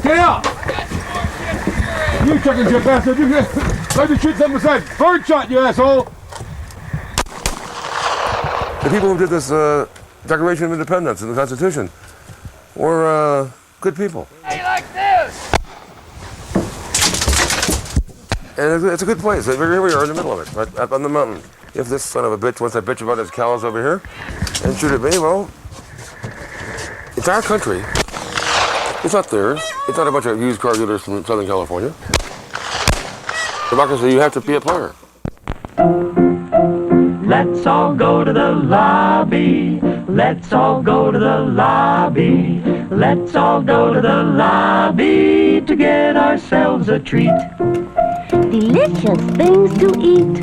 Get out! You chicken shit bastard! You let me shoot something aside. Bird shot, you asshole! The people who did this Declaration of Independence and the Constitution were good people. Hey, like this! And it's a good place. Here we are in the middle of it, right up on the mountain. If this son of a bitch wants to bitch about his cows over here and shoot at me, well, it's our country. It's not theirs. It's not a bunch of used car dealers from Southern California. Democracy, you have to be a player. Let's all go to the lobby. Let's all go to the lobby. Let's all go to the lobby to get ourselves a treat. Delicious things to eat.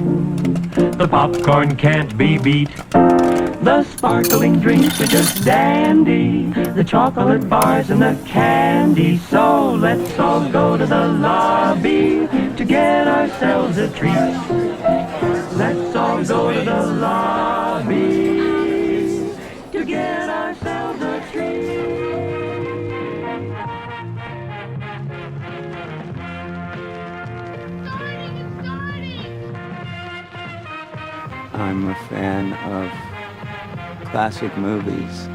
The popcorn can't be beat. The sparkling drinks are just dandy. The chocolate bars and the candy. So let's all go to the lobby to get ourselves a treat. Let's all go to the lobby to get ourselves a treat. I'm a fan of classic movies.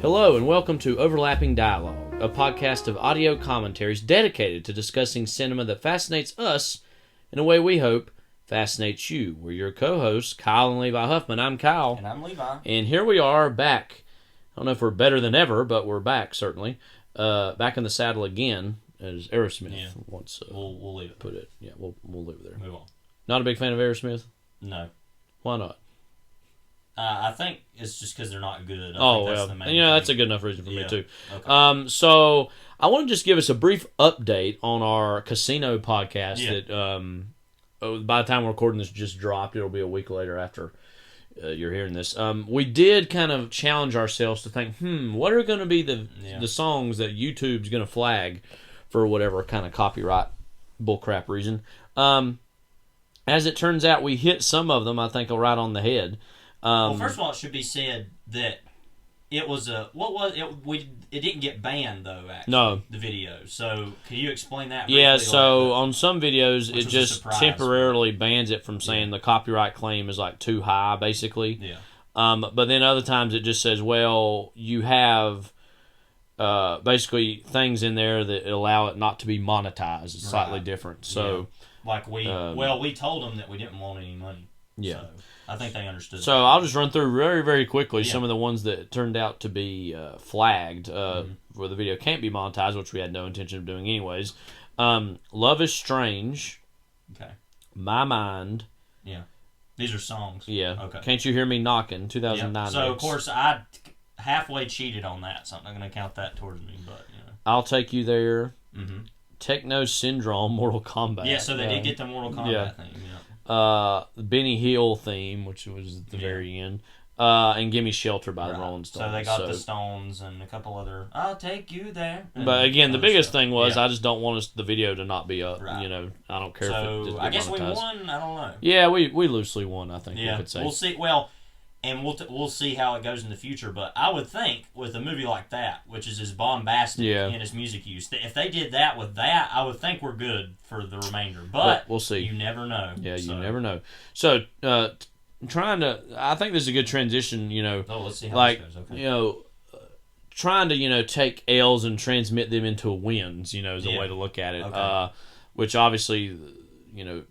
Hello and welcome to Overlapping Dialogue, a podcast of audio commentaries dedicated to discussing cinema that fascinates us in a way we hope fascinates you. We're your co-hosts, Kyle and Levi Huffman. I'm Kyle. And I'm Levi. And here we are back. I don't know if we're better than ever, but we're back, certainly. Back in the saddle again, as Aerosmith once we'll leave it. put it. Yeah, we'll leave it there. Move on. Not a big fan of Aerosmith? No. Why not? I think it's just because they're not good. That's a good enough reason for me too. Okay. So I want to just give us a brief update on our casino podcast that by the time we're recording this just dropped. It'll be a week later after you're hearing this. We did kind of challenge ourselves to think, what are going to be the songs that YouTube's going to flag for whatever kind of copyright bullcrap reason. As it turns out, we hit some of them, I think, right on the head. Well, first of all, it should be said that it was it didn't get banned though. Actually, no, the video. So, can you explain that? Yeah. So on some videos, it just temporarily bans it from saying the copyright claim is like too high, basically. Yeah. But then other times it just says, well, you have basically things in there that allow it not to be monetized. It's slightly different. So, like we told them that we didn't want any money. Yeah. So I think they understood. So I'll just run through very, very quickly some of the ones that turned out to be flagged where the video can't be monetized, which we had no intention of doing anyways. Love is Strange. Okay. My Mind. Yeah. These are songs. Yeah. Okay. Can't You Hear Me Knocking, 2009. So, of course, I halfway cheated on that, so I'm not going to count that towards me. But I'll Take You There. Mm-hmm. Techno Syndrome, Mortal Kombat. Yeah, so they did get the Mortal Kombat thing. Yeah. The Benny Hill theme, which was at the very end, and Gimme Shelter by the Rolling Stones. So they got the Stones and a couple other, I'll Take You There. But again, the biggest thing was I just don't want the video to not be up. Right. You know, I don't care if it I guess monetized. We won, I don't know. Yeah, we loosely won, I think we could say. We'll see. Well, and we'll see how it goes in the future. But I would think with a movie like that, which is as bombastic in its music use, if they did that with that, I would think we're good for the remainder. But we'll see. You never know. Yeah, you never know. So I think this is a good transition. Let's see how this goes. Okay. Trying to take L's and transmit them into wins. Is a way to look at it. Okay. Which obviously, in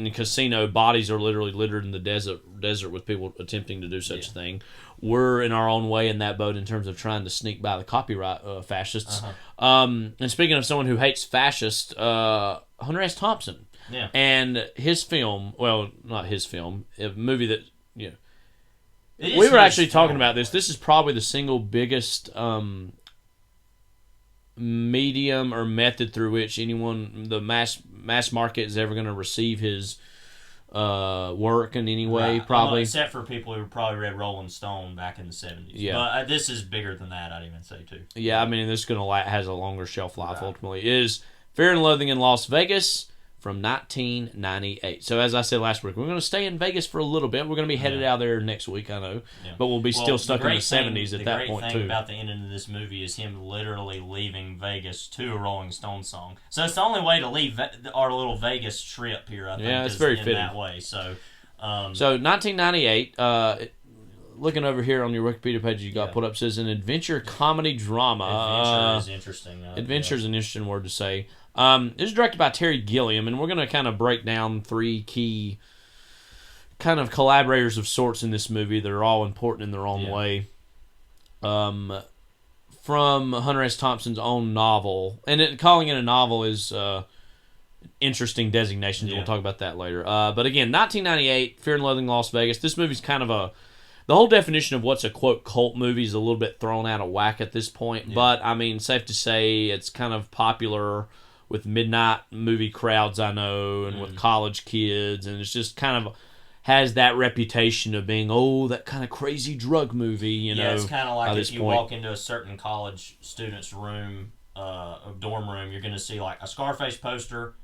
the casino, bodies are literally littered in the desert with people attempting to do such a thing. We're in our own way in that boat in terms of trying to sneak by the copyright fascists. And speaking of someone who hates fascists, Hunter S. Thompson. Yeah. And his film, well, not his film, a movie that, we were actually talking about this. This is probably the single biggest medium or method through which the mass market is ever going to receive his work in any way, Right. probably. Except for people who probably read Rolling Stone back in the 70s. Yeah. But this is bigger than that, I'd even say, too. Yeah, I mean, this is gonna has a longer shelf life. Right. Ultimately, is Fear and Loathing in Las Vegas from 1998. So as I said last week, we're gonna stay in Vegas for a little bit. We're gonna be headed out there next week, I know, but we'll be still stuck in the 70s at that point too. The great too. thing about the ending of this movie is him literally leaving Vegas to a Rolling Stone song. So it's the only way to leave our little Vegas trip here. I think. Yeah, it's is very in fitting that way. So, so 1998. Looking over here on your Wikipedia page, you got put up says an adventure comedy drama. Adventure is interesting. Adventure is an interesting word to say. This is directed by Terry Gilliam, and we're going to kind of break down 3 key kind of collaborators of sorts in this movie that are all important in their own way. From Hunter S. Thompson's own novel, and calling it a novel is interesting designation. We'll talk about that later. But again, 1998, Fear and Loathing Las Vegas. This movie's kind of the whole definition of what's a, quote, cult movie is a little bit thrown out of whack at this point. But, I mean, safe to say it's kind of popular with midnight movie crowds, I know, and with college kids. And it's just kind of has that reputation of being, that kind of crazy drug movie, you know. Yeah, it's kind of like if you point. walk into a certain college student's room, a dorm room, you're going to see like a Scarface poster,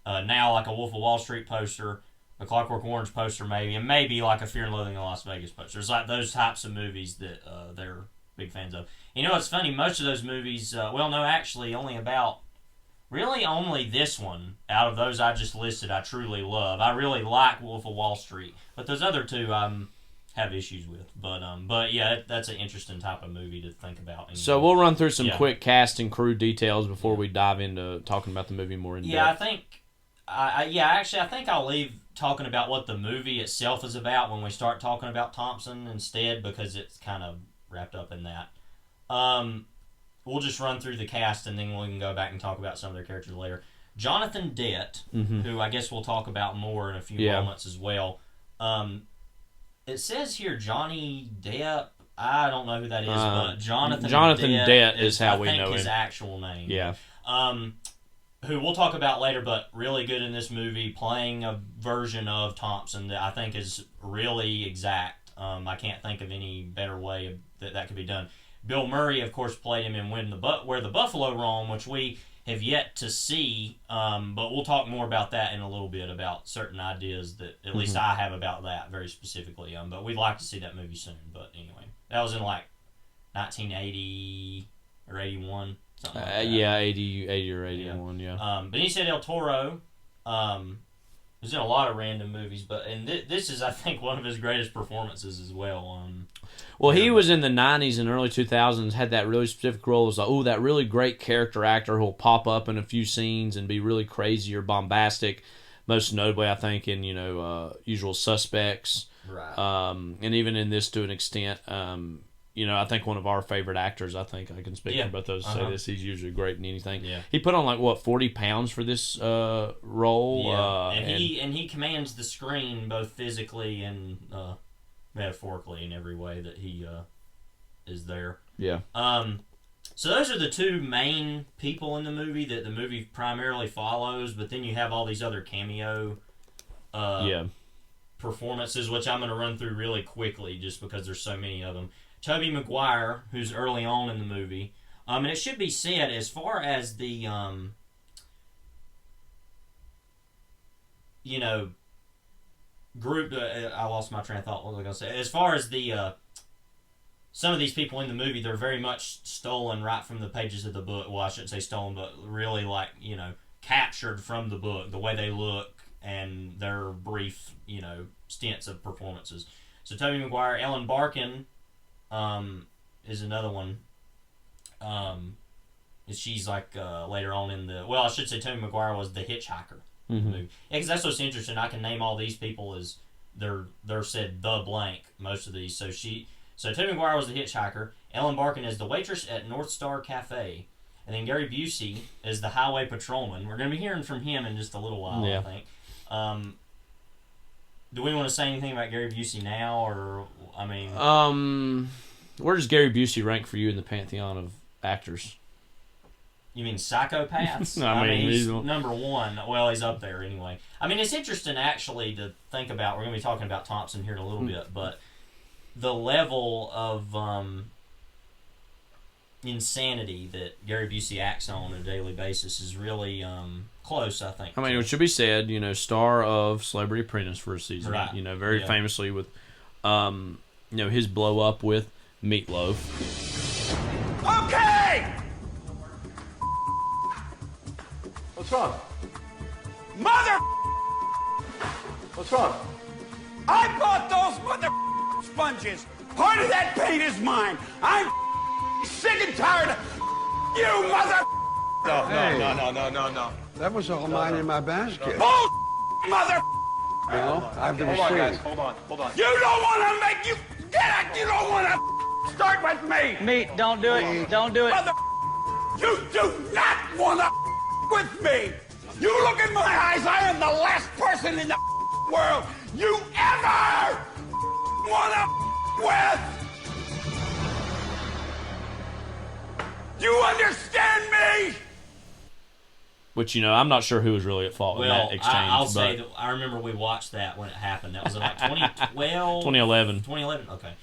now like a Wolf of Wall Street poster, a Clockwork Orange poster maybe, and maybe like a Fear and Loathing in Las Vegas poster. It's like those types of movies that they're big fans of. You know what's funny? Most of those movies, actually only this one out of those I just listed I truly love. I really like Wolf of Wall Street, but those other 2 have issues with. But yeah, that's an interesting type of movie to think about. So we'll run through some quick cast and crew details before we dive into talking about the movie more in depth. Yeah, I think I'll leave talking about what the movie itself is about when we start talking about Thompson instead, because it's kind of wrapped up in that. We'll just run through the cast and then we can go back and talk about some of their characters later. Jonathan Dett, who I guess we'll talk about more in a few moments as well. It says here Johnny Depp. I don't know who that is, but Jonathan Dett is how we know him. His actual name. Yeah. Who we'll talk about later, but really good in this movie, playing a version of Thompson that I think is really exact. I can't think of any better way that could be done. Bill Murray, of course, played him in Where the Buffalo Roam, which we have yet to see, but we'll talk more about that in a little bit, about certain ideas that at least I have about that very specifically. But we'd like to see that movie soon. But anyway, that was in like 1980 or 81. Something like that. 80 or 81, yeah. Benicio del Toro was in a lot of random movies, and this is, I think, one of his greatest performances as well. He was in the 90s and early 2000s, had that really specific role as that really great character actor who'll pop up in a few scenes and be really crazy or bombastic, most notably, I think, in, Usual Suspects. Right. And even in this to an extent. I think one of our favorite actors, I think I can speak for both those to say this, he's usually great in anything. Yeah. He put on 40 pounds for this role. Yeah. And he commands the screen both physically and metaphorically in every way that he is there. Yeah. So those are the 2 main people in the movie that the movie primarily follows, but then you have all these other cameo performances, which I'm going to run through really quickly just because there's so many of them. Tobey Maguire, who's early on in the movie. And it should be said, as far as the, group... I lost my train of thought. What was I going to say? As far as the... some of these people in the movie, they're very much stolen right from the pages of the book. Well, I shouldn't say stolen, but really, captured from the book. The way they look and their brief, stints of performances. So Tobey Maguire, Ellen Barkin... is another one. She's later on in the... Well, I should say Tobey Maguire was the hitchhiker in the movie. Yeah, because that's what's interesting. I can name all these people as they're said the blank, most of these. So Tobey Maguire was the hitchhiker. Ellen Barkin is the waitress at North Star Cafe. And then Gary Busey is the highway patrolman. We're going to be hearing from him in just a little while, I think. Do we want to say anything about Gary Busey now, or where does Gary Busey rank for you in the pantheon of actors? You mean psychopaths? I mean, he's number one. Well, he's up there anyway. I mean, it's interesting actually to think about. We're going to be talking about Thompson here in a little bit, but the level of insanity that Gary Busey acts on a daily basis is really close, I think. I mean, it should be said, star of Celebrity Apprentice for a season. Right. Very famously with, his blow up with Meatloaf. Okay! What's wrong? Mother! What's wrong? I bought those mother sponges. Part of that paint is mine. I'm sick and tired of you, mother. No. That was all mine in my basket. Bull, mother. Well, I've been Hold on, guys. ashamed. Hold on. You don't want to make you get it. You don't want to start with me. Meat, don't do it. Don't do it. Mother, you do not want to with me. You look in my eyes. I am the last person in the world you ever want to with. You understand me? Which, I'm not sure who was really at fault in that exchange. I'll say that I remember we watched that when it happened. That was in like 2012? 2011. 2011, okay.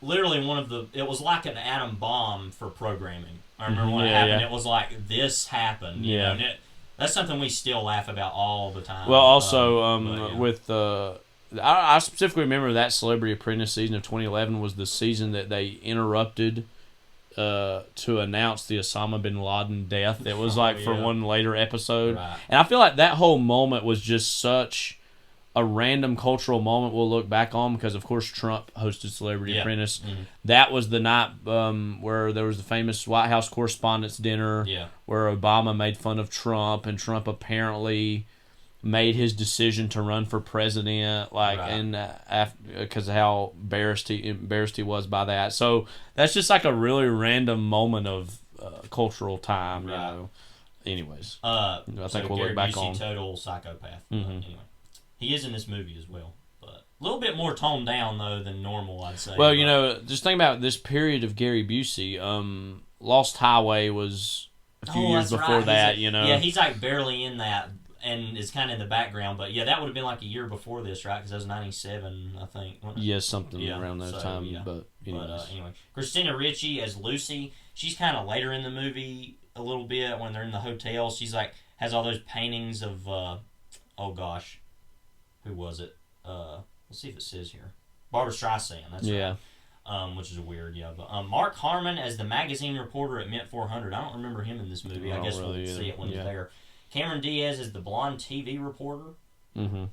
Literally it was like an atom bomb for programming. I remember when it happened. Yeah. It was like, this happened. You know, and that's something we still laugh about all the time. Well, also, with... I specifically remember that Celebrity Apprentice season of 2011 was the season that they interrupted to announce the Osama bin Laden death. It was for one later episode. Right. And I feel like that whole moment was just such a random cultural moment we'll look back on because, of course, Trump hosted Celebrity Apprentice. Mm-hmm. That was the night where there was the famous White House Correspondents' Dinner where Obama made fun of Trump, and Trump apparently made his decision to run for president, and because of how embarrassed he was by that. So that's just like a really random moment of cultural time, you know. Anyways, I think we'll look back on total psychopath. Mm-hmm. Anyway, he is in this movie as well, but a little bit more toned down though than normal, I'd say. Well, just think about this period of Gary Busey. Lost Highway was a few years before that. Yeah, he's like barely in that. And is kind of in the background, but that would have been like a year before this, right? Because that was 97, I think. Yes, something around that time. Yeah. But anyway, Christina Ricci as Lucy. She's kind of later in the movie a little bit when they're in the hotel. She's like has all those paintings of oh gosh, who was it? Let's see if it says here. Barbara Streisand. That's right. Which is weird, But Mark Harmon as the magazine reporter at Mint 400. I don't remember him in this movie. I guess we'll see it when he's there. Cameron Diaz is the blonde TV reporter. Mm-hmm.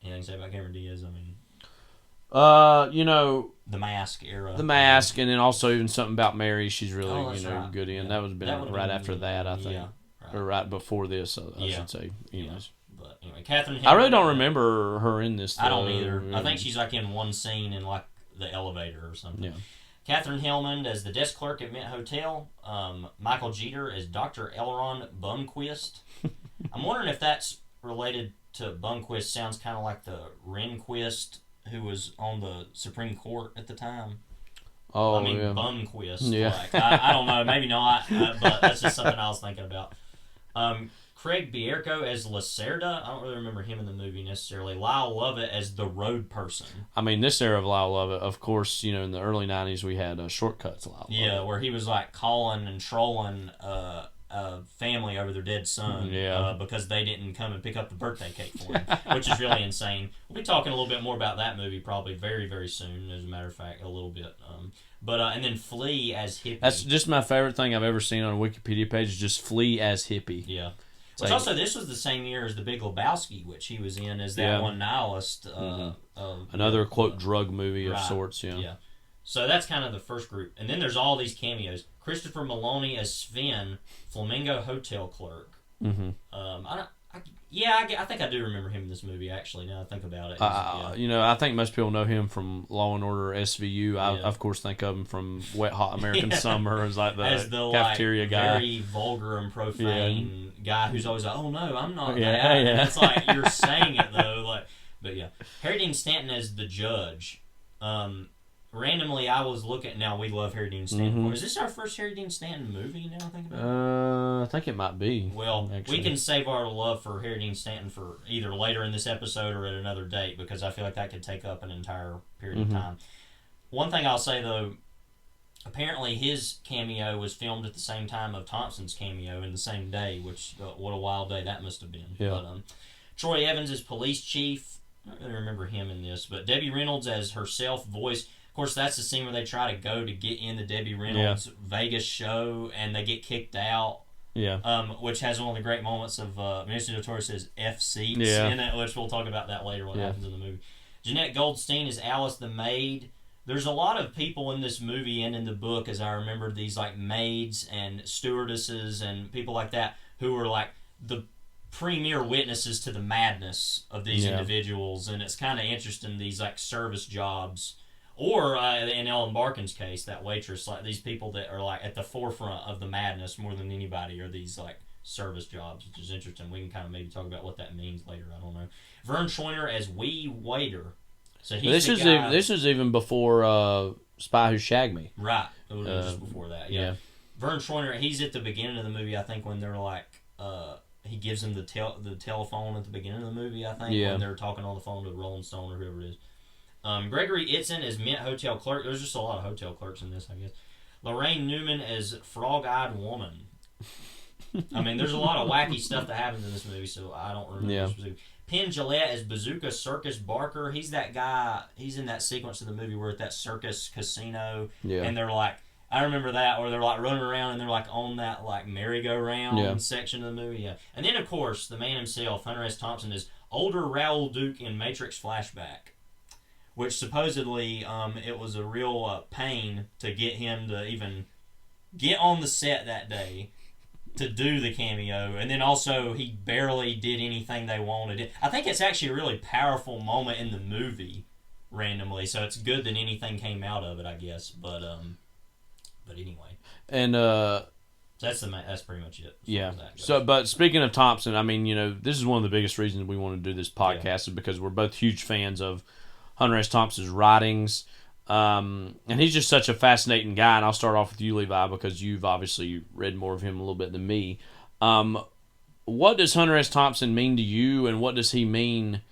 Anything to say about Cameron Diaz? I mean, the Mask era. The Mask, and then also even something about Mary. She's really good in. Yeah. That was right after that, I think, or right before this. I should say. Anyways. But anyway, Catherine. I really don't remember her in this. I don't either. I think she's like in one scene in like the elevator or something. Yeah. Catherine Hellman as the desk clerk at Mint Hotel. Michael Jeter as Dr. Elron Bumquist. I'm wondering if that's related to Bumquist. Sounds kind of like the Rehnquist who was on the Supreme Court at the time. Oh, Bumquist. Yeah. I don't know. Maybe not. But that's just something I was thinking about. Craig Bierko as Lacerda. I don't really remember him in the movie necessarily. Lyle Lovett as the road person. I mean, this era of Lyle Lovett, of course, in the early 90s we had Shortcuts Lyle Lovett. Yeah, where he was like calling and trolling a family over their dead son because they didn't come and pick up the birthday cake for him, which is really insane. We'll be talking a little bit more about that movie probably very, very soon, as a matter of fact, a little bit. And then Flea as Hippie. That's just my favorite thing I've ever seen on a Wikipedia page is just Flea as Hippie. Yeah. Which also, this was the same year as The Big Lebowski, which he was in as that one nihilist. Another, quote, drug movie of sorts, Yeah. So that's kind of the first group. And then there's all these cameos. Christopher Maloney as Sven, Flamingo Hotel clerk. Mm-hmm. I think I do remember him in this movie, actually, now I think about it. I think most people know him from Law and Order SVU. I, of course, think of him from Wet Hot American Summer as the cafeteria guy. Very vulgar and profane guy who's always like, oh, no, I'm not that. Yeah. And it's like, you're saying it, though. But yeah. Harry Dean Stanton as the judge. randomly, I was looking. Now we love Harry Dean Stanton. Mm-hmm. Is this our first Harry Dean Stanton movie? Now I think about it. I think it might be. Well, actually. we can save our love for Harry Dean Stanton for either later in this episode or at another date, because I feel like that could take up an entire period of time. One thing I'll say though, apparently his cameo was filmed at the same time of Thompson's cameo in the same day, which what a wild day that must have been. Yeah. But Troy Evans is police chief. I don't really remember him in this, but Debbie Reynolds as herself voice. Of course, that's the scene where they try to go to get in the Debbie Reynolds Vegas show, and they get kicked out. Yeah. Which has one of the great moments of Benicio del Toro says F seats in it, which we'll talk about that later what happens in the movie. Jeanette Goldstein is Alice the maid. There's a lot of people in this movie and in the book, as I remember, these like maids and stewardesses and people like that who were like the premier witnesses to the madness of these individuals, and it's kind of interesting, these like service jobs, or in Ellen Barkin's case, that waitress, like these people that are like at the forefront of the madness more than anybody are these like service jobs, which is interesting. We can kind of maybe talk about what that means later. I don't know. Vern Schroeder as wee waiter. So he's this is even before Spy Who Shagged Me. Right. It was just before that. Yeah. Vern Schroeder, he's at the beginning of the movie, I think, when they're like he gives him the telephone at the beginning of the movie, I think, when they're talking on the phone to Rolling Stone or whoever it is. Gregory Itzen as Mint Hotel Clerk. There's just a lot of hotel clerks in this, I guess. Lorraine Newman as Frog-Eyed Woman. I mean, there's a lot of wacky stuff that happens in this movie, so I don't remember specifically. Penn Jillette as Bazooka Circus Barker. He's that guy. He's in that sequence of the movie where at that circus casino, and they're like, I remember that, where they're like running around and they're like on that like merry-go-round section of the movie. Yeah, and then of course the man himself, Hunter S. Thompson, is older Raoul Duke in Matrix Flashback, which supposedly it was a real pain to get him to even get on the set that day to do the cameo, and then also he barely did anything they wanted. I think it's actually a really powerful moment in the movie, randomly, so it's good that anything came out of it, I guess. But anyway, and that's pretty much it. Yeah. So, but speaking of Thompson, I mean, this is one of the biggest reasons we want to do this podcast is because we're both huge fans of Hunter S. Thompson's writings. And he's just such a fascinating guy, and I'll start off with you, Levi, because you've obviously read more of him a little bit than me. What does Hunter S. Thompson mean to you, and what does he mean,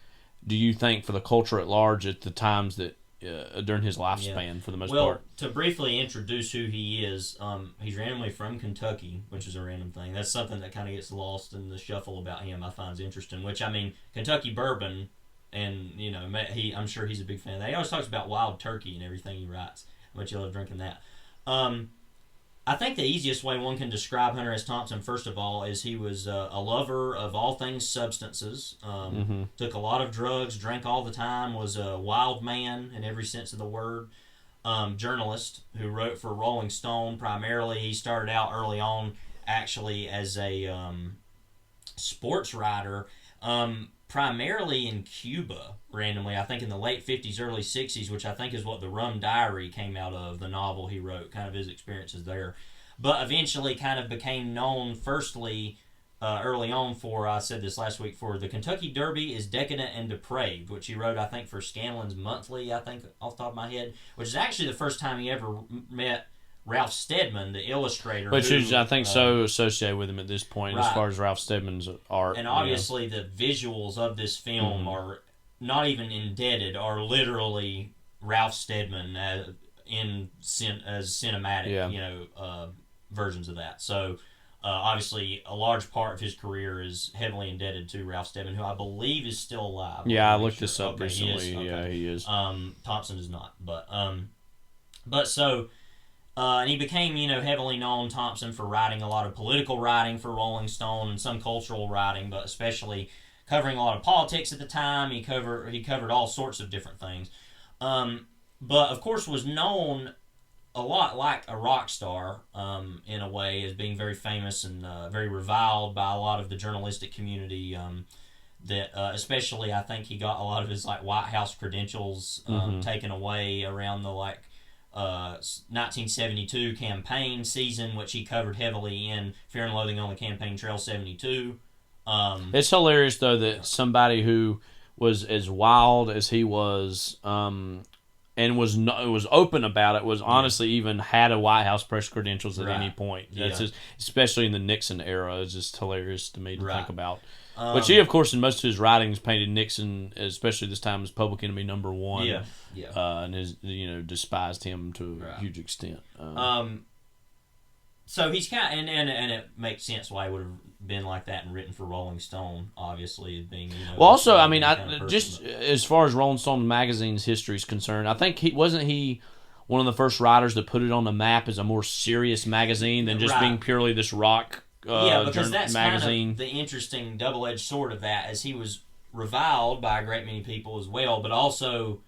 do you think, for the culture at large at the times that during his lifespan, for the most part? To briefly introduce who he is, he's randomly from Kentucky, which is a random thing. That's something that kind of gets lost in the shuffle about him, I find interesting, which, I mean, Kentucky bourbon. And, I'm sure he's a big fan of that. He always talks about wild turkey and everything he writes. How much you love drinking that. I think the easiest way one can describe Hunter S. Thompson, first of all, is he was a lover of all things substances. Took a lot of drugs, drank all the time, was a wild man in every sense of the word. Journalist who wrote for Rolling Stone primarily. He started out early on actually as a sports writer. Primarily in Cuba, randomly, I think in the late 50s, early 60s, which I think is what The Rum Diary came out of, the novel he wrote, kind of his experiences there. But eventually kind of became known, firstly, early on for, I said this last week, for The Kentucky Derby is Decadent and Depraved, which he wrote, I think, for Scanlon's Monthly, I think, off the top of my head, which is actually the first time he ever met Ralph Steadman, the illustrator. Which is, I think, so associated with him at this point, as far as Ralph Steadman's art. And obviously the visuals of this film are not even indebted, are literally Ralph Steadman as cinematic, versions of that. So, obviously, a large part of his career is heavily indebted to Ralph Steadman, who I believe is still alive. Yeah, I looked this up recently. He is. Thompson is not. But so... and he became, heavily known, Thompson, for writing a lot of political writing for Rolling Stone and some cultural writing, but especially covering a lot of politics at the time. He covered all sorts of different things. But, of course, was known a lot like a rock star, in a way, as being very famous and very reviled by a lot of the journalistic community. That especially, I think he got a lot of his White House credentials taken away around the 1972 campaign season, which he covered heavily in Fear and Loathing on the Campaign Trail 72. It's hilarious, though, that somebody who was as wild as he was, was open about it. Was honestly even had a White House press credentials at any point. That's just, especially in the Nixon era. It's just hilarious to me to think about. But he, of course, in most of his writings, painted Nixon, especially this time, as public enemy number one. And his, despised him to a huge extent. So he's kind of, and it makes sense why he would have been like that and written for Rolling Stone, obviously being. Well, also, I mean, as far as Rolling Stone magazine's history is concerned, I think he wasn't one of the first writers to put it on the map as a more serious magazine than just being purely this rock. Because that's magazine. Kind of the interesting double-edged sword of that, as he was reviled by a great many people as well, but also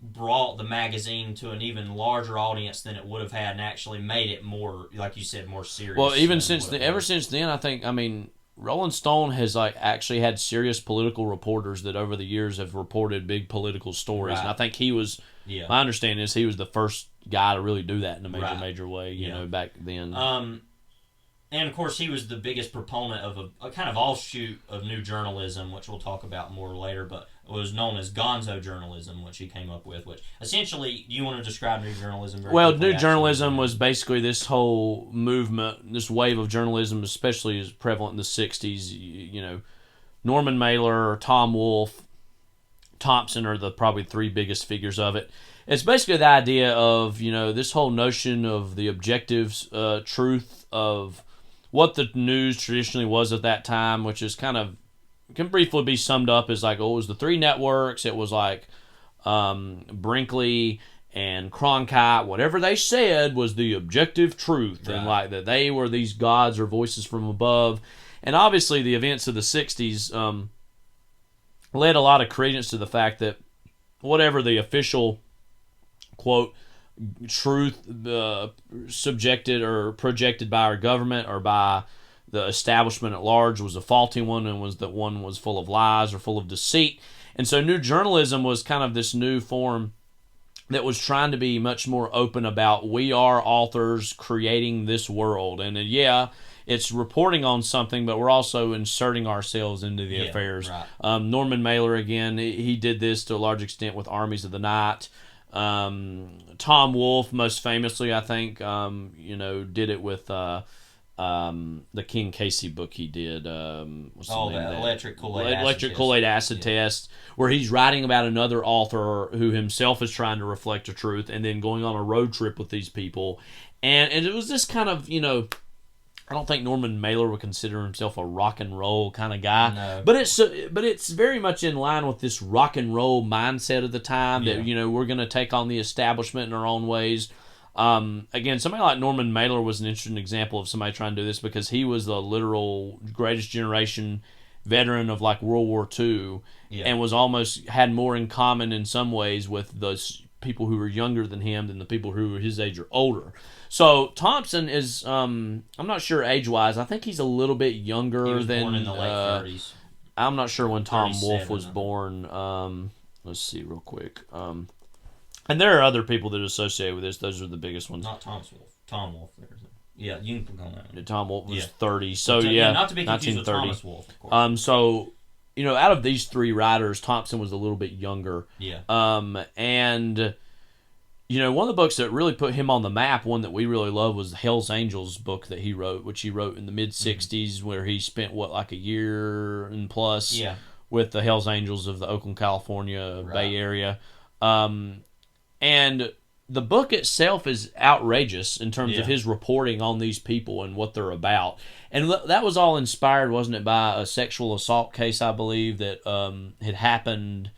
brought the magazine to an even larger audience than it would have had, and actually made it more, like you said, more serious. Well, even since then, I think, Rolling Stone has actually had serious political reporters that over the years have reported big political stories, and I think he was. My understanding is he was the first guy to really do that in a major way. You know, back then. And, of course, he was the biggest proponent of a kind of offshoot of new journalism, which we'll talk about more later, but it was known as gonzo journalism, which he came up with, which essentially, do you want to describe new journalism very quickly? New journalism was basically this whole movement, this wave of journalism, especially is prevalent in the 60s. Norman Mailer, Tom Wolfe, Thompson are the probably three biggest figures of it. It's basically the idea of, this whole notion of the objective truth of what the news traditionally was at that time, which is can briefly be summed up as it was the three networks. It was Brinkley and Cronkite. Whatever they said was the objective truth, and that they were these gods or voices from above. And obviously, the events of the '60s led a lot of credence to the fact that whatever the official quote truth subjected or projected by our government or by the establishment at large was a faulty one, and was full of lies or full of deceit. And so new journalism was kind of this new form that was trying to be much more open about, we are authors creating this world, and it's reporting on something, but we're also inserting ourselves into the affairs. Norman Mailer, again, he did this to a large extent with Armies of the Night. Tom Wolfe, most famously, I think, did it with the King Casey book he did. The Electric Kool-Aid Acid Test, where he's writing about another author who himself is trying to reflect the truth, and then going on a road trip with these people. And it was this kind of, I don't think Norman Mailer would consider himself a rock and roll kind of guy, no. But it's very much in line with this rock and roll mindset of the time that we're going to take on the establishment in our own ways. Again, somebody like Norman Mailer was an interesting example of somebody trying to do this, because he was the literal greatest generation veteran of World War II, and was almost had more in common in some ways with those people who were younger than him than the people who were his age or older. So Thompson is, I'm not sure age-wise. I think he's a little bit younger than. Born in the late 30s. I'm not sure when Tom Wolfe was born. Let's see real quick. And there are other people that are associated with this. Those are the biggest ones. Not Tom Wolfe. Tom Wolfe. Yeah, you can call that. Tom Wolfe was 30. So not to be confused with Thomas Wolfe, of course. So out of these three writers, Thompson was a little bit younger. Yeah. And one of the books that really put him on the map, one that we really love, was the Hell's Angels book that he wrote, which he wrote in the mid-'60s, where he spent, a year and plus with the Hell's Angels of the Oakland, California Bay Area. And the book itself is outrageous in terms of his reporting on these people and what they're about. And that was all inspired, wasn't it, by a sexual assault case, I believe, that had happened.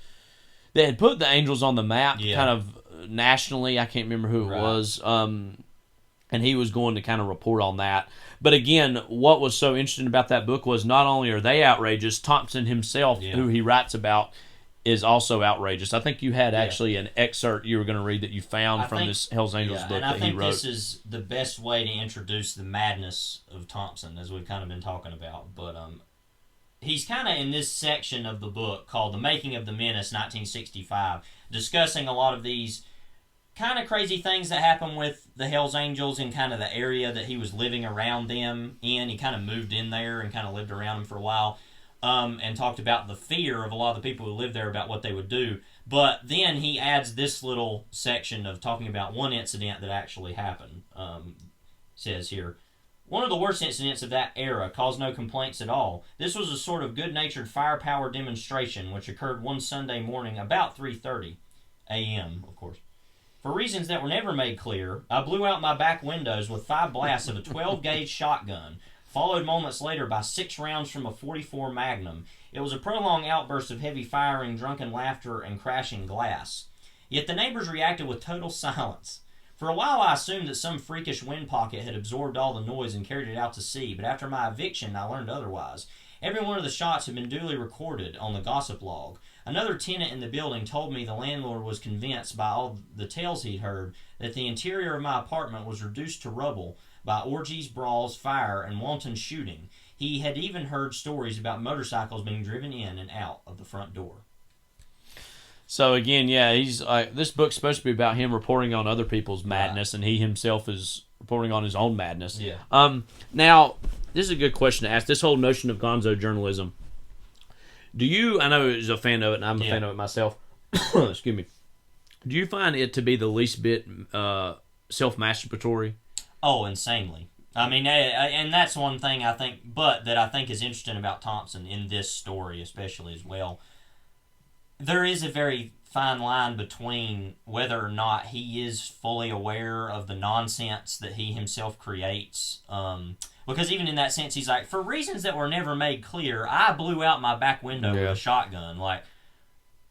They had put the Angels on the map kind of nationally. I can't remember who it was. And he was going to kind of report on that. But again, what was so interesting about that book was not only are they outrageous, Thompson himself, who he writes about, is also outrageous. I think you had actually an excerpt you were going to read that you found from this Hell's Angels book that he wrote. And I think this is the best way to introduce the madness of Thompson, as we've kind of been talking about. But he's kind of in this section of the book called The Making of the Menace, 1965, discussing a lot of these kind of crazy things that happened with the Hells Angels in kind of the area that he was living around them in. He kind of moved in there and kind of lived around them for a while. And talked about the fear of a lot of the people who lived there about what they would do. But then he adds this little section of talking about one incident that actually happened. Says here, one of the worst incidents of that era caused no complaints at all. This was a sort of good-natured firepower demonstration which occurred one Sunday morning about 3:30 a.m., of course. For reasons that were never made clear, I blew out my back windows with 5 blasts of a 12-gauge shotgun, followed moments later by 6 rounds from a .44 Magnum. It was a prolonged outburst of heavy firing, drunken laughter, and crashing glass. Yet the neighbors reacted with total silence. For a while I assumed that some freakish wind pocket had absorbed all the noise and carried it out to sea, but after my eviction I learned otherwise. Every one of the shots had been duly recorded on the gossip log. Another tenant in the building told me the landlord was convinced by all the tales he'd heard that the interior of my apartment was reduced to rubble by orgies, brawls, fire, and wanton shooting. He had even heard stories about motorcycles being driven in and out of the front door. So again, yeah, he's this book's supposed to be about him reporting on other people's madness, and he himself is reporting on his own madness. Yeah. Now, this is a good question to ask. This whole notion of gonzo journalism. Do you? I know he's a fan of it, and I'm a fan of it myself. Excuse me. Do you find it to be the least bit self-masturbatory? Oh, insanely. I mean, and that's one thing I think is interesting about Thompson in this story, especially as well. There is a very fine line between whether or not he is fully aware of the nonsense that he himself creates. Because even in that sense, he's like, for reasons that were never made clear, I blew out my back window with a shotgun. Like,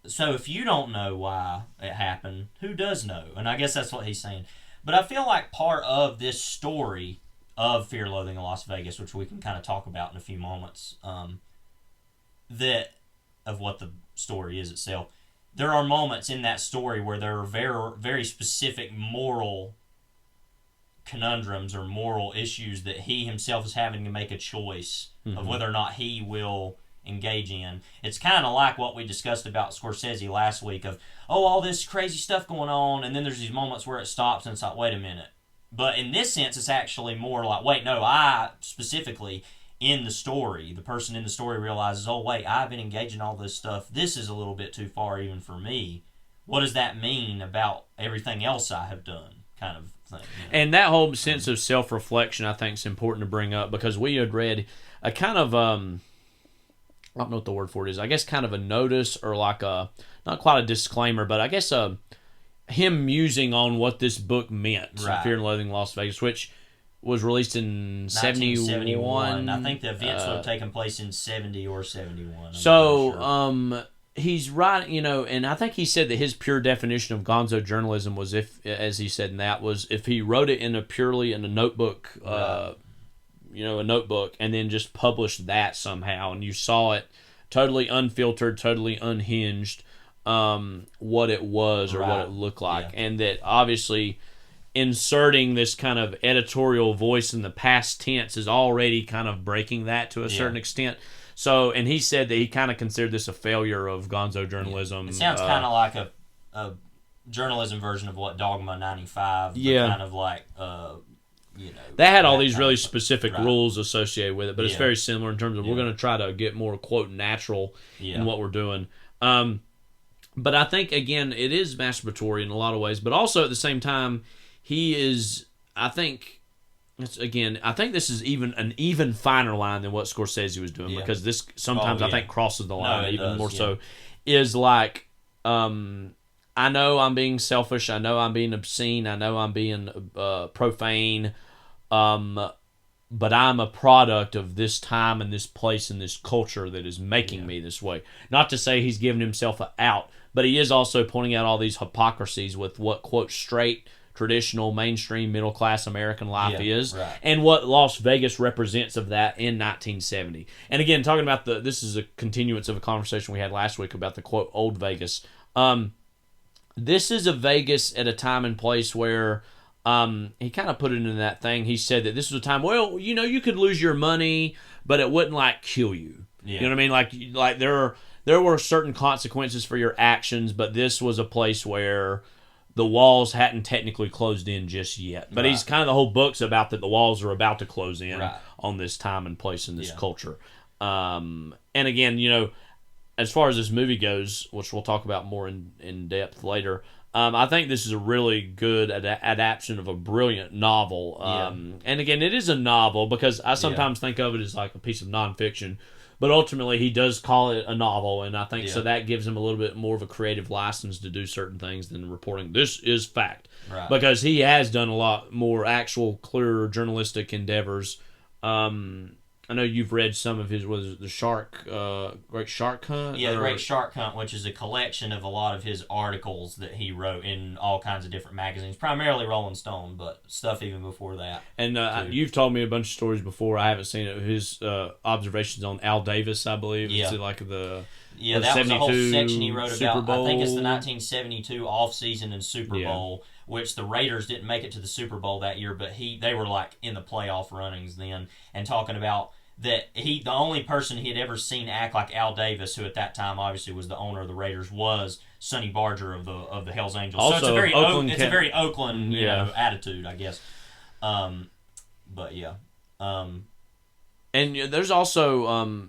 so if you don't know why it happened, who does know? And I guess that's what he's saying. But I feel like part of this story of Fear, Loathing in Las Vegas, which we can kind of talk about in a few moments, that of what the story is itself, there are moments in that story where there are very, very specific moral conundrums or moral issues that he himself is having to make a choice of whether or not he will engage in. It's kind of like what we discussed about Scorsese last week of, all this crazy stuff going on, and then there's these moments where it stops and it's like, wait a minute. But in this sense, it's actually more like, wait, no, I specifically, in the story, the person in the story realizes, oh, wait, I've been engaging all this stuff. This is a little bit too far even for me. What does that mean about everything else I have done, kind of thing. You know? And that whole sense of self-reflection, I think, is important to bring up, because we had read a kind of, I don't know what the word for it is, I guess kind of a notice, or like a, not quite a disclaimer, but I guess him musing on what this book meant, Fear and Loathing in Las Vegas, which was released in 1971. I think the events would have taken place in 70 or 71. He's writing, and I think he said that his pure definition of gonzo journalism was as he said in that, was if he wrote it in a notebook, a notebook, and then just published that somehow, and you saw it totally unfiltered, totally unhinged, what it was or what it looked like, and that obviously inserting this kind of editorial voice in the past tense is already kind of breaking that to a certain extent. So, and he said that he kind of considered this a failure of gonzo journalism. It sounds kind of like a journalism version of what Dogma 95, kind of like, That had all these really specific rules associated with it, but it's very similar in terms of we're going to try to get more, quote, natural in what we're doing. But I think, again, it is masturbatory in a lot of ways, but also at the same time, he is, I think this is even finer line than what Scorsese was doing, because this sometimes I think crosses the line even more so. Is like, I know I'm being selfish, I know I'm being obscene, I know I'm being profane, but I'm a product of this time and this place and this culture that is making me this way. Not to say he's giving himself an out, but he is also pointing out all these hypocrisies with what, quote, straight, traditional, mainstream, middle-class American life is, and what Las Vegas represents of that in 1970. And again, talking about this is a continuance of a conversation we had last week about the, quote, old Vegas. This is a Vegas at a time and place where he kind of put it in that thing. He said that this was a time, well, you could lose your money, but it wouldn't, like, kill you. You know what I mean? Like there were certain consequences for your actions, but this was a place where the walls hadn't technically closed in just yet. But he's kind of, the whole book's about that the walls are about to close in on this time and place in this culture. And again, as far as this movie goes, which we'll talk about more in depth later, I think this is a really good adaptation of a brilliant novel. And again, it is a novel because I sometimes think of it as like a piece of nonfiction, but ultimately he does call it a novel, and I think so that gives him a little bit more of a creative license to do certain things than reporting. This is fact, because he has done a lot more actual, clearer journalistic endeavors. I know you've read some of his, the Great Shark Hunt? Yeah, The Great Shark Hunt, which is a collection of a lot of his articles that he wrote in all kinds of different magazines, primarily Rolling Stone, but stuff even before that. And you've told me a bunch of stories before. I haven't seen it. His observations on Al Davis, I believe. Yeah. Is it like the... Yeah, that was a whole section he wrote Super about. Bowl. I think it's the 1972 off-season and Super Bowl, which the Raiders didn't make it to the Super Bowl that year, but they were like in the playoff runnings then, and talking about that the only person he had ever seen act like Al Davis, who at that time obviously was the owner of the Raiders, was Sonny Barger of the Hells Angels. Also, so it's a very Oakland attitude, I guess. But yeah. And there's also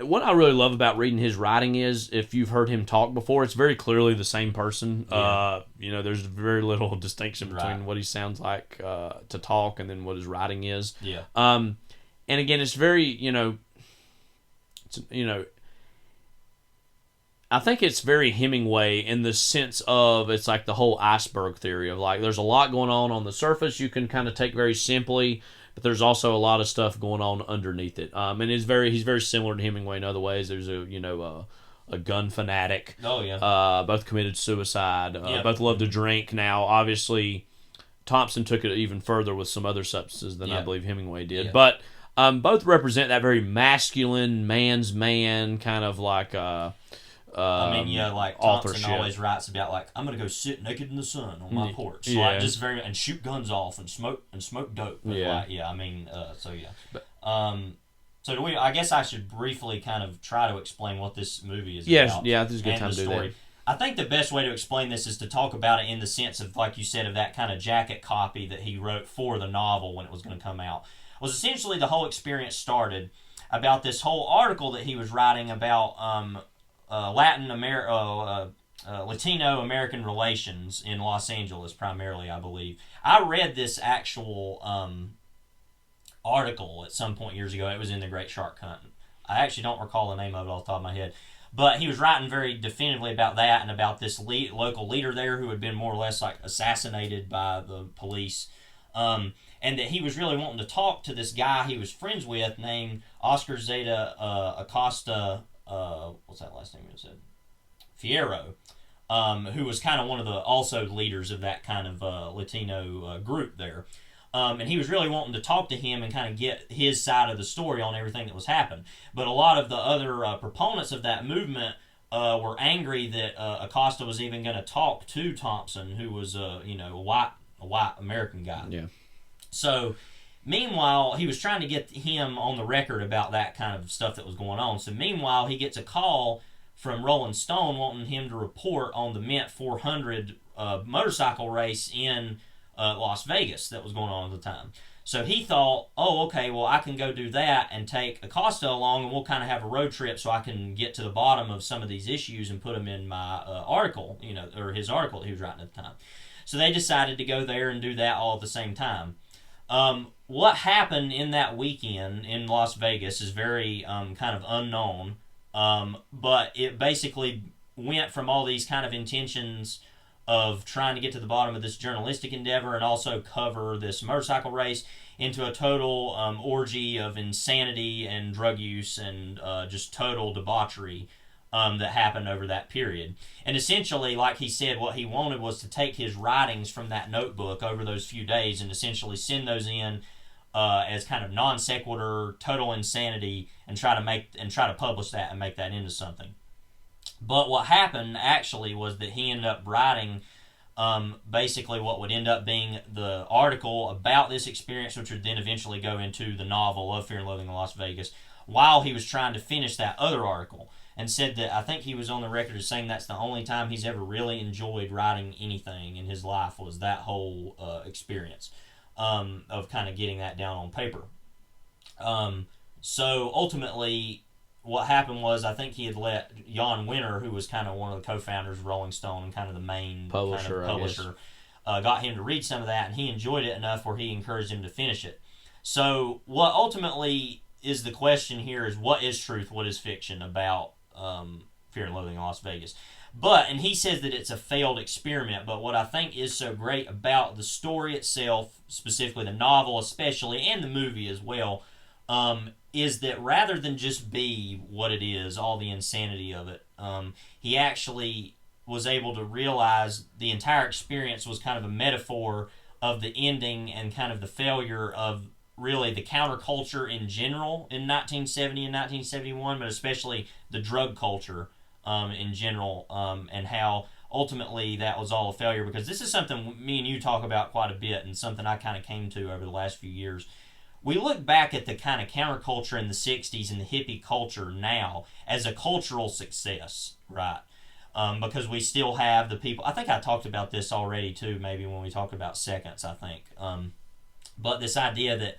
what I really love about reading his writing is, if you've heard him talk before, it's very clearly the same person. There's very little distinction between what he sounds like to talk and then what his writing is. And again, it's very I think it's very Hemingway in the sense of, it's like the whole iceberg theory of like there's a lot going on the surface you can kind of take very simply, but there's also a lot of stuff going on underneath it. And he's very similar to Hemingway in other ways. There's a gun fanatic. Oh yeah. Both committed suicide. Both love to drink. Now, obviously, Thompson took it even further with some other substances than I believe Hemingway did. But both represent that very masculine, man's man kind of like. Like Thompson always writes about like, I'm gonna go sit naked in the sun on my porch, like just and shoot guns off and smoke dope. So do we? I guess I should briefly kind of try to explain what this movie is about. Yeah, this is a good time to do that. I think the best way to explain this is to talk about it in the sense of, like you said, of that kind of jacket copy that he wrote for the novel when it was going to come out. Was essentially the whole experience started about this whole article that he was writing about Latino American relations in Los Angeles, primarily, I believe. I read this actual article at some point years ago. It was in The Great Shark Hunt. I actually don't recall the name of it off the top of my head. But he was writing very definitively about that and about this local leader there who had been more or less like assassinated by the police. And that he was really wanting to talk to this guy he was friends with named Oscar Zeta Acosta, what's that last name you said? Fierro, who was kind of one of the also leaders of that kind of Latino group there. And he was really wanting to talk to him and kind of get his side of the story on everything that was happening. But a lot of the other proponents of that movement were angry that Acosta was even going to talk to Thompson, who was a white American guy. Yeah. So, meanwhile, he was trying to get him on the record about that kind of stuff that was going on. So, meanwhile, he gets a call from Rolling Stone wanting him to report on the Mint 400 motorcycle race in Las Vegas that was going on at the time. So he thought, oh, okay, well, I can go do that and take Acosta along, and we'll kind of have a road trip so I can get to the bottom of some of these issues and put them in my article, or his article that he was writing at the time. So they decided to go there and do that all at the same time. What happened in that weekend in Las Vegas is very kind of unknown, but it basically went from all these kind of intentions of trying to get to the bottom of this journalistic endeavor and also cover this motorcycle race into a total orgy of insanity and drug use and just total debauchery that happened over that period. And essentially, like he said, what he wanted was to take his writings from that notebook over those few days and essentially send those in as kind of non sequitur, total insanity, and try to publish that and make that into something. But what happened actually was that he ended up writing basically what would end up being the article about this experience, which would then eventually go into the novel of Fear and Loathing in Las Vegas, while he was trying to finish that other article. And said that, I think he was on the record as saying that's the only time he's ever really enjoyed writing anything in his life, was that whole experience of kind of getting that down on paper. So ultimately, what happened was, I think he had let Jan Winter, who was kind of one of the co-founders of Rolling Stone and kind of the main publisher, got him to read some of that, and he enjoyed it enough where he encouraged him to finish it. So what ultimately is the question here is, what is truth, what is fiction about Fear and Loathing in Las Vegas? And he says that it's a failed experiment, but what I think is so great about the story itself, specifically the novel especially, and the movie as well, is that rather than just be what it is, all the insanity of it, he actually was able to realize the entire experience was kind of a metaphor of the ending and kind of the failure of really the counterculture in general in 1970 and 1971, but especially the drug culture in general, and how ultimately that was all a failure, because this is something me and you talk about quite a bit and something I kind of came to over the last few years. We look back at the kind of counterculture in the 60s and the hippie culture now as a cultural success, right? Because we still have the people. I think I talked about this already too, maybe when we talked about seconds, I think. But this idea that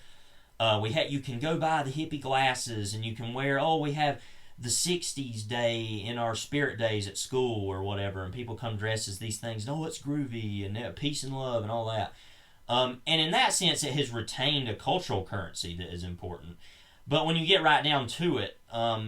you can go buy the hippie glasses and you can wear, we have the 60s day in our spirit days at school or whatever, and people come dressed as these things. No, it's groovy and peace and love and all that. And in that sense, it has retained a cultural currency that is important. But when you get right down to it,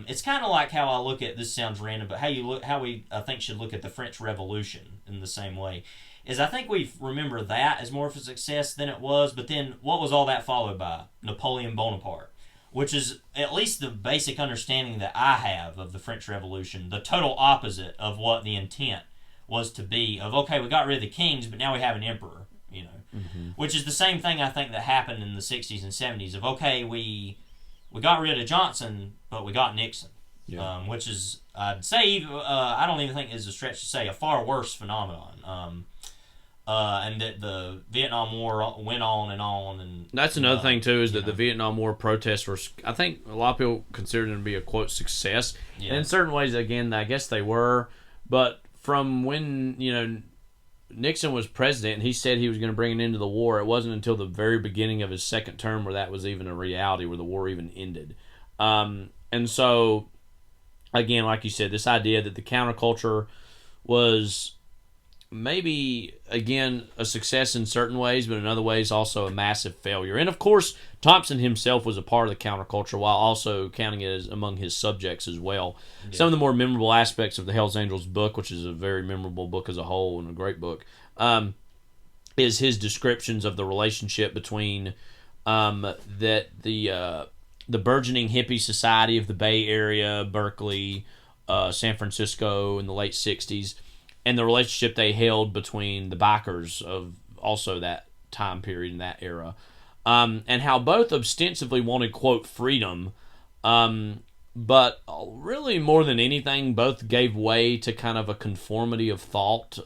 it's kind of like how I look at, this sounds random, but how we I think should look at the French Revolution in the same way, is I think we remember that as more of a success than it was, but then what was all that followed by? Napoleon Bonaparte, which is at least the basic understanding that I have of the French Revolution, the total opposite of what the intent was to be, of, okay, we got rid of the kings, but now we have an emperor, which is the same thing I think that happened in the 60s and 70s, of, okay, we got rid of Johnson, but we got Nixon, which is, I'd say, I don't even think is a stretch to say, a far worse phenomenon. And that the Vietnam War went on and on. And that's another thing, too, is that the Vietnam War protests were, I think a lot of people consider them to be a, quote, success. Yeah. And in certain ways, again, I guess they were. But from when, Nixon was president and he said he was going to bring an end to the war, it wasn't until the very beginning of his second term where that was even a reality, where the war even ended. And so, again, like you said, this idea that the counterculture was maybe, again, a success in certain ways, but in other ways also a massive failure. And, of course, Thompson himself was a part of the counterculture while also counting it as among his subjects as well. Yeah. Some of the more memorable aspects of the Hells Angels book, which is a very memorable book as a whole and a great book, is his descriptions of the relationship between the burgeoning hippie society of the Bay Area, Berkeley, San Francisco in the late 60s, and the relationship they held between the bikers of also that time period in that era. And how both ostensibly wanted, quote, freedom, but really more than anything, both gave way to kind of a conformity of thought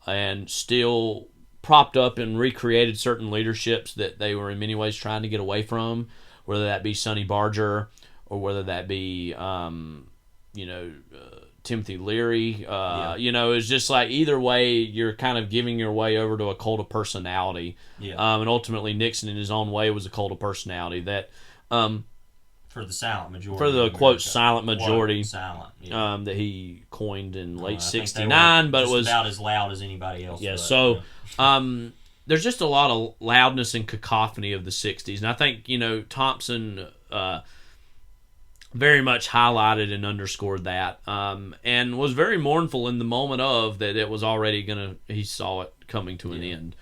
and still propped up and recreated certain leaderships that they were in many ways trying to get away from, whether that be Sonny Barger or whether that be, Timothy Leary. It's just like either way, you're kind of giving your way over to a cult of personality. Yeah. And ultimately, Nixon, in his own way, was a cult of personality that, for the silent majority, for the quote silent majority, silent, that he coined in late '69, but it was about as loud as anybody else. Yeah. There's just a lot of loudness and cacophony of the '60s, and I think Thompson very much highlighted and underscored that, and was very mournful in the moment of that it was already he saw it coming to an end.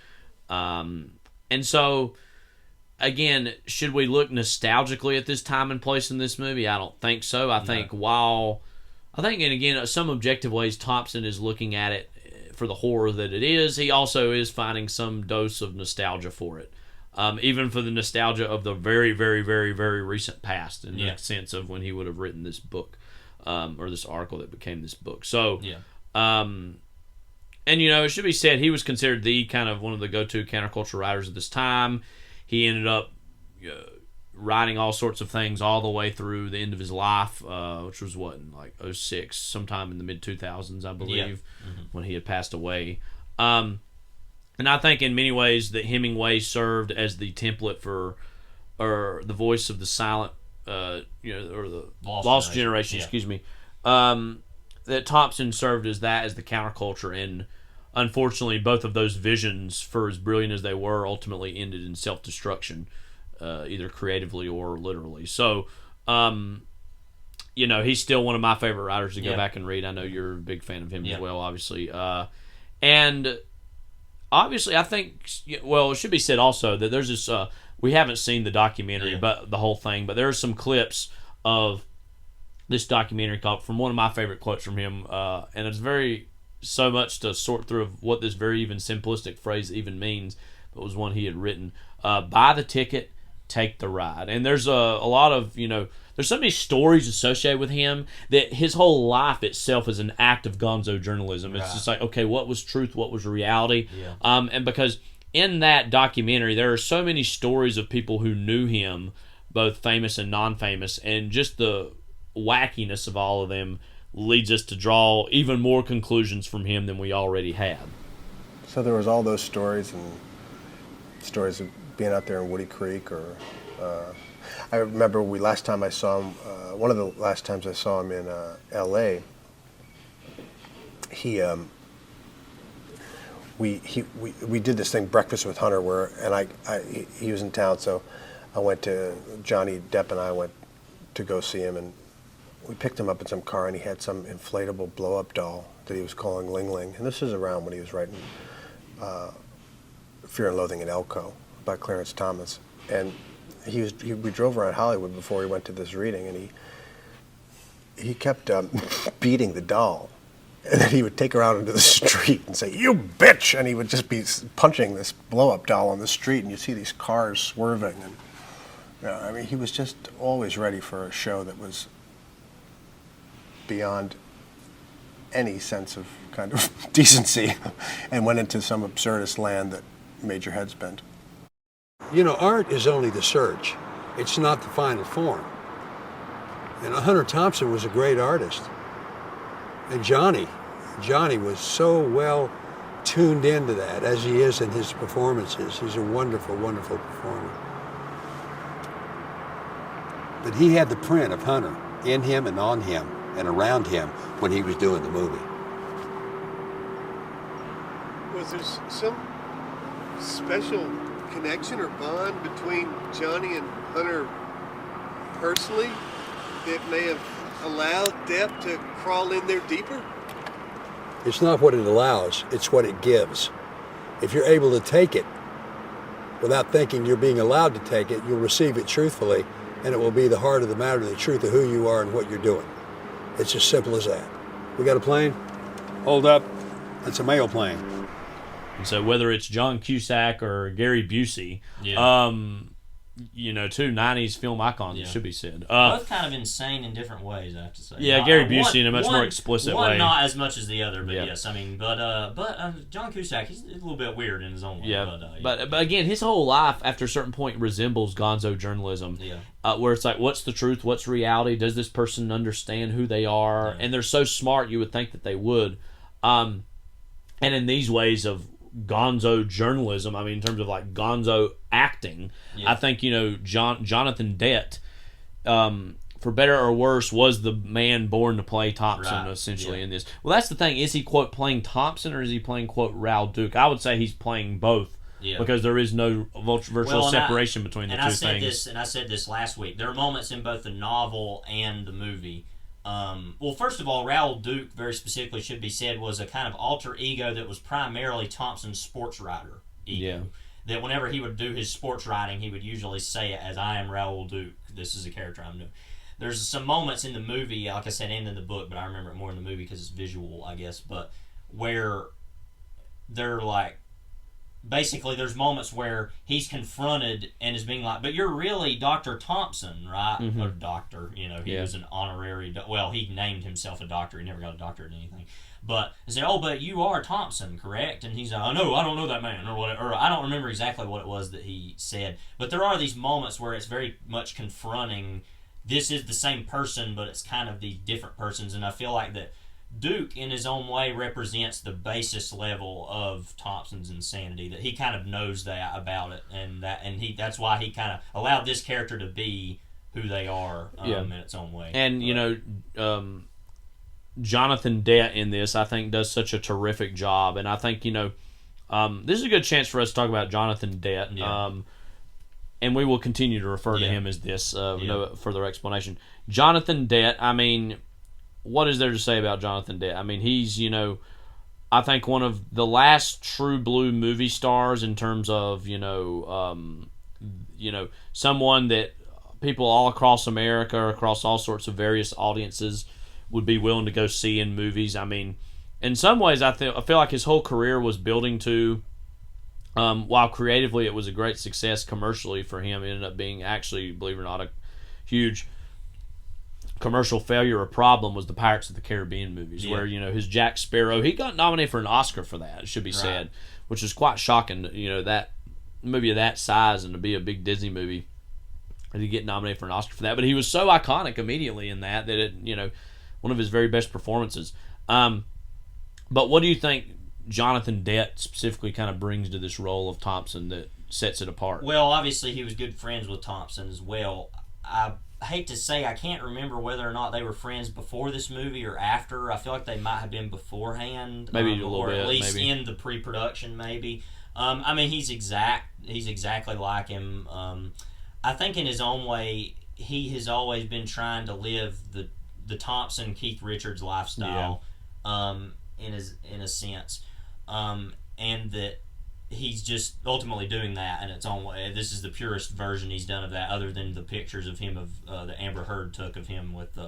And so, again, should we look nostalgically at this time and place in this movie? I don't think so. I think, and again, some objective ways Thompson is looking at it for the horror that it is, he also is finding some dose of nostalgia for it. Even for the nostalgia of the very, very, very, very recent past, in the sense of when he would have written this book, or this article that became this book. So, and it should be said, he was considered the kind of one of the go-to counterculture writers of this time. He ended up writing all sorts of things all the way through the end of his life, which was in like 2006, sometime in the mid-2000s, I believe, when he had passed away. And I think in many ways that Hemingway served as the template for, or the voice of the silent or the Lost Generation, yeah. excuse me, that Thompson served as the counterculture, and unfortunately, both of those visions, for as brilliant as they were, ultimately ended in self-destruction, either creatively or literally. So, he's still one of my favorite writers to go back and read. I know you're a big fan of him as well, obviously. And obviously, I think, it should be said also that there's this, we haven't seen the documentary, but the whole thing, but there are some clips of this documentary called, from one of my favorite quotes from him, and it's so much to sort through of what this very even simplistic phrase even means, but it was one he had written. Buy the ticket, take the ride. And there's a lot of, there's so many stories associated with him that his whole life itself is an act of gonzo journalism. It's just like, okay, what was truth, what was reality? And because in that documentary, there are so many stories of people who knew him, both famous and non-famous, and just the wackiness of all of them leads us to draw even more conclusions from him than we already had. So there was all those stories, and stories of being out there in Woody Creek, or I remember last time I saw him, one of the last times I saw him in L.A., we did this thing, Breakfast with Hunter, he was in town, so Johnny Depp and I went to go see him, and we picked him up in some car, and he had some inflatable blow-up doll that he was calling Ling Ling. And this is around when he was writing Fear and Loathing in Elko by Clarence Thomas. And we drove around Hollywood before he went to this reading, and he kept beating the doll. And then he would take her out into the street and say, "You bitch!" And he would just be punching this blow-up doll on the street, and you see these cars swerving. And he was just always ready for a show that was beyond any sense of kind of decency, and went into some absurdist land that made your head spin. Art is only the search. It's not the final form. And Hunter Thompson was a great artist. And Johnny was so well tuned into that, as he is in his performances. He's a wonderful, wonderful performer. But he had the print of Hunter in him and on him and around him when he was doing the movie. Was there some special connection or bond between Johnny and Hunter personally that may have allowed Depp to crawl in there deeper? It's not what it allows, it's what it gives. If you're able to take it without thinking you're being allowed to take it, you'll receive it truthfully, and it will be the heart of the matter, the truth of who you are and what you're doing. It's as simple as that. We got a plane? Hold up. It's a mail plane. And so whether it's John Cusack or Gary Busey, two 90s film icons, it should be said. Both kind of insane in different ways, I have to say. Yeah, Gary Busey in a much more explicit way. One not as much as the other, but yes, I mean, but John Cusack, he's a little bit weird in his own way. Yeah, but again, his whole life, after a certain point, resembles gonzo journalism. Where it's like, what's the truth? What's reality? Does this person understand who they are? And they're so smart, you would think that they would. And in these ways of gonzo journalism, I mean, in terms of like gonzo acting, I think Jonathan Dett, for better or worse, was the man born to play Thompson, essentially in this. Well, that's the thing. Is he quote playing Thompson, or is he playing quote Raoul Duke? I would say he's playing both. Because there is no virtual separation between the two things. I said this last week. There are moments in both the novel and the movie. Well, first of all, Raoul Duke, very specifically should be said, was a kind of alter ego that was primarily Thompson's sports writer ego. That whenever he would do his sports writing, he would usually say it as, "I am Raoul Duke. This is a character I'm doing." There's some moments in the movie, like I said, and in the book, but I remember it more in the movie because it's visual, I guess, but where they're like, basically there's moments where he's confronted and is being like, "But you're really Dr. Thompson, right?" Or doctor, he was an honorary, he named himself a doctor, he never got a doctorate in anything. But I said, "Oh, but you are Thompson, correct?" And he's like, "Oh, no, I don't know that man," or whatever. Or I don't remember exactly what it was that he said. But there are these moments where it's very much confronting, this is the same person, but it's kind of these different persons. And I feel like that Duke, in his own way, represents the basis level of Thompson's insanity, that he kind of knows that about it, and that's why he kind of allowed this character to be who they are in its own way. And Jonathan Dett in this, I think, does such a terrific job. And I think, this is a good chance for us to talk about Jonathan Dett. Yeah. And we will continue to refer to him as this, no further explanation. Jonathan Dett, I mean, what is there to say about Jonathan Dett? I mean, he's, I think one of the last true blue movie stars in terms of, someone that people all across America, across all sorts of various audiences, would be willing to go see in movies. I mean, in some ways, I feel like his whole career was building to, while creatively it was a great success, commercially for him, it ended up being actually, believe it or not, a huge commercial failure or problem was the Pirates of the Caribbean movies, where, his Jack Sparrow, he got nominated for an Oscar for that, it should be said, which is quite shocking, that movie of that size and to be a big Disney movie, and to get nominated for an Oscar for that. But he was so iconic immediately in that it, one of his very best performances. But what do you think Jonathan Dett specifically kind of brings to this role of Thompson that sets it apart? Well, obviously he was good friends with Thompson as well. I hate to say, I can't remember whether or not they were friends before this movie or after. I feel like they might have been beforehand, maybe a little or bit, at least maybe in the pre-production, maybe. I mean, he's exactly like him. I think in his own way, he has always been trying to live the Thompson Keith Richards lifestyle, in a sense, and that he's just ultimately doing that in its own way. This is the purest version he's done of that, other than the pictures of him that Amber Heard took of him with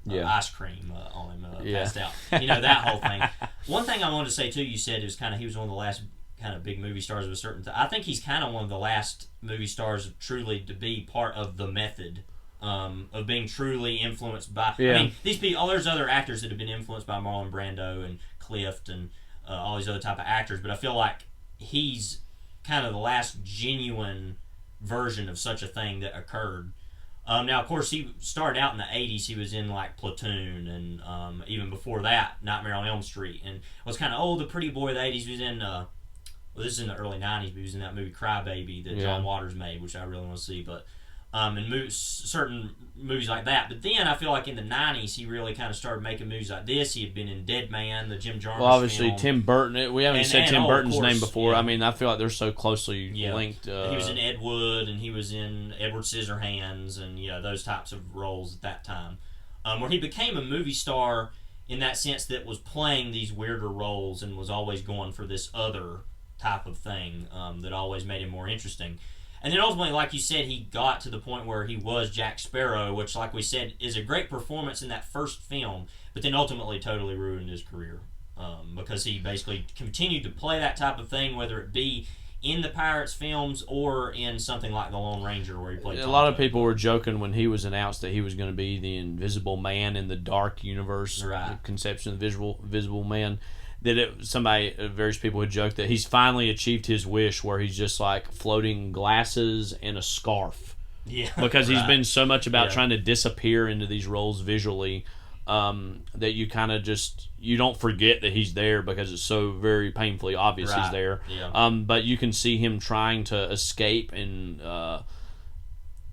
ice cream on him passed out. That whole thing. One thing I wanted to say too, you said it was he was one of the last kind of big movie stars of a certain I think he's kind of one of the last movie stars truly to be part of the method. Of being truly influenced by. I mean, these people. There's other actors that have been influenced by Marlon Brando and Clift and all these other type of actors, but I feel like he's kind of the last genuine version of such a thing that occurred. Now, of course, he started out in the '80s. He was in like Platoon, and even before that, Nightmare on Elm Street, and was kind of the pretty boy of the '80s. He was in. Well, this is in the early '90s, but he was in that movie Cry Baby that John Waters made, which I really want to see, but. And certain movies like that. But then I feel like in the 90s, he really kind of started making movies like this. He had been in Dead Man, the Jim Jarmusch Well, obviously, film. Tim Burton. We haven't said Tim Burton's name before. Yeah. I mean, I feel like they're so closely linked. He was in Ed Wood, and he was in Edward Scissorhands, and those types of roles at that time. Where he became a movie star in that sense that was playing these weirder roles and was always going for this other type of thing that always made him more interesting. And then ultimately, like you said, he got to the point where he was Jack Sparrow, which, like we said, is a great performance in that first film, but then ultimately totally ruined his career because he basically continued to play that type of thing, whether it be in the Pirates films or in something like The Lone Ranger, where he played A lot of people were joking when he was announced that he was going to be the Invisible Man in the Dark Universe, the conception of the Visible Man. That various people had joked that he's finally achieved his wish, where he's just like floating glasses and a scarf. Yeah, because he's been so much about trying to disappear into these roles visually that you kind of you don't forget that he's there because it's so very painfully obvious he's there. Yeah. But you can see him trying to escape and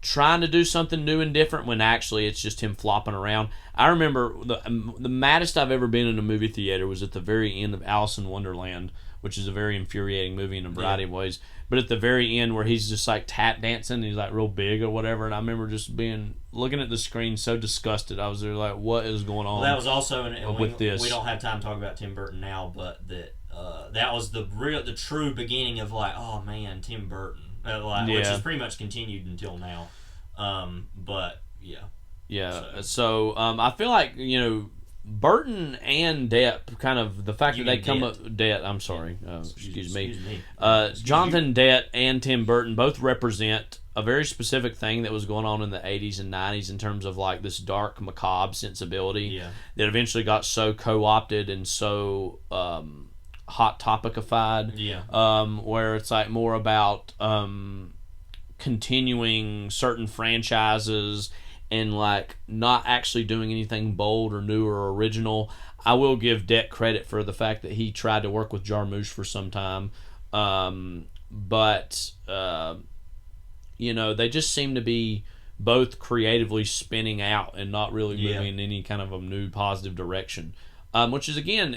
trying to do something new and different when actually it's just him flopping around. I remember the maddest I've ever been in a movie theater was at the very end of Alice in Wonderland, which is a very infuriating movie in a variety of ways. But at the very end where he's just like tap dancing, and he's like real big or whatever, and I remember just looking at the screen so disgusted. I was there like, what is going on? Well, that was also with this. We don't have time to talk about Tim Burton now, but that was the true beginning of like, oh man, Tim Burton. Which has pretty much continued until now. But yeah. Yeah. So I feel like, Burton and Dett, kind of the fact that they come up. Dett, I'm sorry. Excuse me. Jonathan Dett and Tim Burton both represent a very specific thing that was going on in the 80s and 90s in terms of like this dark, macabre sensibility that eventually got so co-opted and so hot topicified, where it's like more about continuing certain franchises and like not actually doing anything bold or new or original. I will give Dett credit for the fact that he tried to work with Jarmusch for some time, but they just seem to be both creatively spinning out and not really moving in any kind of a new positive direction. Which is, again,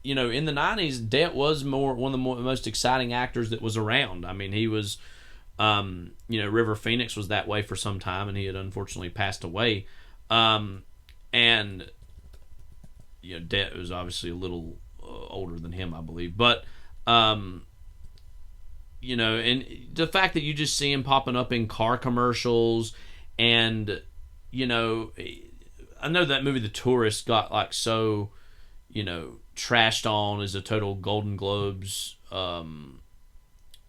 in the 90s, Det was one of the most exciting actors that was around. I mean, he was, River Phoenix was that way for some time, and he had unfortunately passed away. And, Det was obviously a little older than him, I believe. But, and the fact that you just see him popping up in car commercials, and, I know that movie The Tourist got, so... trashed on as a total Golden Globes, not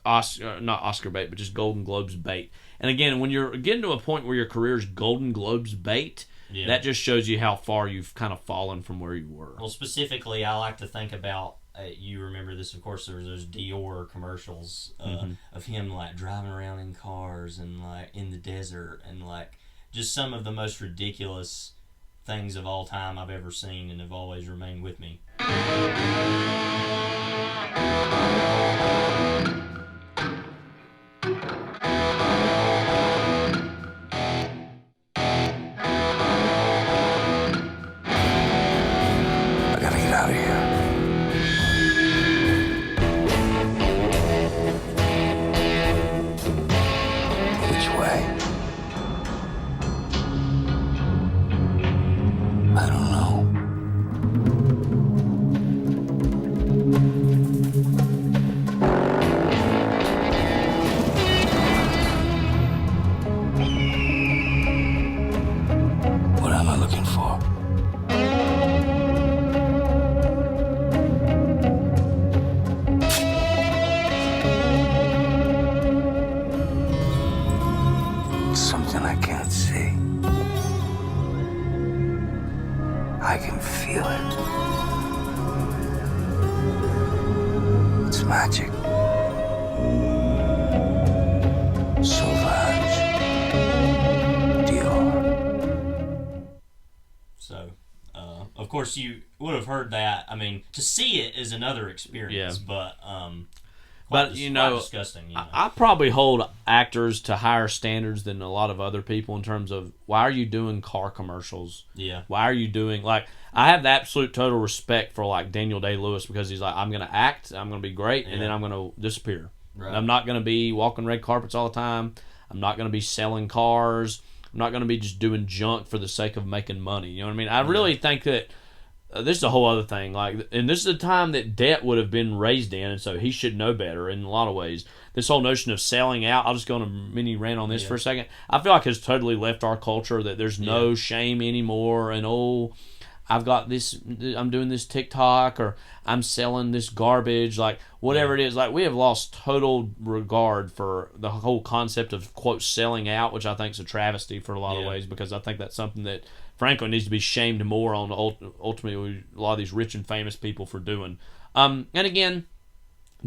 Oscar bait, but just Golden Globes bait. And again, when you're getting to a point where your career's Golden Globes bait, that just shows you how far you've kind of fallen from where you were. Well, specifically, I like to think about, you remember this, of course, there was those Dior commercials of him, driving around in cars and, in the desert, and, just some of the most ridiculous things of all time I've ever seen and have always remained with me. I gotta get out of here. Which way? I don't know. What am I looking for? Something I can't see. I can feel it. It's magic. Sauvage. Dior. So, of course, you would have heard that. I mean, to see it is another experience, but quite disgusting. I probably hold actors to higher standards than a lot of other people in terms of, why are you doing car commercials? Yeah. Why are you doing, I have the absolute total respect for Daniel Day-Lewis, because he's I'm going to act, I'm going to be great, and then I'm going to disappear. Right. I'm not going to be walking red carpets all the time. I'm not going to be selling cars. I'm not going to be just doing junk for the sake of making money. You know what I mean? I really think that this is a whole other thing. And this is a time that Det would have been raised in, and so he should know better in a lot of ways. This whole notion of selling out, I'll just go on a mini rant on this for a second. I feel like it's totally left our culture, that there's no shame anymore, and I've got this, I'm doing this TikTok, or I'm selling this garbage, whatever it is. We have lost total regard for the whole concept of, quote, selling out, which I think is a travesty for a lot of ways, because I think that's something that, frankly, needs to be shamed more on, ultimately, a lot of these rich and famous people for doing. And again,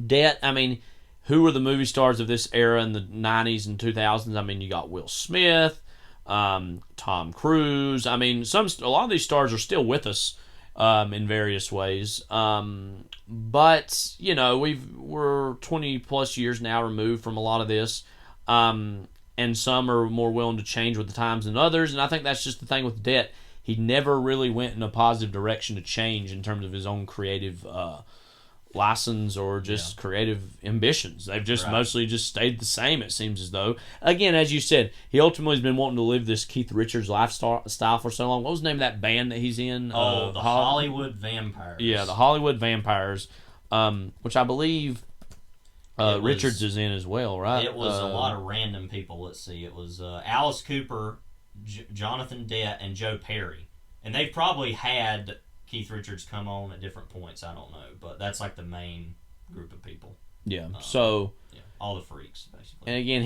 Det, I mean, who were the movie stars of this era in the 90s and 2000s? I mean, you got Will Smith, Tom Cruise. I mean, a lot of these stars are still with us in various ways. But, we're 20 plus years now removed from a lot of this. And some are more willing to change with the times than others. And I think that's just the thing with Det. He never really went in a positive direction to change in terms of his own creative license or just creative ambitions. They've just mostly just stayed the same, it seems as though. Again, as you said, he ultimately has been wanting to live this Keith Richards lifestyle for so long. What was the name of that band that he's in? The Hollywood Vampires. Yeah, the Hollywood Vampires, which I believe Richards is in as well, right? It was a lot of random people. Let's see. It was Alice Cooper, Jonathan Det, and Joe Perry. And they've probably had Keith Richards come on at different points. I don't know. But that's the main group of people. Yeah. All the freaks, basically. And again,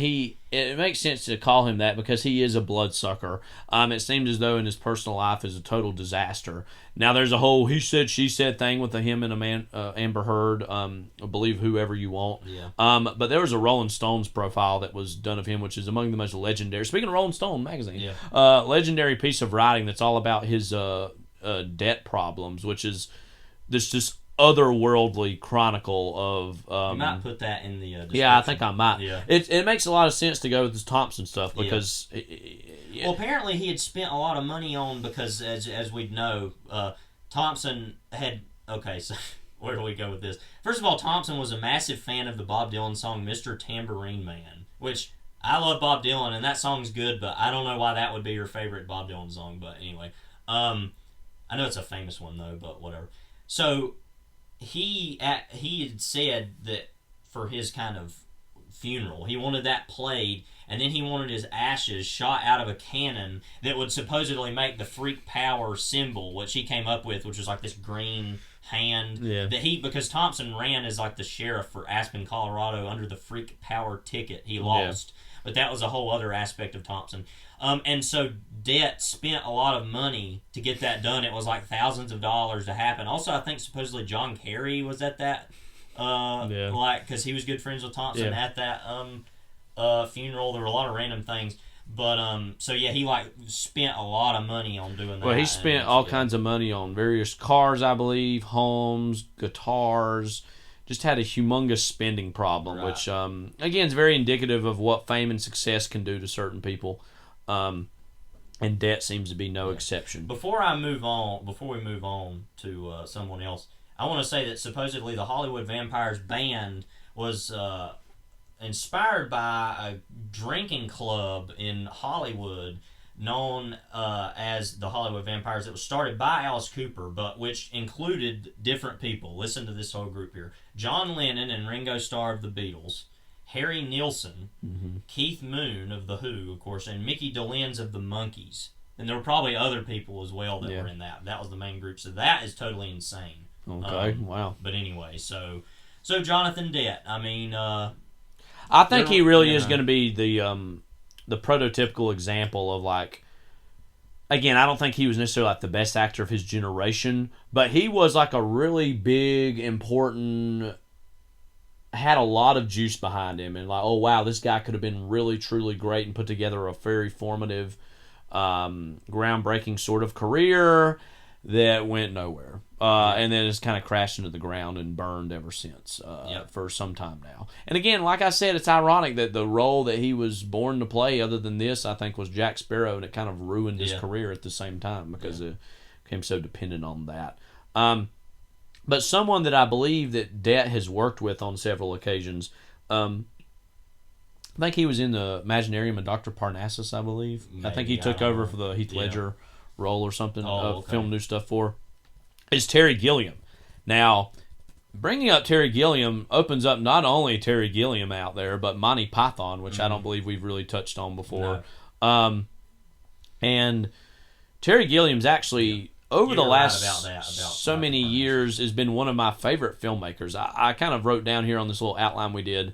it makes sense to call him that because he is a bloodsucker. It seems as though in his personal life is a total disaster. Now there's a whole he said she said thing with him and Amber Heard. Believe whoever you want. Yeah. But there was a Rolling Stones profile that was done of him, which is among the most legendary. Speaking of Rolling Stone magazine, legendary piece of writing that's all about his debt problems, which is this just otherworldly chronicle of you might put that in the description. Yeah, I think I might. Yeah. It makes a lot of sense to go with this Thompson stuff because Well, apparently he had spent a lot of money on, because as we know, Thompson had. Okay, so where do we go with this? First of all, Thompson was a massive fan of the Bob Dylan song "Mr. Tambourine Man," which I love Bob Dylan, and that song's good, but I don't know why that would be your favorite Bob Dylan song. But anyway, I know it's a famous one though, but whatever. So he had said that for his kind of funeral, he wanted that played, and then he wanted his ashes shot out of a cannon that would supposedly make the freak power symbol, which he came up with, which was like this green hand. Yeah. Because Thompson ran as like the sheriff for Aspen, Colorado under the freak power ticket. He lost. Yeah. But that was a whole other aspect of Thompson. And so Det spent a lot of money to get that done. It was like thousands of dollars to happen. Also, I think supposedly John Kerry was at that. Because he was good friends with Thompson at that funeral. There were a lot of random things. But, so yeah, he like spent a lot of money on doing that. Well, he spent all kinds of money on various cars, I believe, homes, guitars. Just had a humongous spending problem, right. Which, again, is very indicative of what fame and success can do to certain people. And Det seems to be no exception. Before we move on to someone else, I want to say that supposedly the Hollywood Vampires band was inspired by a drinking club in Hollywood known as the Hollywood Vampires. It was started by Alice Cooper, but which included different people. Listen to this whole group here. John Lennon and Ringo Starr of the Beatles, Harry Nilsson, Keith Moon of The Who, of course, and Mickey Dolenz of the Monkees. And there were probably other people as well that were in that. That was the main group. So that is totally insane. Okay, wow. But anyway, so Jonathan Det, I mean... I think he really is going to be the prototypical example of, like... Again, I don't think he was necessarily like the best actor of his generation, but he was like a really big, important... had a lot of juice behind him, and like, oh wow, this guy could have been really, truly great and put together a very formative, groundbreaking sort of career that went nowhere. And then it's kind of crashed into the ground and burned ever since for some time now. And again, like I said, it's ironic that the role that he was born to play, other than this, I think was Jack Sparrow, and it kind of ruined his career at the same time because it became so dependent on that. But someone that I believe that Det has worked with on several occasions, I think he was in the Imaginarium of Dr. Parnassus, I believe. Maybe, I think he took over for the Heath Ledger role or something, filmed new stuff for. Is Terry Gilliam. Now, bringing up Terry Gilliam opens up not only Terry Gilliam out there, but Monty Python, which I don't believe we've really touched on before. No. And Terry Gilliam's actually... over the last so many years has been one of my favorite filmmakers. I kind of wrote down here on this little outline we did,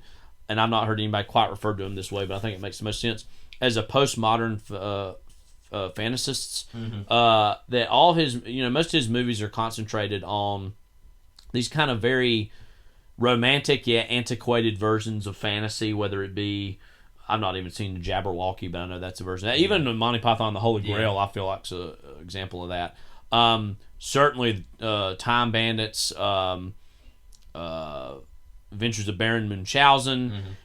and I've not heard anybody quite refer to him this way, but I think it makes the most sense, as a postmodern fantasist. That all his, most of his movies are concentrated on these kind of very romantic yet antiquated versions of fantasy, whether it be... I've not even seen Jabberwocky, but I know that's a version. Even Monty Python, The Holy Grail, I feel like is an example of that. Certainly Time Bandits, Adventures of Baron Munchausen,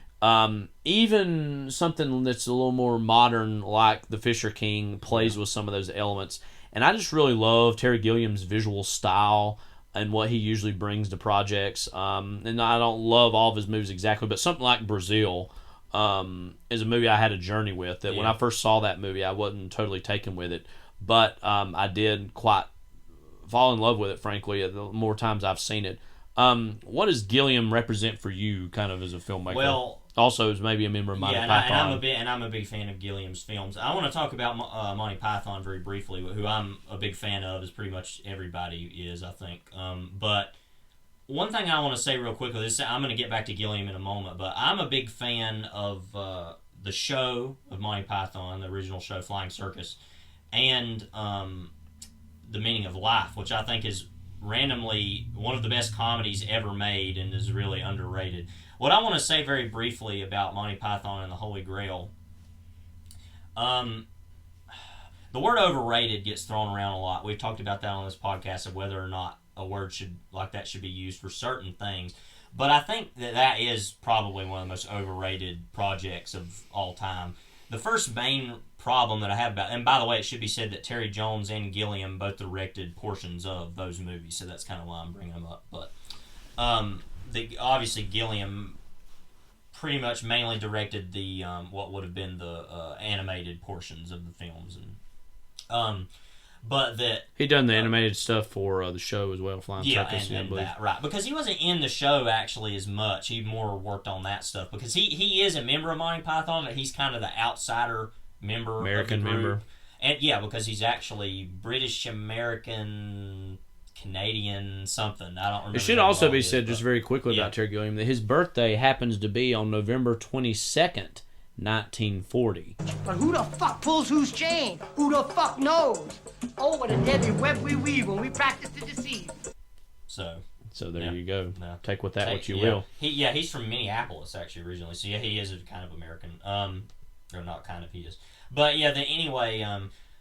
even something that's a little more modern like The Fisher King plays with some of those elements. And I just really love Terry Gilliam's visual style and what he usually brings to projects. And I don't love all of his movies exactly, but something like Brazil is a movie I had a journey with, that when I first saw that movie I wasn't totally taken with it. But I did quite fall in love with it, frankly, the more times I've seen it. What does Gilliam represent for you, kind of as a filmmaker? Well, also as maybe a member of Monty Python. I'm a big fan of Gilliam's films. I want to talk about Monty Python very briefly, who I'm a big fan of, as pretty much everybody is, I think. But one thing I want to say real quickly, I'm going to get back to Gilliam in a moment, but I'm a big fan of the show of Monty Python, the original show, Flying Circus, and The Meaning of Life, which I think is randomly one of the best comedies ever made and is really underrated. What I want to say very briefly about Monty Python and the Holy Grail, the word overrated gets thrown around a lot. We've talked about that on this podcast, of whether or not a word should be used for certain things. But I think that is probably one of the most overrated projects of all time. the first main problem that I have about, and by the way, it should be said that Terry Jones and Gilliam both directed portions of those movies, so that's kind of why I'm bringing them up. But obviously Gilliam pretty much mainly directed the what would have been the animated portions of the films, and but that he done the animated stuff for the show as well, Flying Circus. And that, right, because he wasn't in the show actually as much. He more worked on that stuff because he is a member of Monty Python, but he's kind of the outsider member, American of the group. member, and because he's actually British American. Canadian something. I don't remember. It should also be said just very quickly about Terry Gilliam that his birthday happens to be on November 22nd, 1940. But who the fuck pulls whose chain? Who the fuck knows? Oh, what a deadly web we weave when we practice to deceive. So there you go. No. Take with that what you will. He's from Minneapolis actually originally. So he is a kind of American. Or not kind of, he is. But anyway,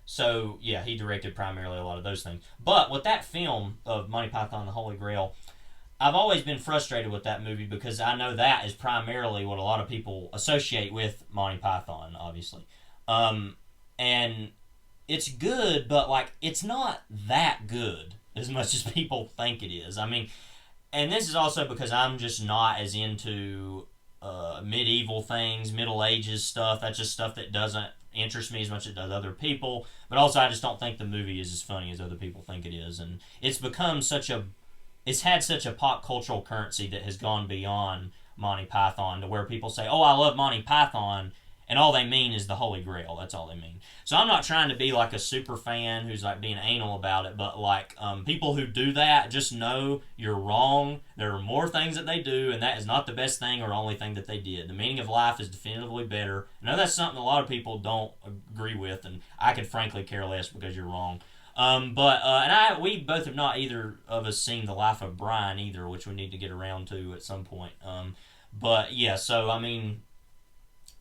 so, he directed primarily a lot of those things. But with that film of Monty Python and the Holy Grail, I've always been frustrated with that movie because I know that is primarily what a lot of people associate with Monty Python, obviously. And it's good, but, it's not that good as much as people think it is. I mean, and this is also because I'm just not as into medieval things, Middle Ages stuff. That's just stuff that doesn't interest me as much as it does other people, but also I just don't think the movie is as funny as other people think it is, and it's had such a pop cultural currency that has gone beyond Monty Python to where people say, oh, I love Monty Python, and all they mean is the Holy Grail. That's all they mean. So I'm not trying to be like a super fan who's being anal about it, but people who do that, just know you're wrong. There are more things that they do, and that is not the best thing or only thing that they did. The meaning of life is definitively better. I know that's something a lot of people don't agree with, and I could frankly care less because you're wrong. We both have not either of us seen The Life of Brian either, which we need to get around to at some point.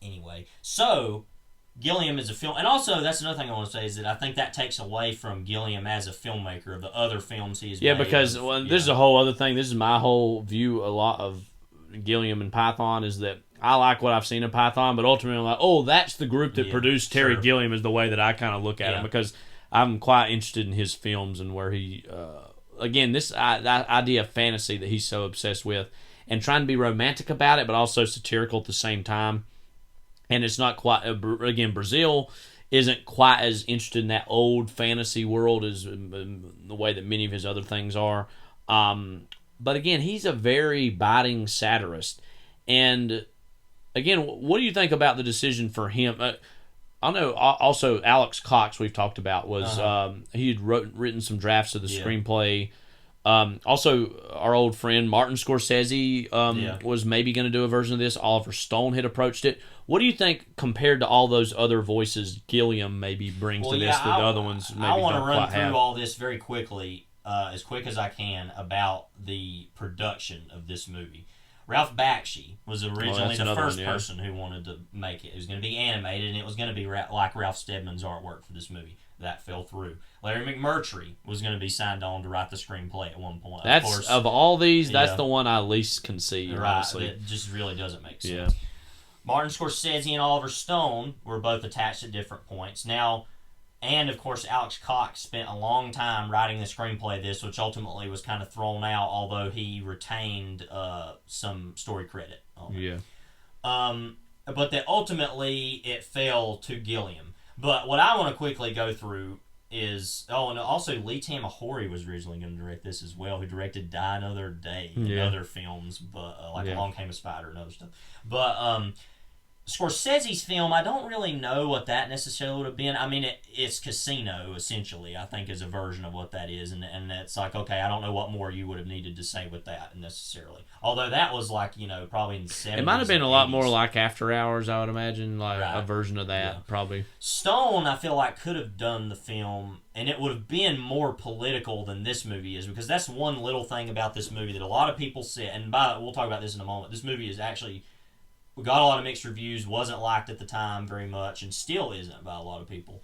Anyway, so Gilliam is a film, and also that's another thing I want to say is that I think that takes away from Gilliam as a filmmaker of the other films he's made. Because this is a whole other thing. This is my whole view. A lot of Gilliam and Python is that I like what I've seen of Python, but ultimately I'm like, oh, that's the group that produced Terry Gilliam is the way that I kind of look at him because I'm quite interested in his films and where he again this idea of fantasy that he's so obsessed with and trying to be romantic about it, but also satirical at the same time. And it's not quite, again, Brazil isn't quite as interested in that old fantasy world as the way that many of his other things are. But again, he's a very biting satirist. And again, what do you think about the decision for him? I know also Alex Cox, we've talked about, was he had written some drafts of the screenplay. Also, our old friend Martin Scorsese was maybe going to do a version of this. Oliver Stone had approached it. What do you think compared to all those other voices Gilliam maybe brings to this that the other ones maybe don't quite have? I want to run through all this very quickly, as quick as I can, about the production of this movie. Ralph Bakshi was originally the first person who wanted to make it. It was going to be animated, and it was going to be like Ralph Steadman's artwork for this movie. That fell through. Larry McMurtry was going to be signed on to write the screenplay at one point. That's, of course, of all these, that's the one I least can see. Right, honestly. it just really doesn't make sense. Martin Scorsese and Oliver Stone were both attached at different points. Now, and of course, Alex Cox spent a long time writing the screenplay of this, which ultimately was kind of thrown out, although he retained some story credit on it. But that ultimately it fell to Gilliam. But what I want to quickly go through is... Oh, and also Lee Tamahori was originally going to direct this as well, who directed Die Another Day and other films, but Along Came a Spider and other stuff. But Scorsese's film, I don't really know what that necessarily would have been. I mean, it's Casino, essentially, I think, is a version of what that is. And it's like, okay, I don't know what more you would have needed to say with that, necessarily. Although that was probably in the 70s. It might have been a lot more like After Hours, I would imagine, a version of that, probably. Stone, I feel like, could have done the film, and it would have been more political than this movie is, because that's one little thing about this movie that a lot of people say, and we'll talk about this in a moment. This movie is actually... We got a lot of mixed reviews, wasn't liked at the time very much, and still isn't by a lot of people,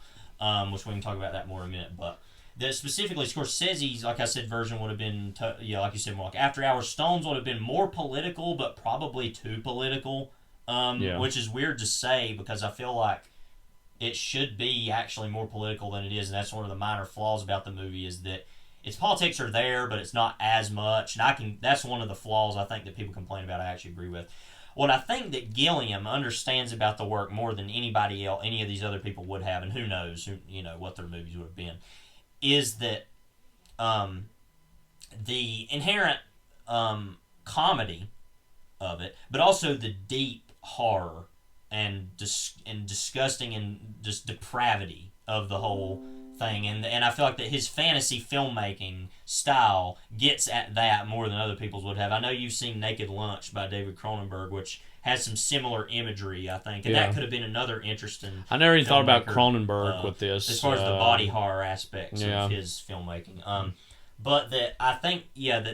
which we can talk about that more in a minute. But specifically, Scorsese's, like I said, version would have been, like you said, more like After Hours. Stone's would have been more political, but probably too political, which is weird to say because I feel like it should be actually more political than it is, and that's one of the minor flaws about the movie, is that its politics are there, but it's not as much. And that's one of the flaws I think that people complain about. I actually agree with. What I think that Gilliam understands about the work more than anybody else, any of these other people would have, and who knows, what their movies would have been, is that the inherent comedy of it, but also the deep horror and disgusting and just depravity of the whole thing, and I feel like that his fantasy filmmaking style gets at that more than other people's would have. I know you've seen Naked Lunch by David Cronenberg, which has some similar imagery, I think, and that cover been another interesting. I never even thought about Cronenberg with this, as far as the body horror aspects of his filmmaking. But that I think,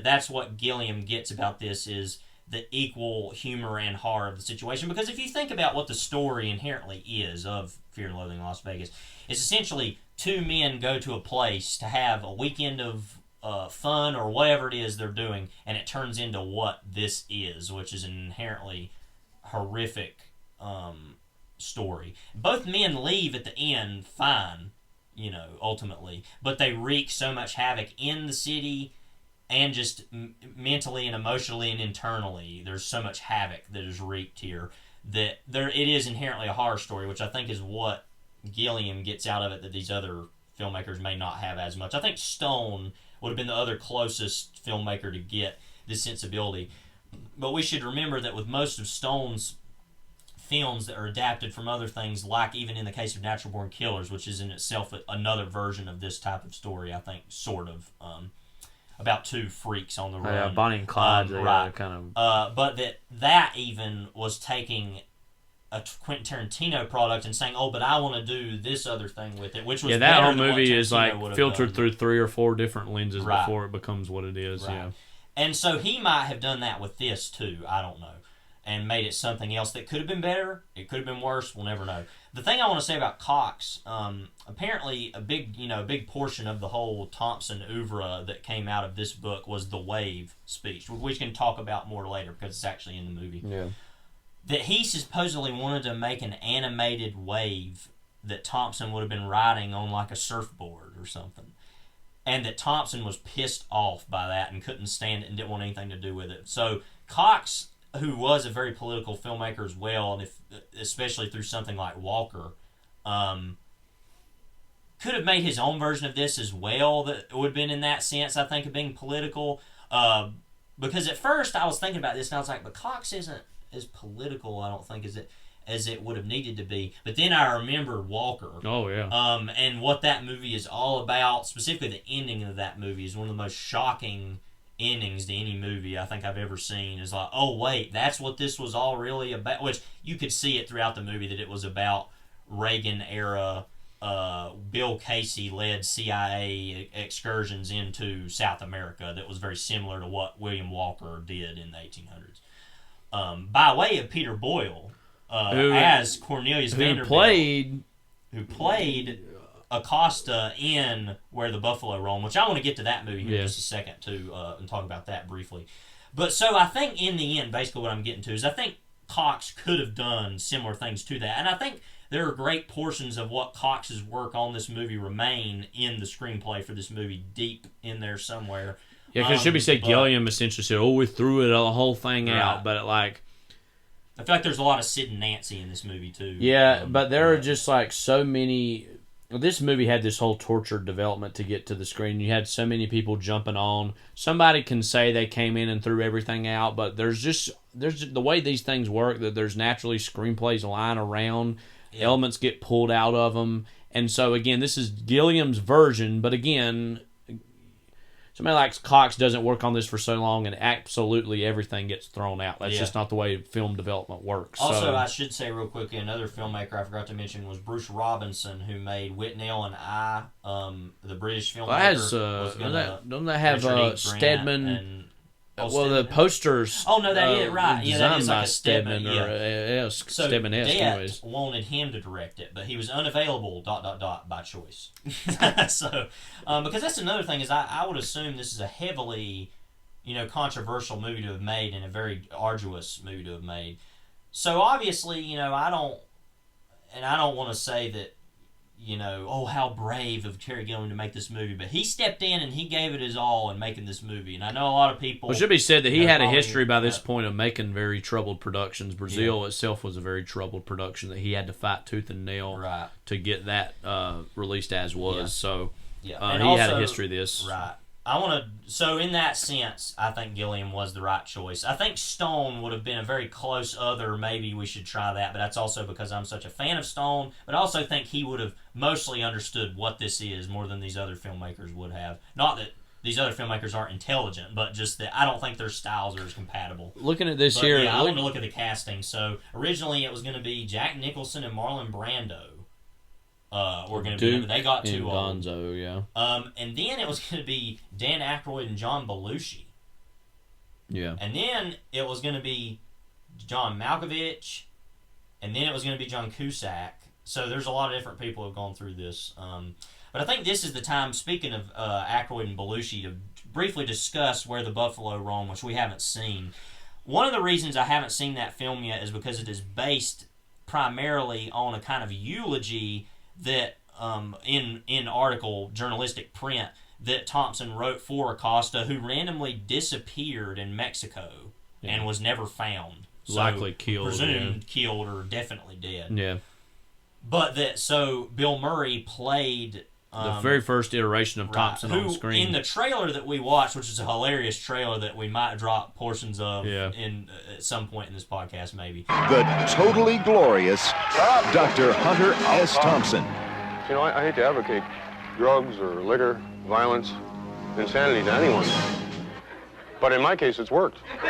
that's what Gilliam gets about this, is the equal humor and horror of the situation. Because if you think about what the story inherently is of Fear and Loathing in Las Vegas, it's essentially two men go to a place to have a weekend of fun or whatever it is they're doing, and it turns into what this is, which is an inherently horrific story. Both men leave at the end fine, ultimately, but they wreak so much havoc in the city and just mentally and emotionally and internally. There's so much havoc that is wreaked here that it is inherently a horror story, which I think is what Gilliam gets out of it that these other filmmakers may not have as much. I think Stone would have been the other closest filmmaker to get this sensibility. But we should remember that with most of Stone's films that are adapted from other things, like even in the case of Natural Born Killers, which is in itself another version of this type of story, I think, sort of, about two freaks on the run. Yeah, Bonnie and Clyde, right. kind of. But that even was taking a Quentin Tarantino product and saying, but I want to do this other thing with it, which was that better whole than movie what is like filtered through 3 or 4 different lenses before it becomes what it is. Right. Yeah. And so he might have done that with this too, I don't know, and made it something else that could have been better, it could have been worse, we'll never know. The thing I want to say about Cox, apparently a big portion of the whole Thompson oeuvre that came out of this book was the wave speech, which we can talk about more later because it's actually in the movie. Yeah. That he supposedly wanted to make an animated wave that Thompson would have been riding on like a surfboard or something. And that Thompson was pissed off by that and couldn't stand it and didn't want anything to do with it. So Cox, who was a very political filmmaker as well, and especially through something like Walker, could have made his own version of this as well that would have been in that sense, I think, of being political. Because at first I was thinking about this and I was like, but Cox isn't as political, I don't think, as it would have needed to be. But then I remembered Walker. Oh, yeah. And what that movie is all about, specifically the ending of that movie, is one of the most shocking endings to any movie I think I've ever seen. Is like, oh, wait, that's what this was all really about. Which you could see it throughout the movie that it was about Reagan-era, Bill Casey-led CIA excursions into South America that was very similar to what William Walker did in the 1800s. By way of Peter Boyle, as Cornelius Vanderbilt, who played Acosta in Where the Buffalo Roam, which I want to get to that movie here in just a second too, and talk about that briefly. But so I think in the end, basically what I'm getting to is I think Cox could have done similar things to that, and I think there are great portions of what Cox's work on this movie remain in the screenplay for this movie, deep in there somewhere. Yeah, because it should be said Gilliam essentially said, we threw the whole thing out, but I feel like there's a lot of Sid and Nancy in this movie too. Yeah, but there are just like so many. This movie had this whole tortured development to get to the screen. You had so many people jumping on. Somebody can say they came in and threw everything out, but there's the way these things work that there's naturally screenplays lying around. Yeah. Elements get pulled out of them, and so again, this is Gilliam's version. But again, somebody like Cox doesn't work on this for so long, and absolutely everything gets thrown out. That's just not the way film development works. Also, I should say real quickly, another filmmaker I forgot to mention was Bruce Robinson, who made Whitnell and I, the British filmmaker. Don't they have Stedman? The posters. Oh no, that is right. Yeah, that is like a Stedman. So Det wanted him to direct it, but he was unavailable. ... by choice. So, because that's another thing is I would assume this is a heavily, controversial movie to have made and a very arduous movie to have made. So obviously, I don't. and I don't want to say that, oh, how brave of Terry Gilliam to make this movie, but he stepped in and he gave it his all in making this movie. And I know a lot of people... Well, it should be said that he had a history by this point of making very troubled productions. Brazil itself was a very troubled production that he had to fight tooth and nail to get that released as was. Yeah. So he also had a history of this. Right. So in that sense, I think Gilliam was the right choice. I think Stone would have been a very close other. Maybe we should try that, but that's also because I'm such a fan of Stone. But I also think he would have mostly understood what this is more than these other filmmakers would have. Not that these other filmmakers aren't intelligent, but just that I don't think their styles are as compatible. Looking at this here... Yeah, I want to look at the casting. So originally it was going to be Jack Nicholson and Marlon Brando. We're going to be. They got too old. Gonzo, yeah. And then it was going to be Dan Aykroyd and John Belushi. Yeah. And then it was going to be John Malkovich, and then it was going to be John Cusack. So there's a lot of different people who have gone through this. But I think this is the time, speaking of Aykroyd and Belushi, to briefly discuss Where the Buffalo Roam, which we haven't seen. One of the reasons I haven't seen that film yet is because it is based primarily on a kind of eulogy that in article journalistic print that Thompson wrote for Acosta, who randomly disappeared in Mexico and was never found. Likely killed. Presumed killed or definitely dead. Yeah. But so Bill Murray played the very first iteration of Thompson on screen. In the trailer that we watched, which is a hilarious trailer that we might drop portions of in at some point in this podcast, maybe. The totally glorious Dr. Hunter S. Thompson. You know, I hate to advocate drugs or liquor, violence, insanity to anyone. But in my case, it's worked. Be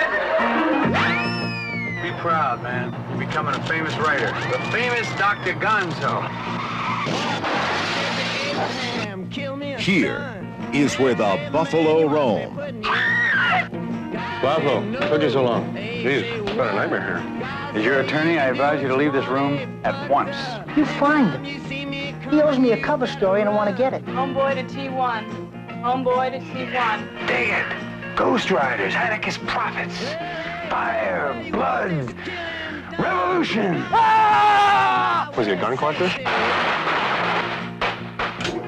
proud, man. You're becoming a famous writer. The famous Dr. Gonzo. Here is where the buffalo roam. Buffalo, took you so long. Jeez, it's been a nightmare here. As your attorney, I advise you to leave this room at once. You find him. He owes me a cover story and I want to get it. Homeboy to T1. Homeboy to T1. Dig it. Ghost Riders, Hanukkah's prophets. Fire, blood, revolution. Ah! Was he a gun collector?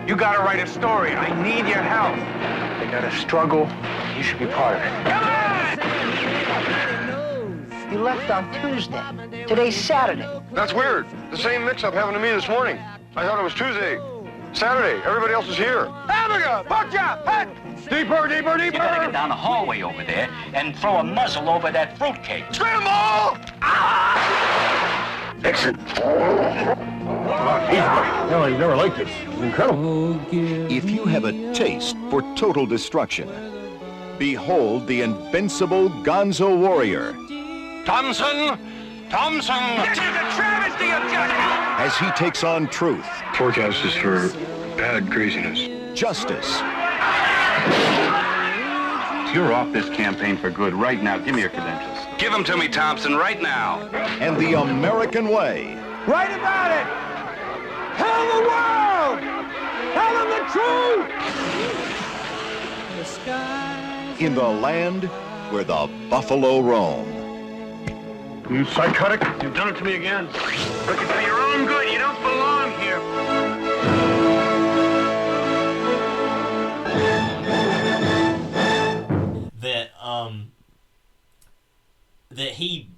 You gotta write a story. I need your help. They gotta struggle. You should be part of it. Come on! You left on Tuesday. Today's Saturday. That's weird. The same mix-up happened to me this morning. I thought it was Tuesday. Saturday. Everybody else is here. Abigail, Butcher, head! Deeper, deeper, deeper! You gotta get down the hallway over there and throw a muzzle over that fruitcake. Scramble! Ah! Exit. No, I never liked this. It's incredible. If you have a taste for total destruction, behold the invincible Gonzo warrior. Thompson! Thompson! This is a travesty of justice! As he takes on truth. Forecast is for bad craziness. Justice. You're off this campaign for good right now. Give me your credentials. Give them to me, Thompson, right now. And the American way. Write about it! Tell the world! Tell them the truth! In the land where the buffalo roam. You psychotic? You've done it to me again. Looking for your own good. You don't belong here. That he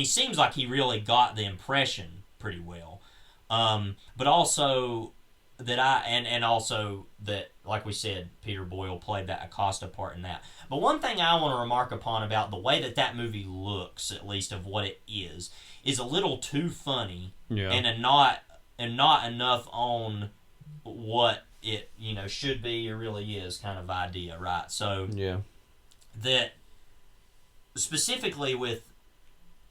seems like he really got the impression pretty well, but also that also that, like we said, Peter Boyle played that Acosta part in that. But one thing I want to remark upon about the way that movie looks, at least of what it is a little too funny, and not enough on what it should be or really is kind of idea, right? So that specifically with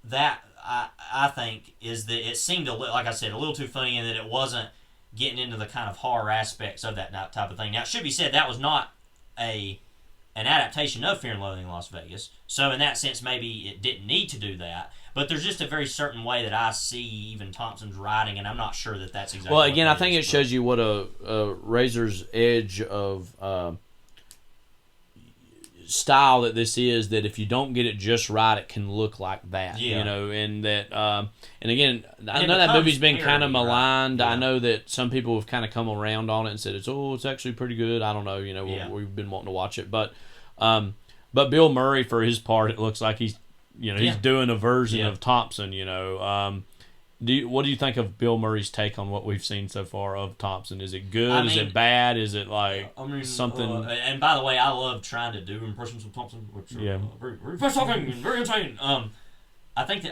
that, I think is that it seemed like I said, a little too funny, and that it wasn't getting into the kind of horror aspects of that type of thing. Now, it should be said that was not an adaptation of Fear and Loathing in Las Vegas, so in that sense, maybe it didn't need to do that. But there's just a very certain way that I see even Thompson's writing, and I'm not sure that that's exactly. Well, again, I think it shows you what a razor's edge of style that this is, that if you don't get it just right, it can look like that. Yeah. You know, and that and again, I it know that becomes movie's been kind of parody, maligned. right? I know that some people have kind of come around on it and said it's actually pretty good. I don't know. You know, Yeah. we've been wanting to watch it, but Bill Murray, for his part, it looks like he's doing a version of Thompson. You know. What do you think of Bill Murray's take on what we've seen so far of Thompson? Is it good? Is it bad? Is it like something? And by the way, I love trying to do impressions of Thompson, which are very fascinating and very insane. I think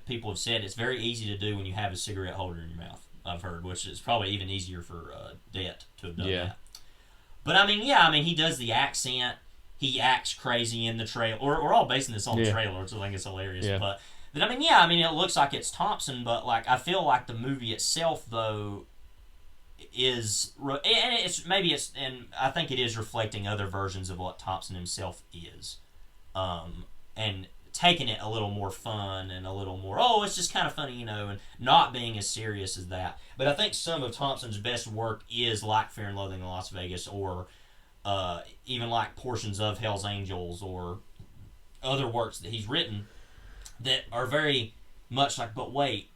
people have said it's very easy to do when you have a cigarette holder in your mouth. I've heard, which is probably even easier for Det to have done that. But he does the accent. He acts crazy in the trailer. We're all basing this on the trailer, so I think it's hilarious. Yeah. But it looks like it's Thompson, but like I feel like the movie itself though is, and I think it is reflecting other versions of what Thompson himself is, and taking it a little more fun and a little more it's just kind of funny, and not being as serious as that. But I think some of Thompson's best work is like Fear and Loathing in Las Vegas, or even like portions of Hell's Angels or other works that he's written that are very much like, but wait,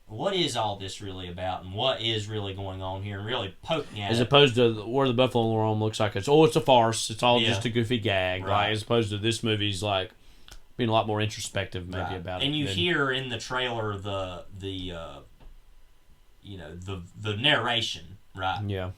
what is all this really about, and what is really going on here, and really poking at as it. opposed to Where the Buffalo Roam looks like it's a farce. It's all just a goofy gag, right? As opposed to this movie's like being a lot more introspective, maybe about it. And you hear in the trailer the narration, right? Yeah.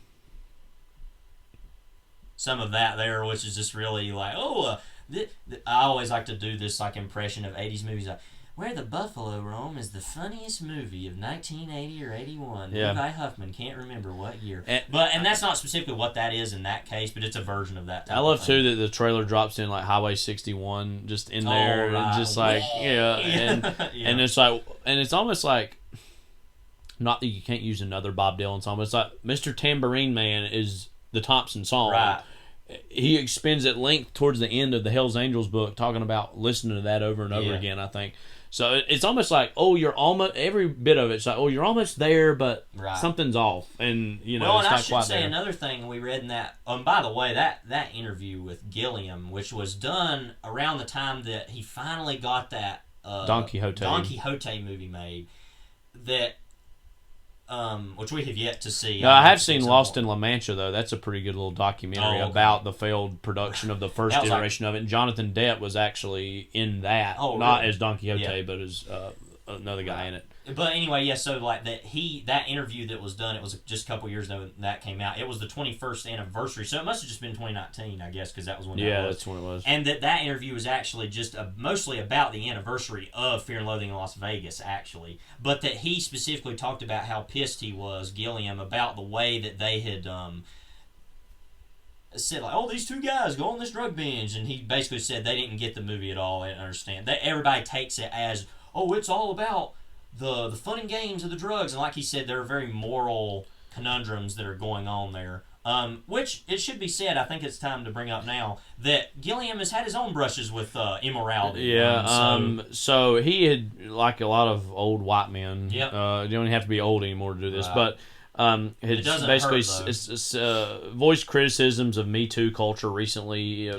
Some of that there, which is just really like, I always like to do this like impression of 80s movies. Like, Where the Buffalo Roam is the funniest movie of 1980 or 81. Yeah. Levi Huffman can't remember what year. And that's not specifically what that is in that case, but it's a version of that type I love of thing. too that the trailer drops in like Highway 61 just in there, right. and just like and it's like, and it's almost like, not that you can't use another Bob Dylan song, but it's like Mr. Tambourine Man is the Thompson song. Right. He expends at length towards the end of the Hell's Angels book, talking about listening to that over and over again, I think. So it's almost like, you're almost, every bit of it's like, you're almost there, but something's off. And, it's not I should quite say there. another thing we read in that, by the way, that interview with Gilliam, which was done around the time that he finally got that Don Quixote movie made, that which we have yet to see. No, I have seen Lost in La Mancha, though. That's a pretty good little documentary about the failed production of the first iteration of it. And Jonathan Depp was actually in that, not as Don Quixote, but as another guy in it. But anyway, so like that interview that was done, it was just a couple years ago that came out. It was the 21st anniversary, so it must have just been 2019, I guess, because that was when that was. Yeah, that's when it was. And that interview was actually just mostly about the anniversary of Fear and Loathing in Las Vegas, actually. But that he specifically talked about how pissed he was, Gilliam, about the way that they had said, like, these two guys go on this drug binge, and he basically said they didn't get the movie at all. They didn't understand. Everybody takes it as, it's all about the fun and games of the drugs, and like he said, there are very moral conundrums that are going on there. Which it should be said, I think it's time to bring up now that Gilliam has had his own brushes with immorality. Yeah. So he had, like a lot of old white men. You don't even have to be old anymore to do this, but had basically voiced criticisms of Me Too culture recently.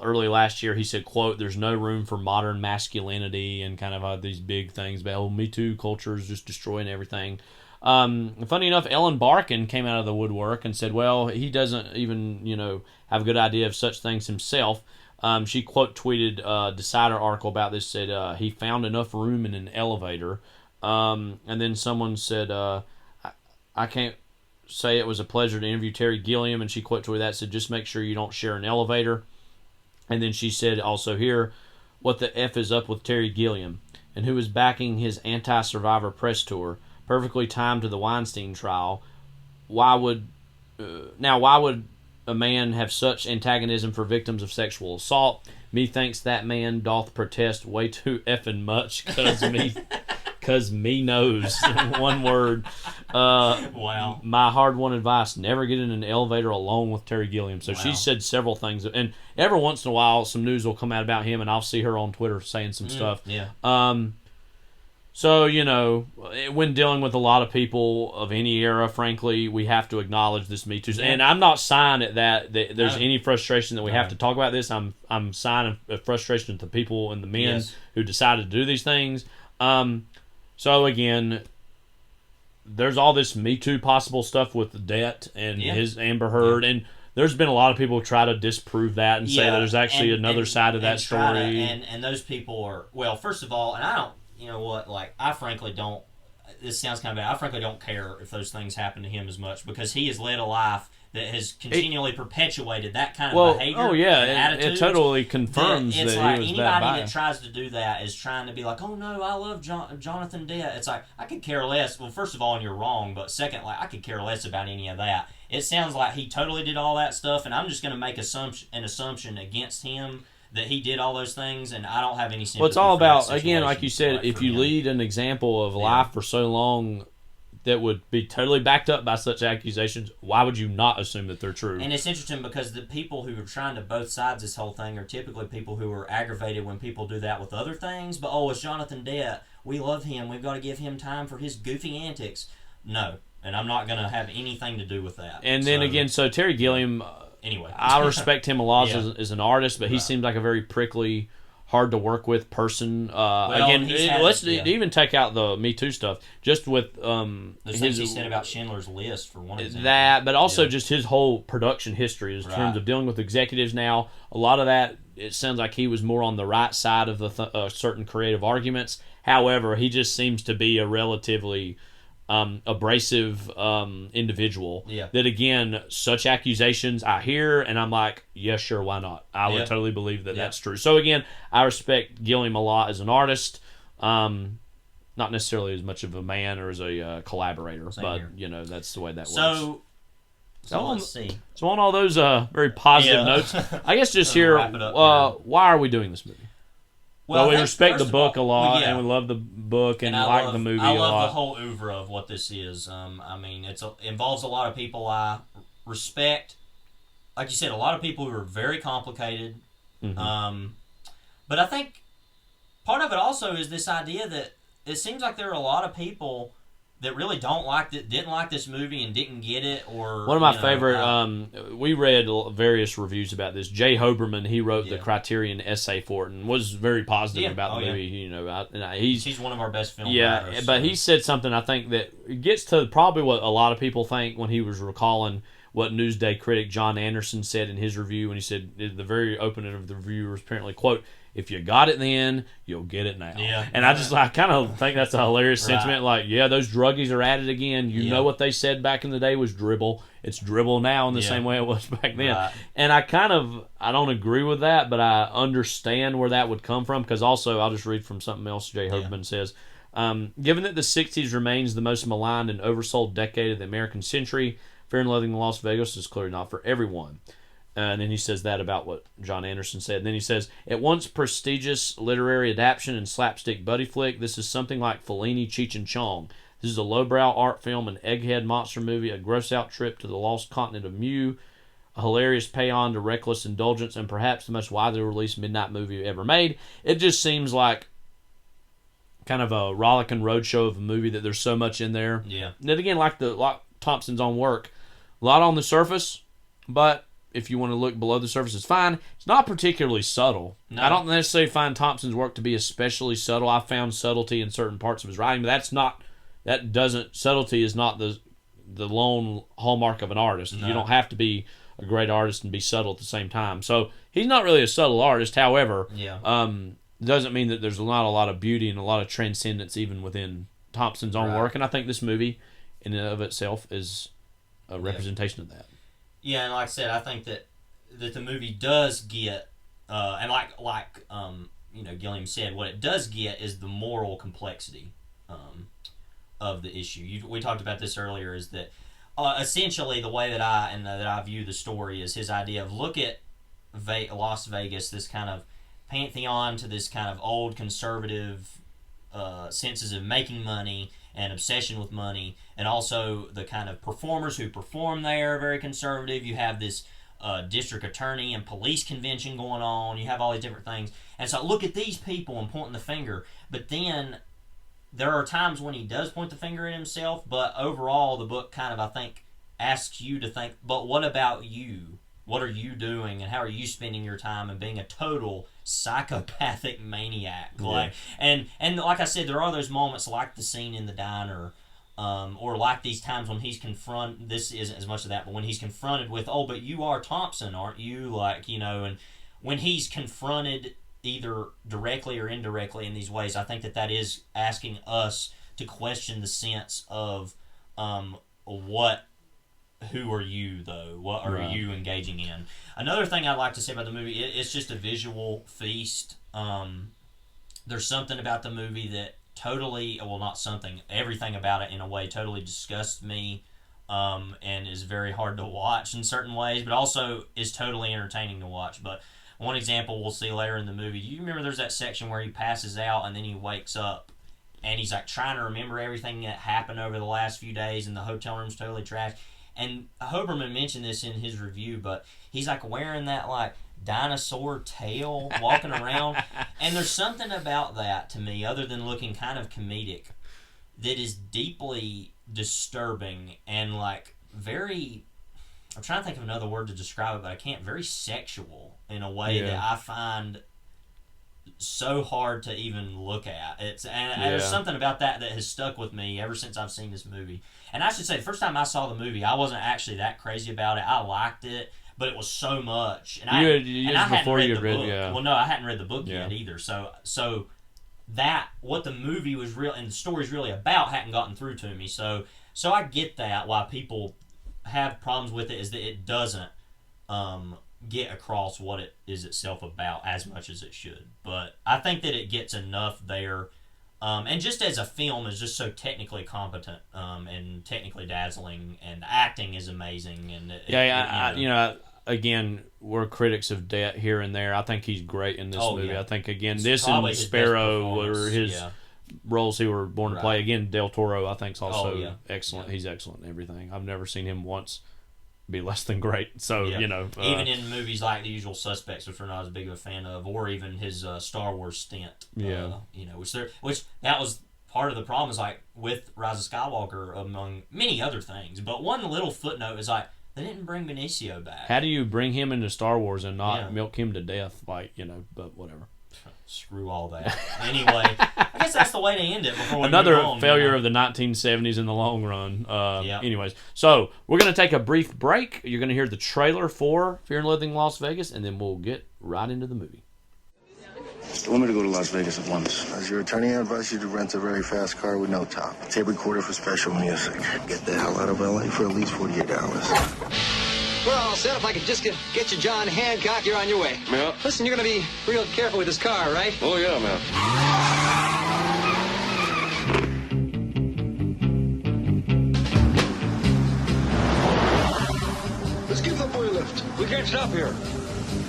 Early last year, he said, quote, "There's no room for modern masculinity," and kind of these big things about, Me Too culture is just destroying everything. Funny enough, Ellen Barkin came out of the woodwork and said, well, he doesn't even, have a good idea of such things himself. She quote tweeted a Decider article about this, said he found enough room in an elevator. And then someone said, I can't say it was a pleasure to interview Terry Gilliam, and she quote tweeted that, said, just make sure you don't share an elevator. And then she said also here, what the F is up with Terry Gilliam, and who is backing his anti-survivor press tour, perfectly timed to the Weinstein trial. Why would a man have such antagonism for victims of sexual assault? Methinks that man doth protest way too effing much, cause me knows. One word. Wow. My hard-won advice, never get in an elevator alone with Terry Gilliam. So she said several things, and every once in a while some news will come out about him, and I'll see her on Twitter saying some stuff. Yeah. So, when dealing with a lot of people of any era, frankly, we have to acknowledge this Me Too. And I'm not sighing that there's any frustration that we have to talk about this. I'm signing a frustration to the people and the men who decided to do these things. So, again, there's all this Me Too possible stuff with the debt and his Amber Heard. And there's been a lot of people who try to disprove that and say that there's actually another side of that story. And those people are, well, first of all, and I don't, I frankly don't, this sounds kind of bad, I frankly don't care if those things happen to him as much because he has led a life that has continually perpetuated that kind of behavior. Oh, yeah, and it totally confirms that it's he like was anybody that bad. that tries to do that is trying to be like, oh no, I love Jonathan Dett. It's like, I could care less. Well, first of all, and you're wrong, but second, I could care less about any of that. It sounds like he totally did all that stuff, and I'm just going to make an assumption against him that he did all those things, and I don't have any sympathy. Well, it's all for that about, again, like you said, if you him. lead an example of life for so long that would be totally backed up by such accusations, why would you not assume that they're true? And it's interesting because the people who are trying to both sides this whole thing are typically people who are aggravated when people do that with other things. But, it's Jonathan Dett. We love him. We've got to give him time for his goofy antics. No. And I'm not going to have anything to do with that. And then again, so Terry Gilliam, anyway, I respect him a lot as an artist, but he seems like a very prickly, hard to work with person. Let's even take out the Me Too stuff. Just with the things he said about Schindler's List for one example. That, but also just his whole production history in terms of dealing with executives. Now, a lot of that, it sounds like he was more on the right side of the certain creative arguments. However, he just seems to be a relatively abrasive individual. Yeah. That, again, such accusations I hear, and I'm like, yeah, sure, why not? I would totally believe that that's true. So, again, I respect Gilliam a lot as an artist. Not necessarily as much of a man or as a collaborator, but, that's the way that works. So let's see. So on all those very positive notes, I guess just here, why are we doing this movie? Well, we respect the book a lot, and we love the book, and like the movie a lot. I love the whole oeuvre of what this is. It involves a lot of people I respect. Like you said, a lot of people who are very complicated. Mm-hmm. But I think part of it also is this idea that it seems like there are a lot of people that really didn't like this movie and didn't get it. Or one of my favorite, we read various reviews about this. Jay Hoberman, he wrote the Criterion essay for it and was very positive about the movie. He's one of our best film writers. But he said something I think that gets to probably what a lot of people think when he was recalling what Newsday critic John Anderson said in his review, when he said the very opening of the review was apparently, quote, "If you got it then, you'll get it now." Yeah. And I kind of think that's a hilarious sentiment. Like, those druggies are at it again. You know what they said back in the day was dribble. It's dribble now in the same way it was back then. Right. And I don't agree with that, but I understand where that would come from, because also, I'll just read from something else Jay Hoberman says. Given that the 60s remains the most maligned and oversold decade of the American century, Fear and Loathing in Las Vegas is clearly not for everyone. And then he says that about what John Anderson said. And then he says, at once prestigious literary adaptation and slapstick buddy flick, this is something like Fellini, Cheech and Chong. This is a lowbrow art film, an egghead monster movie, a gross-out trip to the lost continent of Mew, a hilarious paean to reckless indulgence, and perhaps the most widely released midnight movie ever made. It just seems like kind of a rollicking roadshow of a movie that there's so much in there. Yeah. And then again, like Thompson's own work, a lot on the surface, but if you want to look below the surface, it's fine. It's not particularly subtle. No. I don't necessarily find Thompson's work to be especially subtle. I found subtlety in certain parts of his writing, but subtlety is not the lone hallmark of an artist. No. You don't have to be a great artist and be subtle at the same time. So he's not really a subtle artist. However, doesn't mean that there's not a lot of beauty and a lot of transcendence even within Thompson's own work. And I think this movie in and of itself is a representation of that. Yeah, and like I said, I think that the movie does get, and like Gilliam said, what it does get is the moral complexity of the issue. We talked about this earlier. Is that essentially the way that I view the story is his idea of look at Las Vegas, this kind of pantheon to this kind of old conservative senses of making money and obsession with money, and also the kind of performers who perform there are very conservative. You have this district attorney and police convention going on. You have all these different things. And so look at these people and pointing the finger. But then there are times when he does point the finger at himself, but overall the book kind of, I think, asks you to think, but what about you? What are you doing, and how are you spending your time, and being a total psychopathic maniac? Like, and like I said, there are those moments like the scene in the diner, or like these times when he's confronted. This isn't as much of that, but when he's confronted with, oh, but you are Thompson, aren't you? Like, you know, and when he's confronted either directly or indirectly in these ways, I think that is asking us to question the sense of who are you, though? What are you engaging in? Another thing I'd like to say about the movie, it's just a visual feast. There's something about the movie that everything about it in a way totally disgusts me, and is very hard to watch in certain ways, but also is totally entertaining to watch. But one example we'll see later in the movie, do you remember there's that section where he passes out and then he wakes up and he's like trying to remember everything that happened over the last few days, and the hotel room's totally trashed. And Hoberman mentioned this in his review, but he's like wearing that like dinosaur tail walking around, and there's something about that to me, other than looking kind of comedic, that is deeply disturbing and like very, I'm trying to think of another word to describe it, but I can't, very sexual in a way that I find so hard to even look at. And there's something about that has stuck with me ever since I've seen this movie. And I should say, the first time I saw the movie, I wasn't actually that crazy about it. I liked it, but it was so much. And I hadn't read the book. Well, no, I hadn't read the book yet either. So that, what the movie was real and the story's really about, hadn't gotten through to me. So I get that why people have problems with it, is that it doesn't get across what it is itself about as much as it should. But I think that it gets enough there. And just as a film, is just so technically competent and technically dazzling, and the acting is amazing. And again, we're critics of debt here and there. I think he's great in this movie. Yeah. I think again, It's this probably and his Sparrow best were his roles he were born to play. Again, Del Toro, I think, is also excellent. He's excellent in everything. I've never seen him once be less than great. So even in movies like The Usual Suspects, which we're not as big of a fan of, or even his Star Wars stint, which that was part of the problem, is like with Rise of Skywalker, among many other things. But one little footnote is like, they didn't bring Benicio back. How do you bring him into Star Wars and not milk him to death? Like, but whatever. Screw all that. Anyway, I guess that's the way to end it. Before we another move on, failure of the 1970s in the long run. Anyways, so we're going to take a brief break. You're going to hear the trailer for Fear and Loathing Las Vegas, and then we'll get right into the movie. I want me to go to Las Vegas at once. As your attorney, I advise you to rent a very fast car with no top. Tape recorder for special music. Get the hell out of LA for at least 48 hours. We're all set. If I could just get you John Hancock, you're on your way. Yeah. Listen, you're going to be real careful with this car, right? Oh, yeah, man. Let's give the boy a lift. We can't stop here.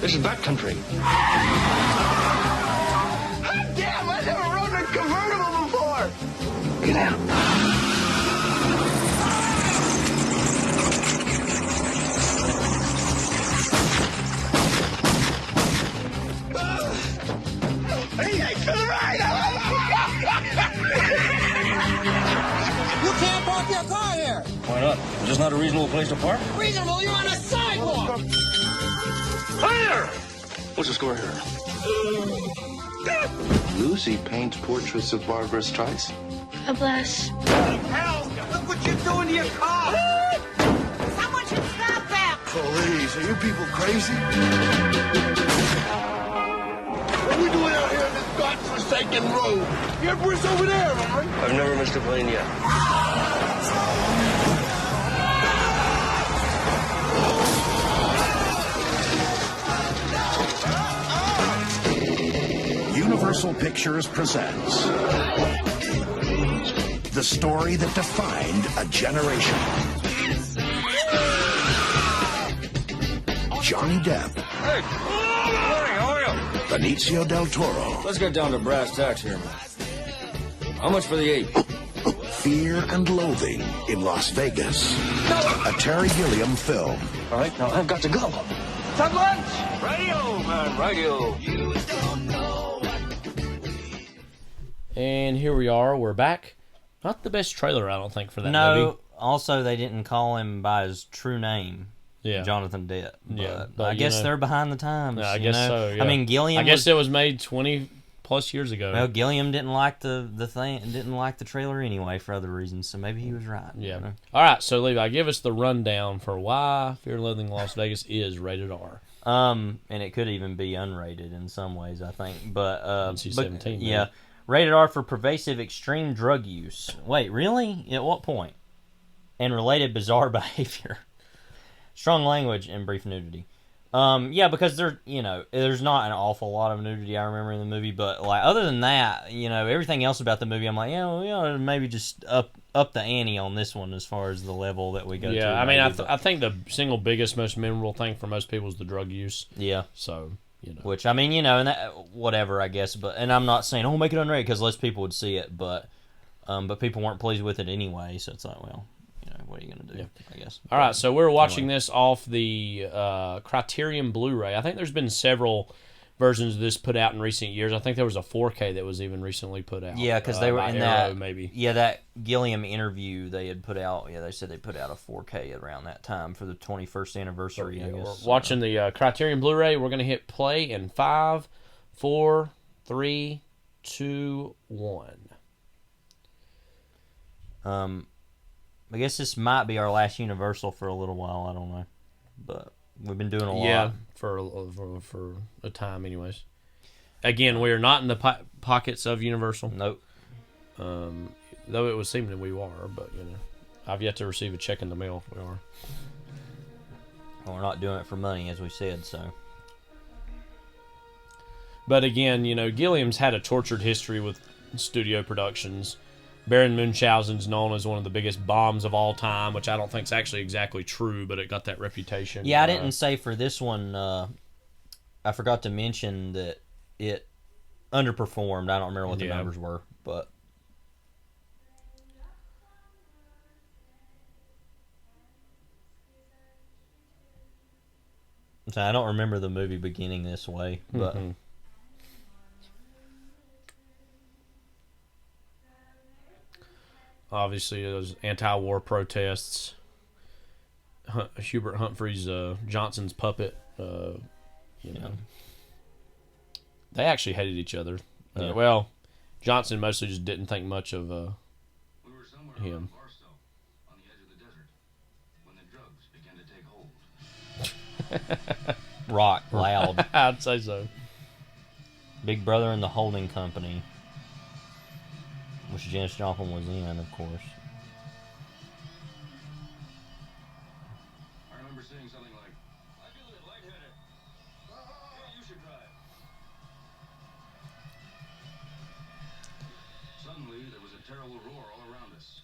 This is backcountry. Damn, I never rode in a convertible before. Get out. Hey, to the right! You can't park your car here. Why not? It's just not a reasonable place to park? Reasonable? You're on a sidewalk. Fire! What's the score here? Lucy paints portraits of Barbara Streisand. God bless. Hell, look what you're doing to your car! Someone should stop that! Police, are you people crazy? What are we doing out here on this godforsaken road? Your bridge over there, man. I've never missed a plane yet. Universal Pictures presents the story that defined a generation. Johnny Depp. Hey, good morning, how are you? Benicio del Toro. Let's get down to brass tacks here, man. How much for the ape? Fear and Loathing in Las Vegas. A Terry Gilliam film. All right, now I've got to go. Some lunch? Radio, man, radio. And here we are. We're back. Not the best trailer, I don't think, for that no, movie. Also, they didn't call him by his true name. Yeah. Jonathan Dett. But I guess they're behind the times. Yeah, I guess so. Yeah. I mean, Gilliam. I guess it was made 20+ years ago. Well, Gilliam didn't like the thing, didn't like the trailer anyway for other reasons. So maybe he was right. Yeah. You know? All right. So Levi, give us the rundown for why Fear and Loathing in Las Vegas is rated R. And it could even be unrated in some ways, I think. But NC-17. Yeah. Rated R for pervasive extreme drug use. Wait, really? At what point? And related bizarre behavior. Strong language and brief nudity. Yeah, because there's not an awful lot of nudity I remember in the movie, but like other than that, everything else about the movie, I'm like, maybe just up the ante on this one as far as the level that we go to. Yeah, I mean, I think the single biggest, most memorable thing for most people is the drug use. Yeah. So, Which, I mean, and that, whatever, I guess, and I'm not saying, make it unrated, because less people would see it, but people weren't pleased with it anyway, so it's like, well, what are you going to do, I guess. All right, so we're watching this off the Criterion Blu-ray. I think there's been several versions of this put out in recent years. I think there was a 4K that was even recently put out. Yeah, because they were in Arrow, that, maybe. Yeah, that Gilliam interview they had put out, they said they put out a 4K around that time for the 21st anniversary, I guess. We're watching the Criterion Blu-ray. We're going to hit play in 5, 4, 3, 2, 1. I guess this might be our last Universal for a little while. I don't know, but we've been doing a lot. Yeah, for a time, anyways. Again, we are not in the pockets of Universal. Nope. Though it would seem that we are, but I've yet to receive a check in the mail if we are. Well, we're not doing it for money, as we said. So. But again, Gilliam's had a tortured history with studio productions. Baron Munchausen's known as one of the biggest bombs of all time, which I don't think is actually exactly true, but it got that reputation. Yeah, I didn't say for this one, I forgot to mention that it underperformed. I don't remember what the numbers were, but... So I don't remember the movie beginning this way, but... Mm-hmm. Obviously, those anti-war protests. Hubert Humphrey's Johnson's puppet. They actually hated each other. Well, Johnson mostly just didn't think much of him. Rock loud. I'd say so. Big Brother and the Holding Company. Which Janis Joplin was in, of course. I remember saying something like, I feel a bit lightheaded. Yeah, you should drive. Suddenly, there was a terrible roar all around us,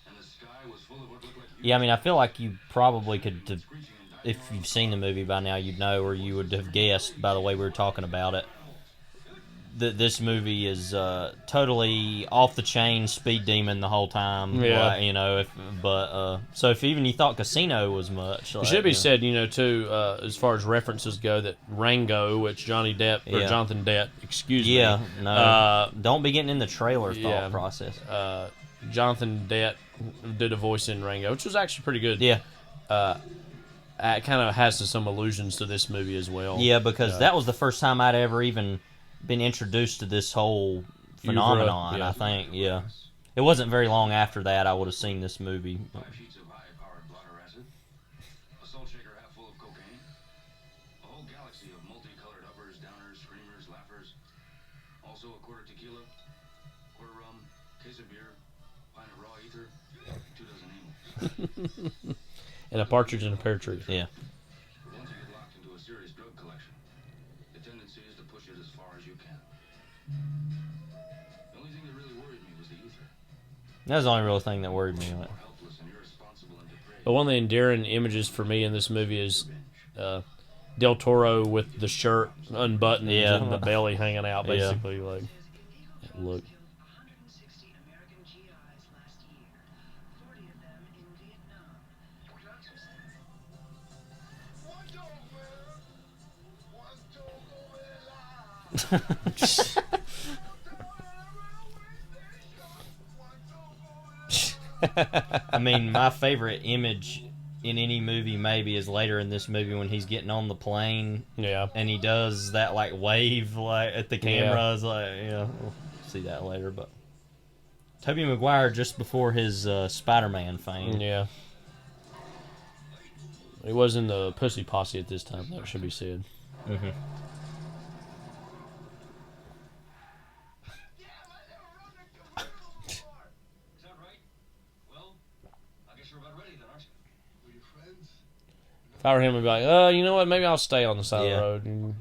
and the sky was full of what looked like... Yeah, I mean, I feel like you probably could, if you've seen the movie by now, you'd know, or you would have guessed by the way we were talking about it. This movie is totally off the chain, speed demon the whole time. Yeah, so if even you thought Casino was much, it should be said, too, as far as references go, that Rango, which Johnny Depp or Jonathan Depp, excuse me, don't be getting in the trailer thought process. Jonathan Depp did a voice in Rango, which was actually pretty good. Yeah, it kind of has some allusions to this movie as well. Yeah, because that was the first time I'd ever even been introduced to this whole phenomenon, I think, It wasn't very long after that I would have seen this movie. 5 sheets of high-powered blotter acid, a salt shaker half full of cocaine, a whole galaxy of multicolored uppers, downers, screamers, laughers, also a quarter tequila, quarter rum, case of beer, pint of raw ether, 2 dozen amyls. And a partridge in a pear tree. Yeah. Once you get locked into a serious drug collection, the tendency is to push it as far as you can. The only thing that really worried me was the ether. That was the only real thing that worried me. But one of the endearing images for me in this movie is Del Toro with the shirt unbuttoned and the belly hanging out, basically. Like, look. I mean, my favorite image in any movie maybe is later in this movie when he's getting on the plane. Yeah. And he does that like wave like at the camera. It's like, we'll see that later. But Tobey Maguire just before his Spider-Man fame. Yeah. He was in the Pussy Posse at this time. That should be said. Mm-hmm. If I were him, I'd be like, you know what? Maybe I'll stay on the side of the road.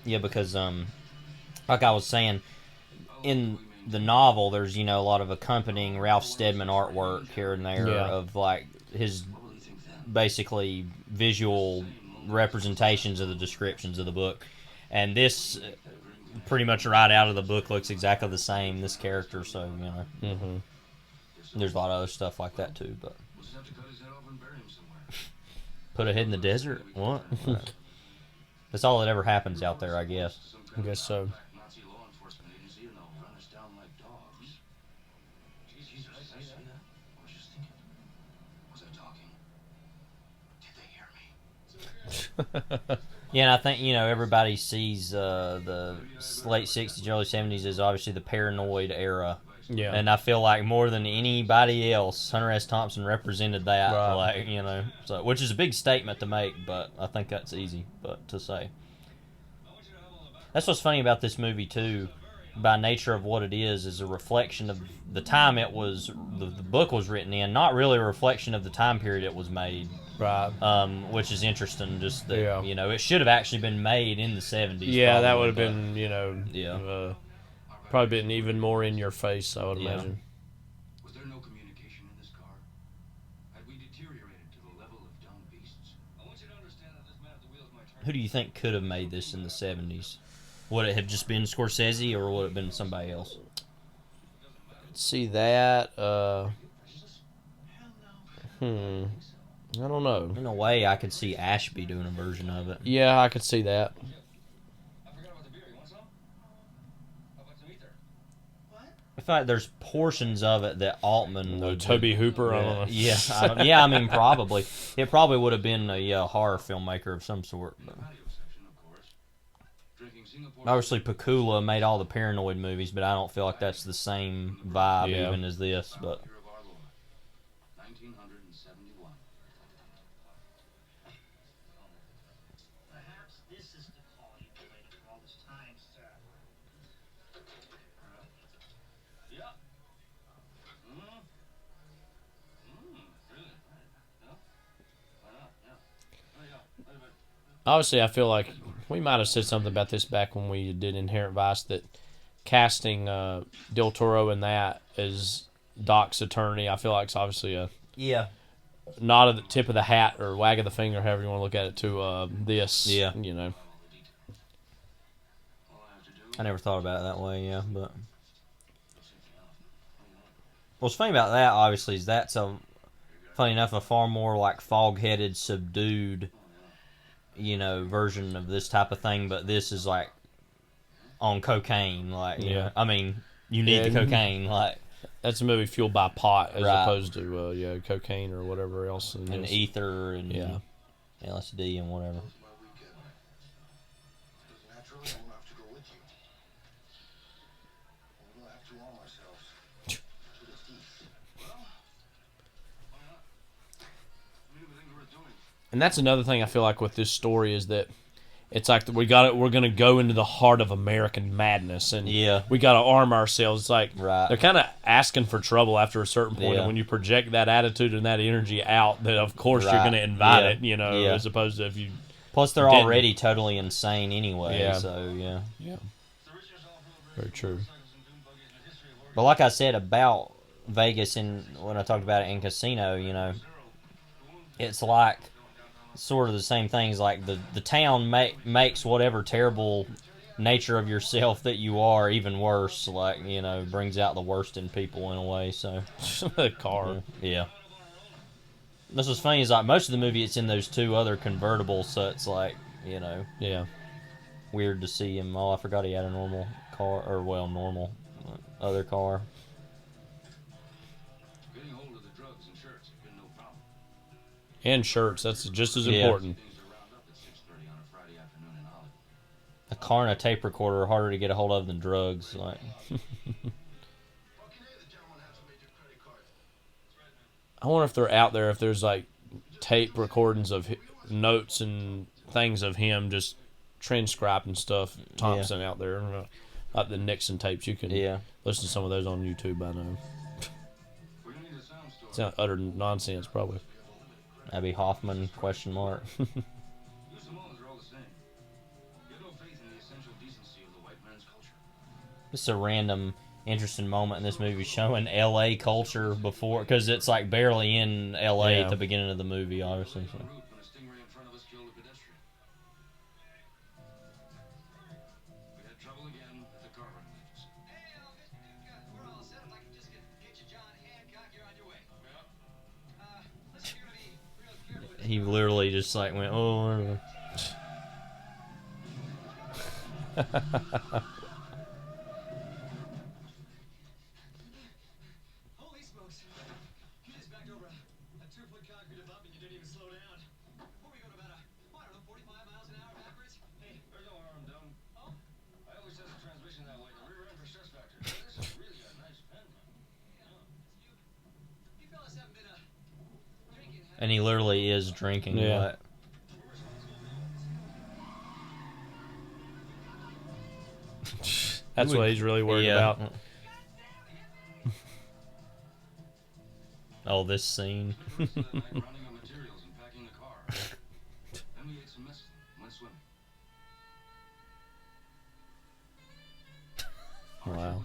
Yeah, because like I was saying, in the novel, there's a lot of accompanying Ralph Steadman artwork here and there of like his basically visual representations of the descriptions of the book, and this pretty much right out of the book looks exactly the same. This character, so there's a lot of other stuff like that too. But put a head in the desert? What? That's all that ever happens out there, I guess. I guess so. Yeah, and I think, everybody sees the late 60s, early 70s as obviously the paranoid era. Yeah. And I feel like more than anybody else, Hunter S. Thompson represented that, so, which is a big statement to make, but I think that's easy to say. That's what's funny about this movie, too, by nature of what it is a reflection of the time it was, the book was written in, not really a reflection of the time period it was made. Right. Which is interesting, just that, it should have actually been made in the 70s. Yeah, that would have been, probably been even more in your face, I would imagine. Was there no communication in this car? Had we deteriorated to the level of dumb beasts? I want you to understand that this man at the wheel is my turn. Who do you think could have made this in the 70s? Would it have just been Scorsese, or would it have been somebody else? See that, I don't know. In a way, I could see Ashby doing a version of it. Yeah, I could see that. I feel like there's portions of it that Altman would... Toby Hooper, I don't know. Yeah, I mean, probably. It probably would have been a horror filmmaker of some sort. But. Obviously, Pakula made all the Paranoid movies, but I don't feel like that's the same vibe even as this. But obviously, I feel like we might have said something about this back when we did Inherent Vice, that casting Del Toro in that as Doc's attorney, I feel like it's obviously a nod at the tip of the hat or wag of the finger, however you want to look at it, to this. Yeah. I never thought about it that way, but... What's funny about that, obviously, is that's funny enough, a far more like fog-headed, subdued... version of this type of thing, but this is like on cocaine, like I mean, you need the cocaine, like that's a movie fueled by pot as opposed to cocaine or whatever else, and ether and LSD and whatever. And that's another thing I feel like with this story is that it's like we're going to go into the heart of American madness, and we got to arm ourselves. It's like they're kind of asking for trouble after a certain point, and when you project that attitude and that energy out, that of course you're going to invite it, as opposed to if you. Plus, they're already totally insane anyway. Very true. But like I said about Vegas, and when I talked about it in Casino, it's like. Sort of the same things, like the town makes whatever terrible nature of yourself that you are even worse, like, brings out the worst in people in a way, so. The car. Yeah. This was funny, is like most of the movie it's in those two other convertibles, so it's like, Yeah. weird to see him. Oh, I forgot he had a normal car, or well, normal other car. Getting hold of the drugs and shirts have been no problem. And shirts, that's just as important. Things to round up at 6:30 on a Friday afternoon in Hollywood. A car and a tape recorder are harder to get a hold of than drugs. Like, I wonder if they're out there, if there's like tape recordings of notes and things of him just transcribing stuff. Thompson out there, like the Nixon tapes. You can listen to some of those on YouTube. I know. It's not utter nonsense, probably. Abby Hoffman ? It's a random, interesting moment in this movie showing L.A. culture before, because it's like barely in L.A. at the beginning of the movie, obviously. So. He literally just like went, oh. Holy smokes. You just backed over a 2-foot concrete abutment. You didn't even slow down. What were we going about I don't know, 45 miles an hour backwards? Hey. There's no harm done. Oh? I always test the transmission that way. The rear end for stress factor. This is really a nice pen. You fellas haven't been drinking, And he literally is drinking. Yeah. But That's what he's really worried about. Oh, this scene. Wow.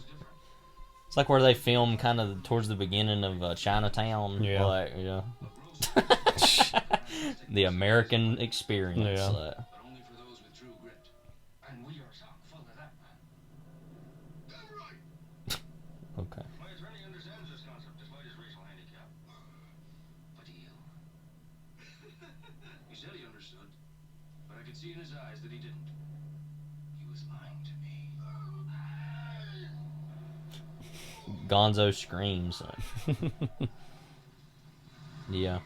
It's like where they film kind of towards the beginning of Chinatown. Yeah. Like, the American experience. Yeah. Okay. My attorney understands this concept despite his racial handicap. But do you? He said he understood, but I could see in his eyes that he didn't. He was lying to me. Gonzo screams. Yeah.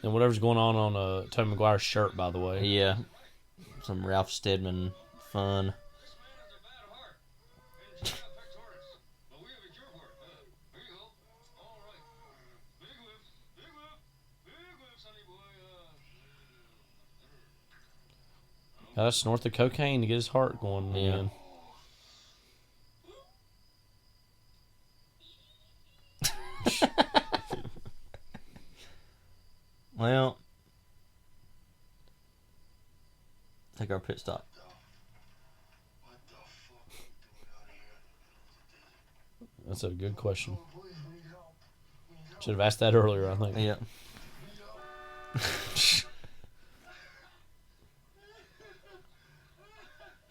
And whatever's going on Tobey Maguire's shirt, by the way. Yeah. Some Ralph Steadman fun. Gotta snort the cocaine to get his heart going again. Well, take our pit stop. That's a good question. Should have asked that earlier, I think. Yeah.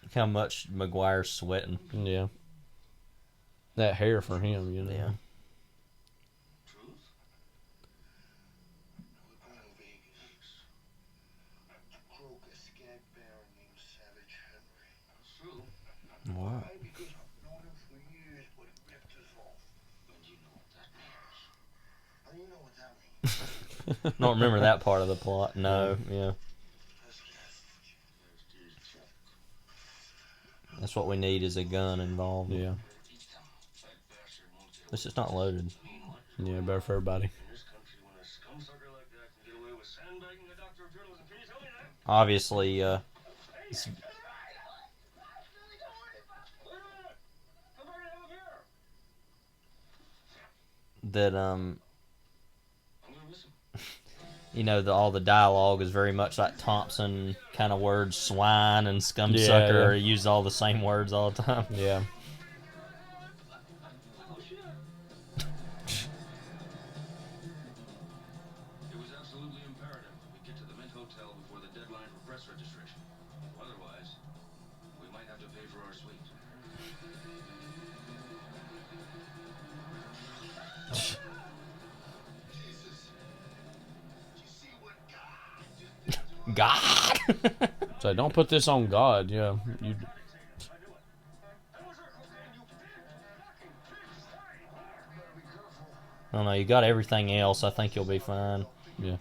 Look how much Maguire's sweating. Yeah. That hair for him, you know. Yeah. Wow. Don't remember that part of the plot. No, yeah. That's what we need is a gun involved. Yeah. This is not loaded. Yeah, better for everybody. Obviously, that you know, all the dialogue is very much like Thompson kind of words, swine and scumsucker. Yeah. He uses all the same words all the time. Yeah. It was absolutely imperative that we get to the Mint Hotel before the deadline for press registration. Otherwise, we might have to pay for our suite. God. So don't put this on God. Yeah, you. I don't know. You got everything else. I think you'll be fine. Yeah.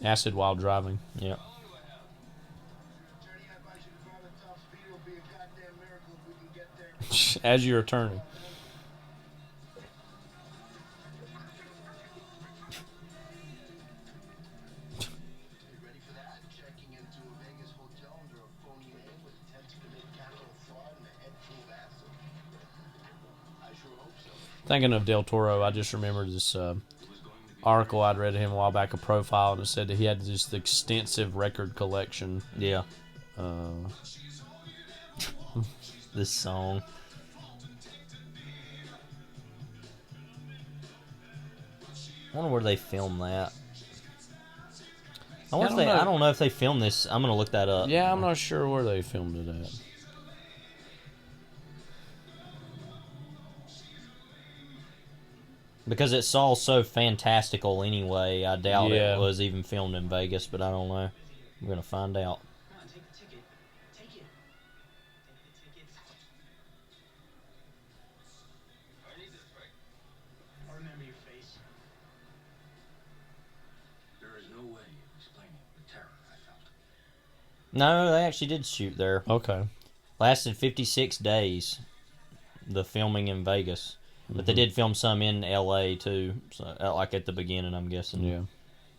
Acid while driving. Yeah. As you're attorney. Thinking of Del Toro, I just remembered this article I'd read of him a while back, a profile, and it said that he had this extensive record collection. Yeah. This song. I wonder where they filmed that. I don't know if they filmed this. I'm gonna look that up. Yeah, I'm not sure where they filmed it at. Because it's all so fantastical anyway, I doubt it was even filmed in Vegas, but I don't know. We're gonna find out. No, they actually did shoot there. Okay. Lasted 56 days, the filming in Vegas. But they did film some in L.A. too, so like at the beginning, I'm guessing. Yeah.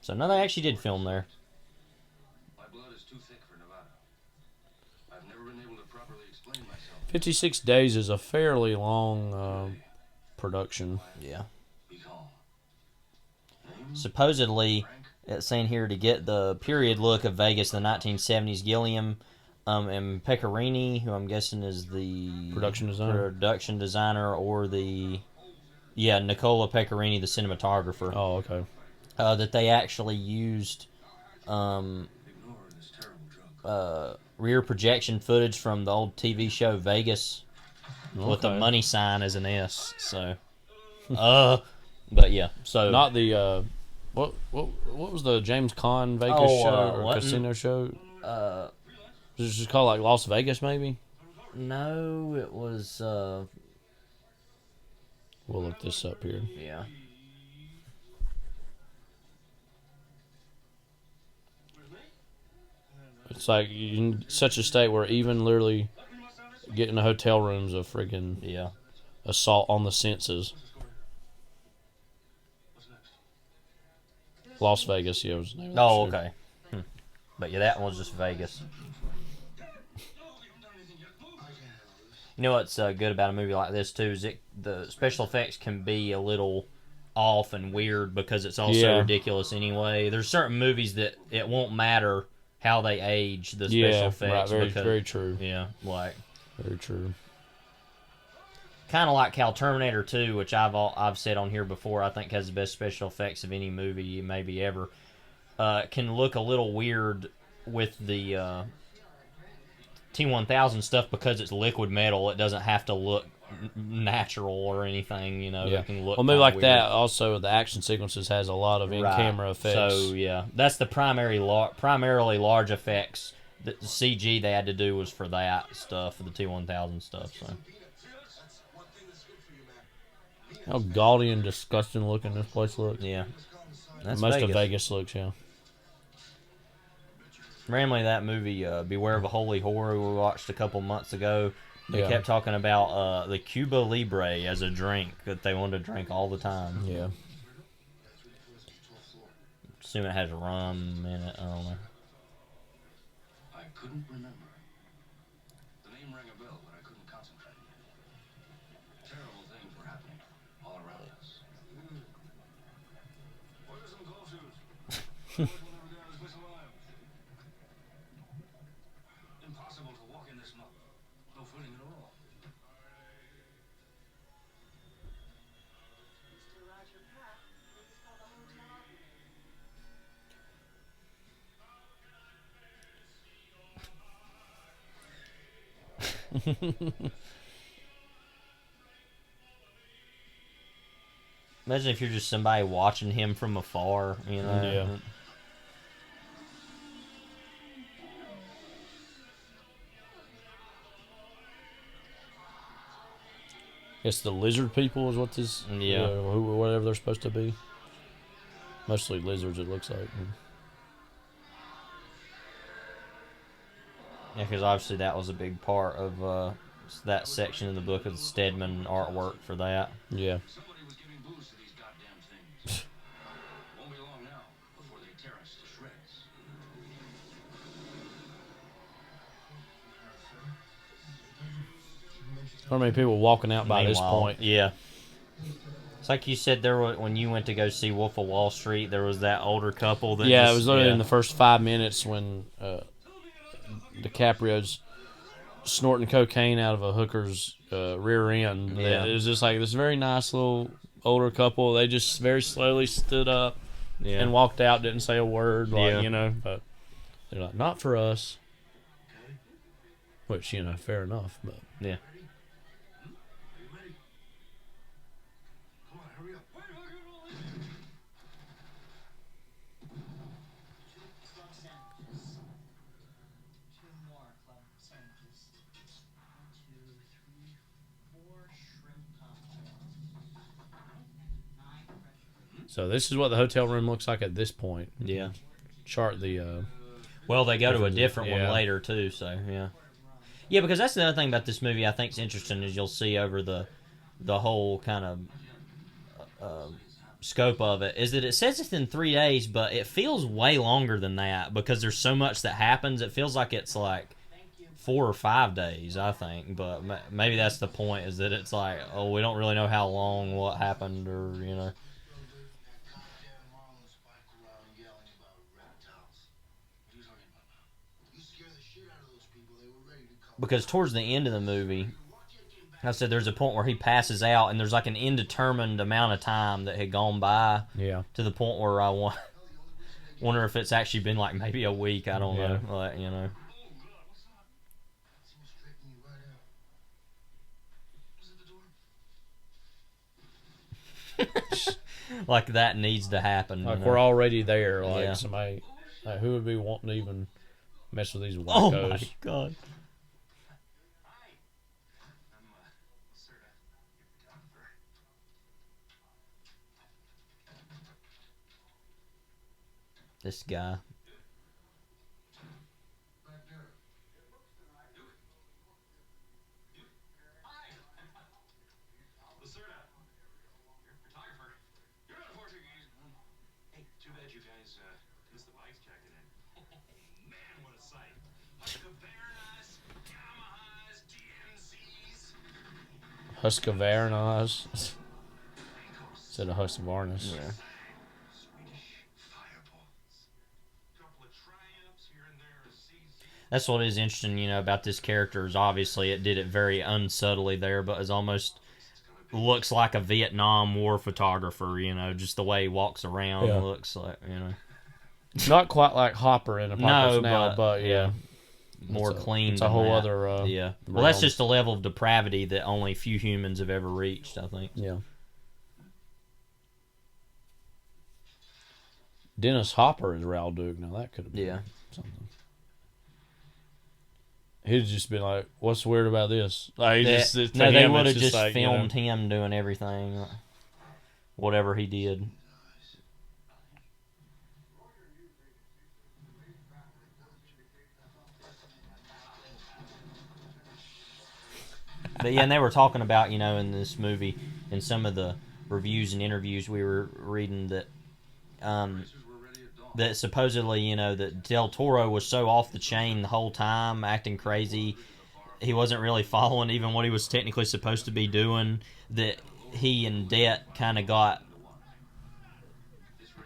So, no, they actually did film there. My blood is too thick for Nevada. I've never been able to properly explain myself. 56 days is a fairly long production. Yeah. Supposedly, it's saying here to get the period look of Vegas in the 1970s, Gilliam and Pecorini, who I'm guessing is the production designer, or Nicola Pecorini, the cinematographer. Oh, okay. That they actually used rear projection footage from the old TV show Vegas with the money sign as an S. So, but yeah, so not the what was the James Caan Vegas show or casino show? Was it just called like Las Vegas, maybe? No, it was. We'll look this up here. Yeah. It's like you're in such a state where even literally getting a hotel room's a friggin' assault on the senses. Las Vegas, yeah, was the name of that show. Okay. But yeah, that one was just Vegas. You know what's good about a movie like this too is the special effects can be a little off and weird because it's all so ridiculous anyway. There's certain movies that it won't matter how they age the special effects. Right, very true. Yeah, like very true. Kind of like how Terminator 2, which I've said on here before, I think has the best special effects of any movie maybe ever. Can look a little weird with the T-1000 stuff because it's liquid metal. It doesn't have to look natural or anything, you know. Yeah. It can look well, maybe like weird. that. Also, the action sequences has a lot of in-camera effects. So yeah, that's the primarily large effects. The CG they had to do was for that stuff, for the T-1000 stuff. So. How gaudy and disgusting looking this place looks. Yeah. That's Most Vegas. of Vegas looks, yeah. Randomly, that movie, Beware of a Holy Horror, we watched a couple months ago, they kept talking about the Cuba Libre as a drink that they wanted to drink all the time. Yeah. Assume it has rum in it. I don't know. I couldn't remember. The name rang a bell, but I couldn't concentrate. Terrible things were happening all around us. Order some cold shoes. Impossible to walk in this mud. No footing at all. Imagine if you're just somebody watching him from afar, you know. Yeah. Guess the lizard people is what this, whatever they're supposed to be. Mostly lizards, it looks like. Yeah, because obviously that was a big part of that section of the book of the Stedman artwork for that. Yeah. Somebody was giving booze to these goddamn things. Won't be long now before they tear us to shreds. How many people walking out by this point? Yeah. It's like you said there when you went to go see Wolf of Wall Street, there was that older couple that it was literally in the first 5 minutes when DiCaprio's snorting cocaine out of a hooker's rear end. Yeah. It was just like this very nice little older couple. They just very slowly stood up and walked out, didn't say a word, but they're like, not for us. Which, fair enough, but yeah. So this is what the hotel room looks like at this point. Yeah. Chart the... well, they go to a different one later, too, so, yeah. Yeah, because that's the other thing about this movie I think is interesting is you'll see over the whole kind of scope of it, is that it says it's in 3 days, but it feels way longer than that because there's so much that happens. It feels like it's like 4 or 5 days, I think, but maybe that's the point, is that it's like, oh, we don't really know how long, what happened, or, Because towards the end of the movie, I said there's a point where he passes out, and there's like an indeterminate amount of time that had gone by. Yeah. To the point where I wonder if it's actually been like maybe a week. I don't know. Like, like that needs to happen. Like we're already there. Like somebody, who would be wanting to even mess with these wackos? Oh my god. This guy. Hey, too bad you guys missed the bikes checking in. Man, what a sight. Husqvarnas, Yamahas, DMCs. Husqvarnas. Instead of Husqvarnas. Yeah. That's what is interesting, about this character is obviously it did it very unsubtly there, but is almost looks like a Vietnam War photographer, just the way he walks around looks like, Not quite like Hopper in Apocalypse Now, but more clean. It's a whole other Well, that's just a level of depravity that only few humans have ever reached, I think. Yeah. Dennis Hopper is Raoul Duke. Now that could have been something. He'd just been like, "What's weird about this?" Like, they would have just like, filmed him doing everything, whatever he did. But yeah, and they were talking about, in this movie, in some of the reviews and interviews we were reading that, that supposedly, that Del Toro was so off the chain the whole time, acting crazy. He wasn't really following even what he was technically supposed to be doing, that he and Det kind of got...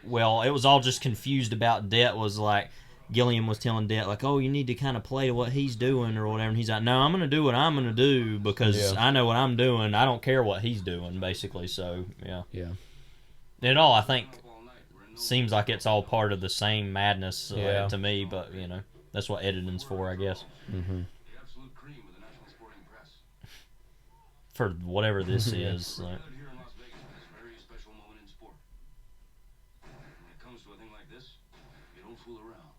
Well, it was all just confused about Det. Was like, Gilliam was telling Det, like, oh, you need to kind of play to what he's doing or whatever. And he's like, no, I'm going to do what I'm going to do because I know what I'm doing. I don't care what he's doing, basically. So, yeah. Yeah. It all, I think... seems like it's all part of the same madness to me, but that's what editing's for, I guess. Mm-hmm. The absolute cream of the National Sporting for whatever this is. Like. Here in Las Vegas, it's a very special moment in sport. When it comes to a thing like this, you don't fool around.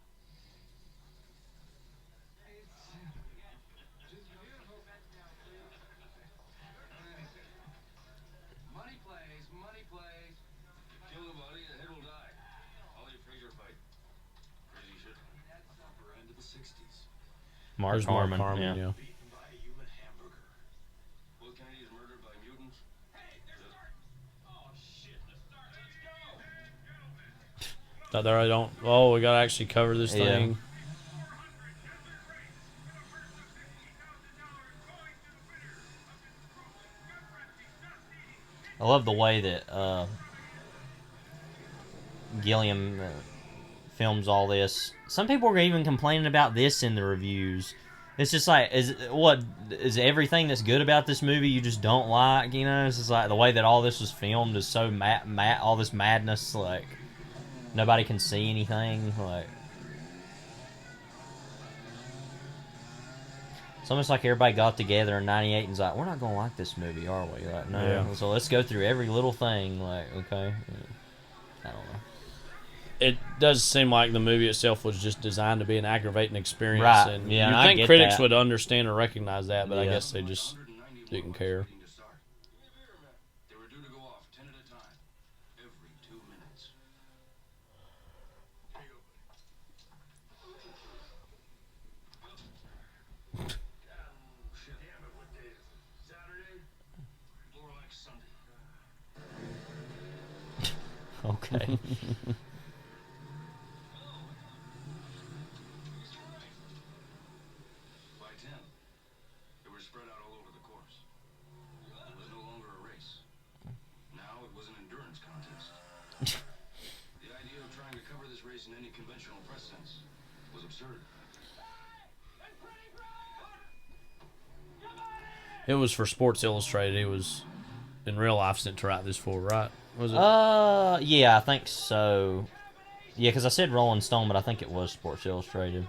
Money plays, money plays. Kill the body, the head will die. Ollie Frazier fight. Crazy shit. That's upper end of the 60s. Mark Harmon, yeah. Beaten by a human hamburger. Both Kennedys murdered by mutants. Hey, there's a start. Oh shit, the start. Let's go. There I don't. Oh, we gotta actually cover this thing. I love the way that Gilliam films all this. Some people are even complaining about this in the reviews. It's just like, is everything that's good about this movie you just don't like? You know, it's just like the way that all this was filmed is so all this madness. Like nobody can see anything. Like it's almost like everybody got together in '98 and was like, we're not gonna like this movie, are we? Like, no. Yeah. So let's go through every little thing. Like, okay, I don't know. It does seem like the movie itself was just designed to be an aggravating experience, Right. and Yeah, you and I think get critics that. would understand or recognize that, but I Yeah. guess they just didn't care. They were due to go off 10 at a time. Every 2 minutes. Here you go, buddy. Shit. Damn it, what day is it? Saturday? More like Sunday. Okay. By 10, they were spread out all over the course. It was no longer a race. Now it was an endurance contest. The idea of trying to cover this race in any conventional press sense was absurd. It was for Sports Illustrated. It was in real life sent to write this for, right? Was it? Yeah, I think so. Yeah, because I said Rolling Stone, but I think it was Sports Illustrated.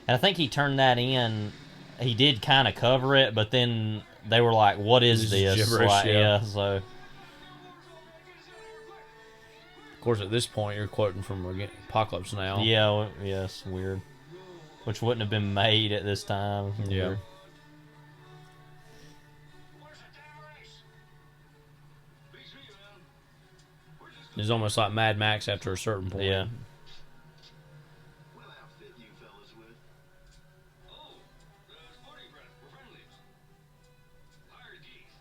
And I think he turned that in. He did kind of cover it, but then they were like, "What is this?" gibberish, Like, yeah. So Of course, at this point, you're quoting from Apocalypse Now. yeah, it's weird. Which wouldn't have been made at this time. Yeah. Weird. It's almost like Mad Max after a certain point. Yeah. What outfit you fellas with? Oh, sporting breath. We're friendlies. Hired geese.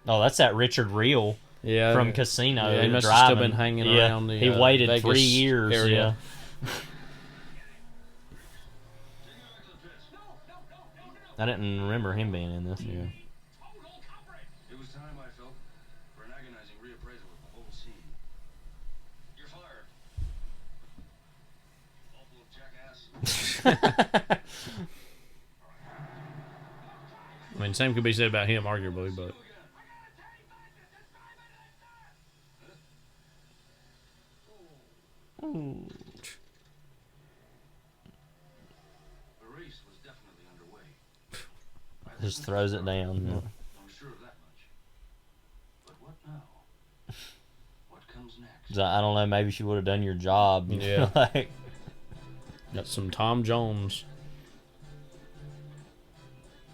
Oh, that's that Richard Reel. Yeah, From Casino. Yeah, he must have driving. still been hanging Yeah, around the he waited Vegas 3 years. area. Yeah. I didn't remember him being in this. Yeah. It was time, I felt, for an agonizing reappraisal of the whole scene. You're fired. Awful jackass. I mean, same could be said about him, arguably, but. Ooh. The race was definitely underway. Just throws it down. Mm-hmm. Yeah. I'm sure of that much. But what now? What comes next? So, I don't know. Maybe she would have done your job. You know, Yeah. like, Got some Tom Jones.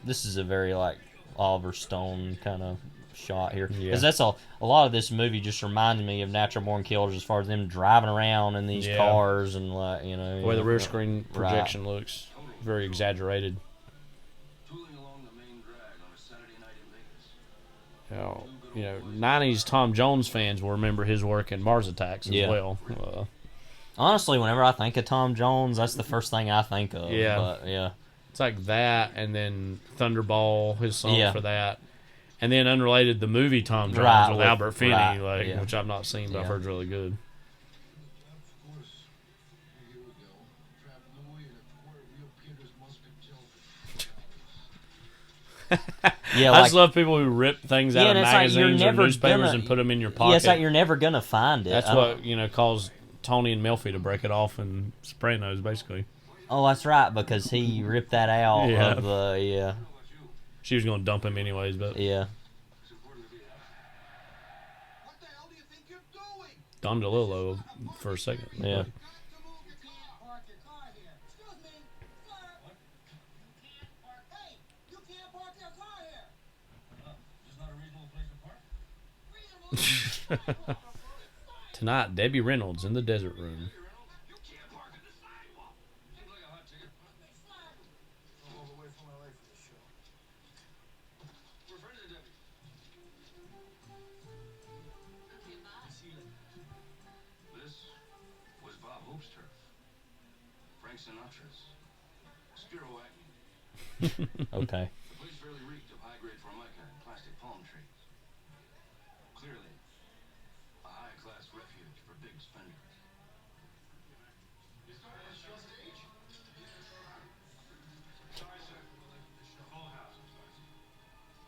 this is a very like Oliver Stone kind of shot here. Yeah. Because that's a lot of this movie just reminded me of Natural Born Killers as far as them driving around in these Yeah. cars and like you know The way the rear screen Right. projection looks, very exaggerated. Tooling along the main drag on a Saturday night in Vegas. You know, 90s Tom Jones fans will remember his work in Mars Attacks as Yeah. well. Honestly, whenever I think of Tom Jones, that's the first thing I think of. Yeah. But, yeah. It's like that, and then Thunderball, his song Yeah. for that. And then unrelated, the movie Tom Jones Right, with with- Albert Finney, right, like yeah. which I've not seen, but I've Yeah. heard is really good. Yeah, I like, just love people who rip things out of and it's like you're magazines or never newspapers gonna- and put them in your pocket. Yeah, it's like you're never gonna find it. That's I don't- what caused Tony and Melfi to break it off in Sopranos, basically. Oh, that's right, because he ripped that out of the She was going to dump him anyways, but yeah. Don DeLillo for a second. Yeah. Tonight, Debbie Reynolds in the desert room. This was Bob Hope's turf. Frank Sinatra's. Spiro Agnew. Okay. The place fairly reeked of high-grade formica and plastic palm trees. Clearly, a high-class refuge for big spenders. You started the show stage? Sorry, sir. Full house, I'm sorry, sir.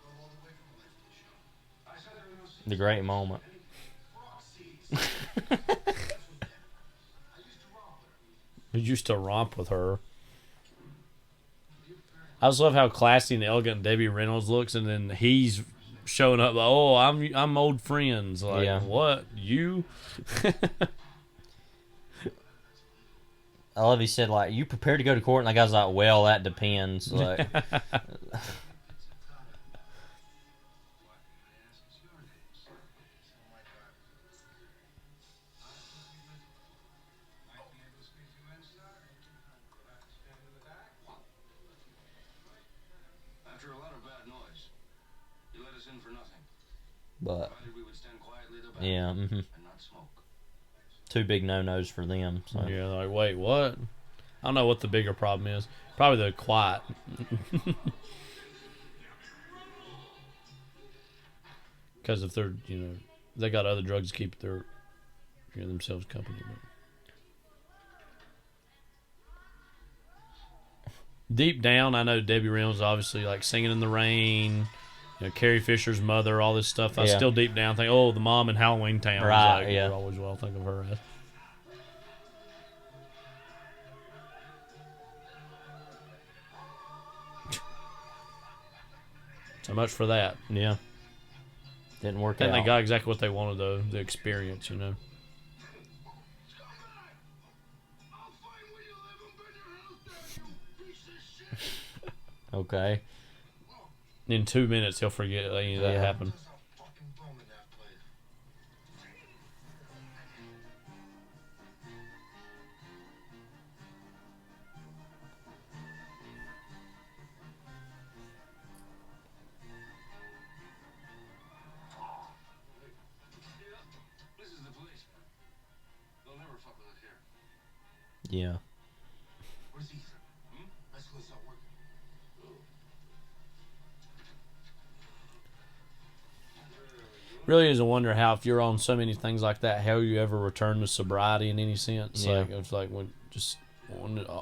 Go all the way from the left of the show. I said there were no seats. The great moment. He used to romp with her. I just love how classy and elegant Debbie Reynolds looks, and then he's showing up like, "Oh, I'm old friends." Like, Yeah. what? You? I love he said, like, you prepared to go to court? And the guy's like, well, that depends. Like, After a lot of bad noise, you let us in for nothing. but, Provided we would stand quietly at the back yeah. and not smoke. Two big no-nos for them. So. Yeah, like, wait, what? I don't know what the bigger problem is. Probably the quiet. Because if they're, they got other drugs to keep their, themselves company. But. Deep down, I know Debbie Reynolds obviously like Singing in the Rain, Carrie Fisher's mother, all this stuff. I still deep down think, oh, the mom in Halloween Town. Right, like, yeah. I always will think of her as. So much for that. Yeah. Didn't work And out. they got exactly what they wanted, though, the experience, Okay. In 2 minutes, he'll forget any of that happened. This is the police. They'll never fuck with us here. Yeah. Where's Ethan? Let's go start working. Really is a wonder how, if you're on so many things like that, how you ever return to sobriety in any sense. Yeah. Like, it's like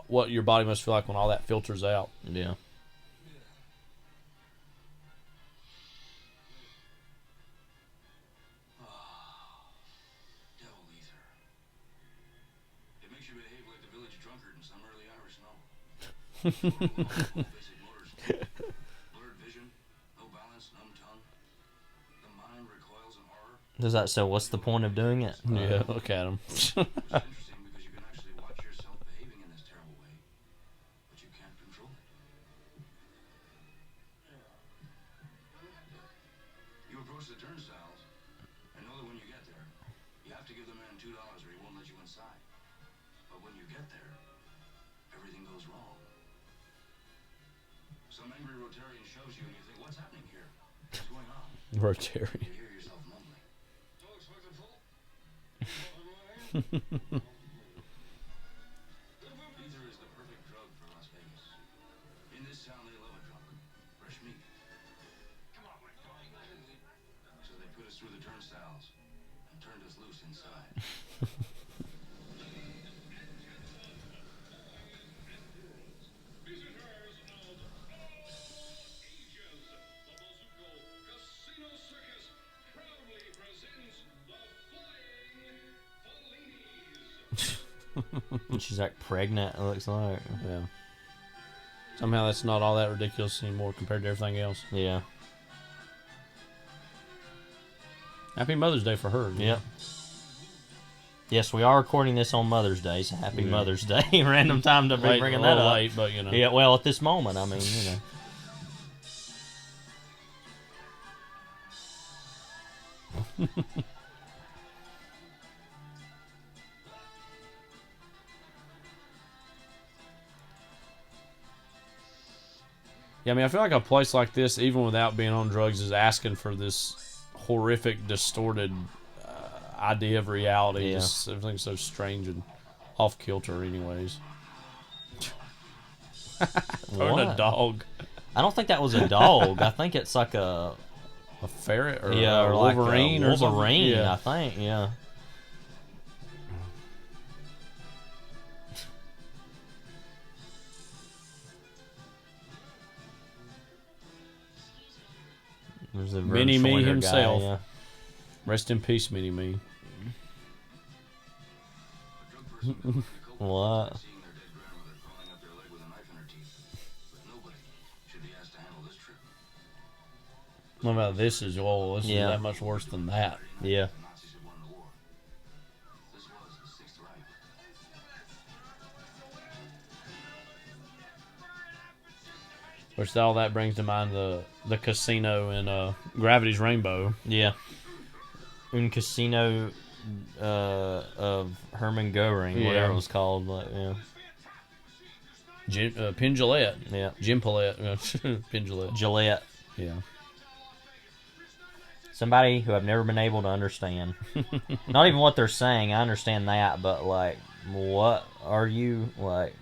what your body must feel like when all that filters out. Yeah. Devil ether. It makes you behave like the village drunkard in some early Irish novel. Basic motor skills. Blurred vision, no balance, numb tongue. The mind recoils in horror. Does that say, what's the point of doing it? Yeah, look at him. It's interesting because you can actually watch yourself behaving in this terrible way, but you can't control it. You approach the turnstiles and know that when you get there, you have to give the man $2 or he won't let you inside. But when you get there, everything goes wrong. Some angry Rotarian shoves you and you think, what's happening here? What's going on? Rotarian. You hear yourself mumbling. Ether is the perfect drug for Las Vegas. In this town, they love a drunk. Fresh meat. Come on, so they put us through the turnstiles and turned us loose inside. And she's like pregnant, it looks like. Yeah. Somehow that's not all that ridiculous anymore compared to everything else. Yeah. Happy Mother's Day for her. Yep. Yes, we are recording this on Mother's Day, so happy Mother's Day. Random time to be bringing that up. Late, but you know. Yeah, well, at this moment, I mean, you know. Yeah, I mean, I feel like a place like this, even without being on drugs, is asking for this horrific, distorted idea of reality. Yeah. Just, everything's so strange and off kilter, anyways. Throwing a dog. I don't think that was a dog. I think it's like a ferret or or Wolverine like or something. Wolverine. Yeah. I think. Yeah. There's a Mini-Me himself. Guy, yeah. Rest in peace, Mini-Me. What? What about this is, well, this is Yeah. that much worse than that. Yeah. Which all that brings to mind the casino in Gravity's Rainbow. Yeah. Un Casino of Herman Goring, whatever it was called. Like, yeah. Penn Gillette. Yeah. Jim Paulette. Penn Gillette. Gillette. Yeah. Somebody who I've never been able to understand. Not even what they're saying, I understand that, but like, what are you, like...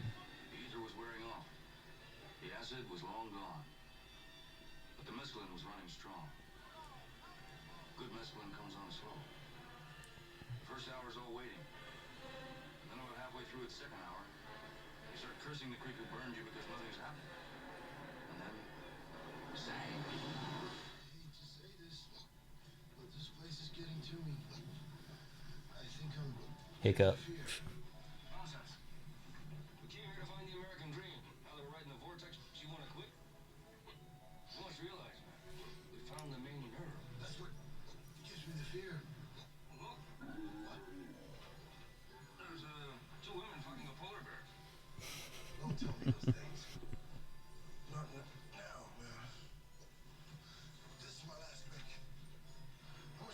Hiccup.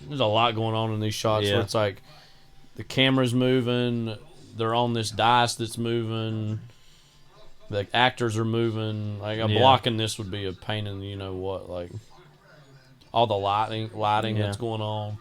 There's a lot going on in these shots. Yeah. Where it's like the camera's moving, they're on this dice that's moving, the actors are moving. Like blocking this would be a pain in the you know what. Like all the lighting that's going on.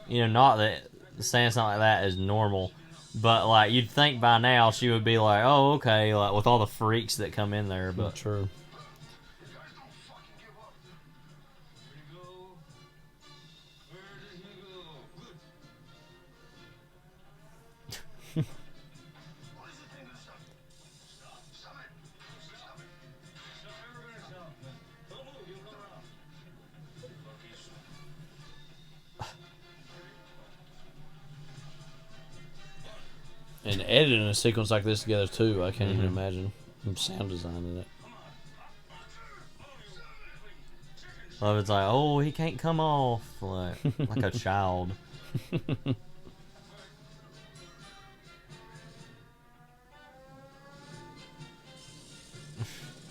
You know, not that saying something like that is normal, but like you'd think by now she would be like, oh, okay, like with all the freaks that come in there, but true. And editing a sequence like this together too, I can't even imagine sound design in it. well, it's like, oh, he can't come off like a child.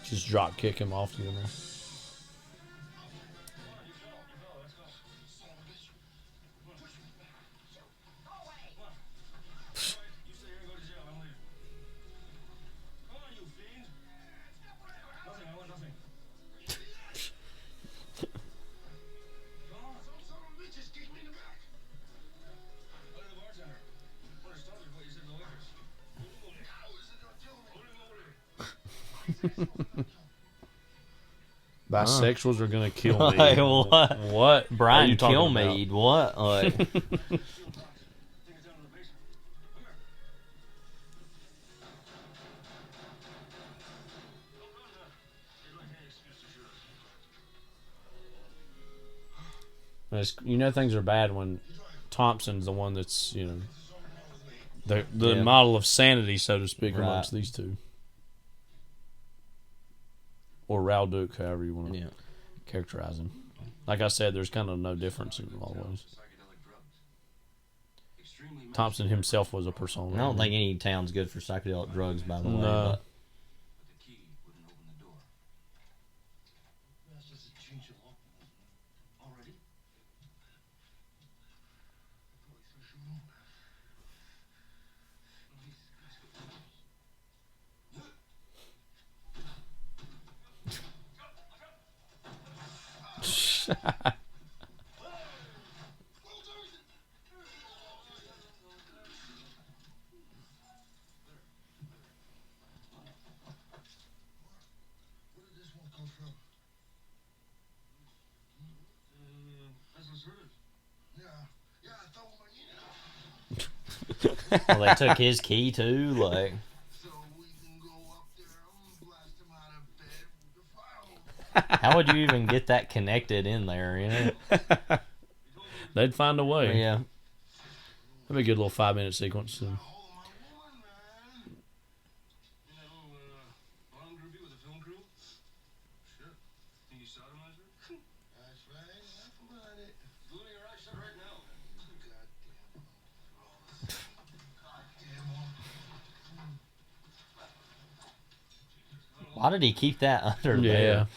Just drop kick him off, you know. Bisexuals are gonna kill me. Like, what? What? Brian Kilmeade? What? Like. You know things are bad when Thompson's the one that's, you know, the model of sanity, so to speak, amongst these two. Or Raoul Duke, however you want to characterize him. Like I said, there's kind of no difference in a lot of ways. Thompson himself was a persona. I don't think any town's good for psychedelic drugs, by the way. No. But. Well, they took his key too, like. How would you even get that connected in there, you know? They'd find a way. Yeah. That'd be a good little 5-minute sequence. Why did he keep that under Yeah. there?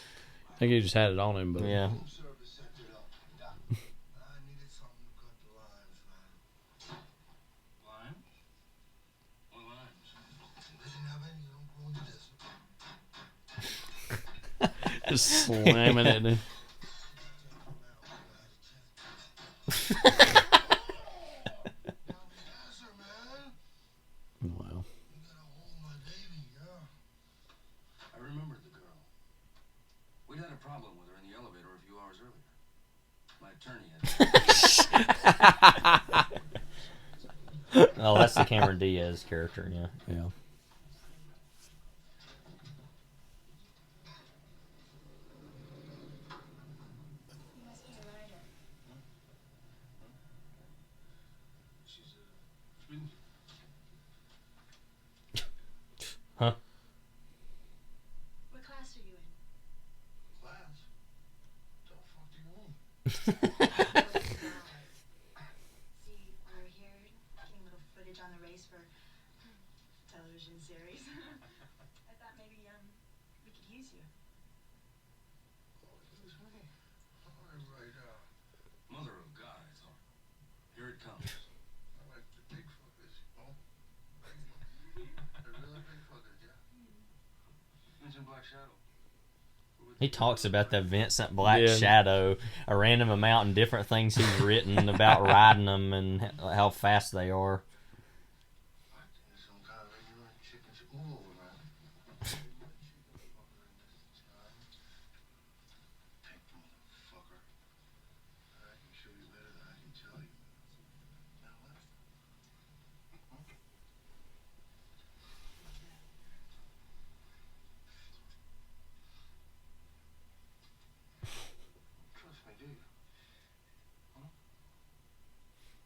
I think he just had it on him, but yeah. Just slamming it in. Wow. I remembered the girl. We'd had a problem with her in the elevator a few hours earlier. My attorney had... Oh, that's the Cameron Diaz character, yeah. Yeah. Huh? What class are you in? Class? The fuck do you mean? See, we're here getting a little footage on the race for television series. I thought maybe we could use you. Use me? Right. Mother of God, I thought. Here it comes. I like the big fuckers, you know? They're really big fuckers, yeah. Mention Black Shadow. He talks about that Vincent Black Shadow, a random amount, and different things he's written about riding them and how fast they are. Some kind of regular chicken over, man. Pink motherfucker. I can show you better than I can tell you. Now what? Trust me, do you? Huh?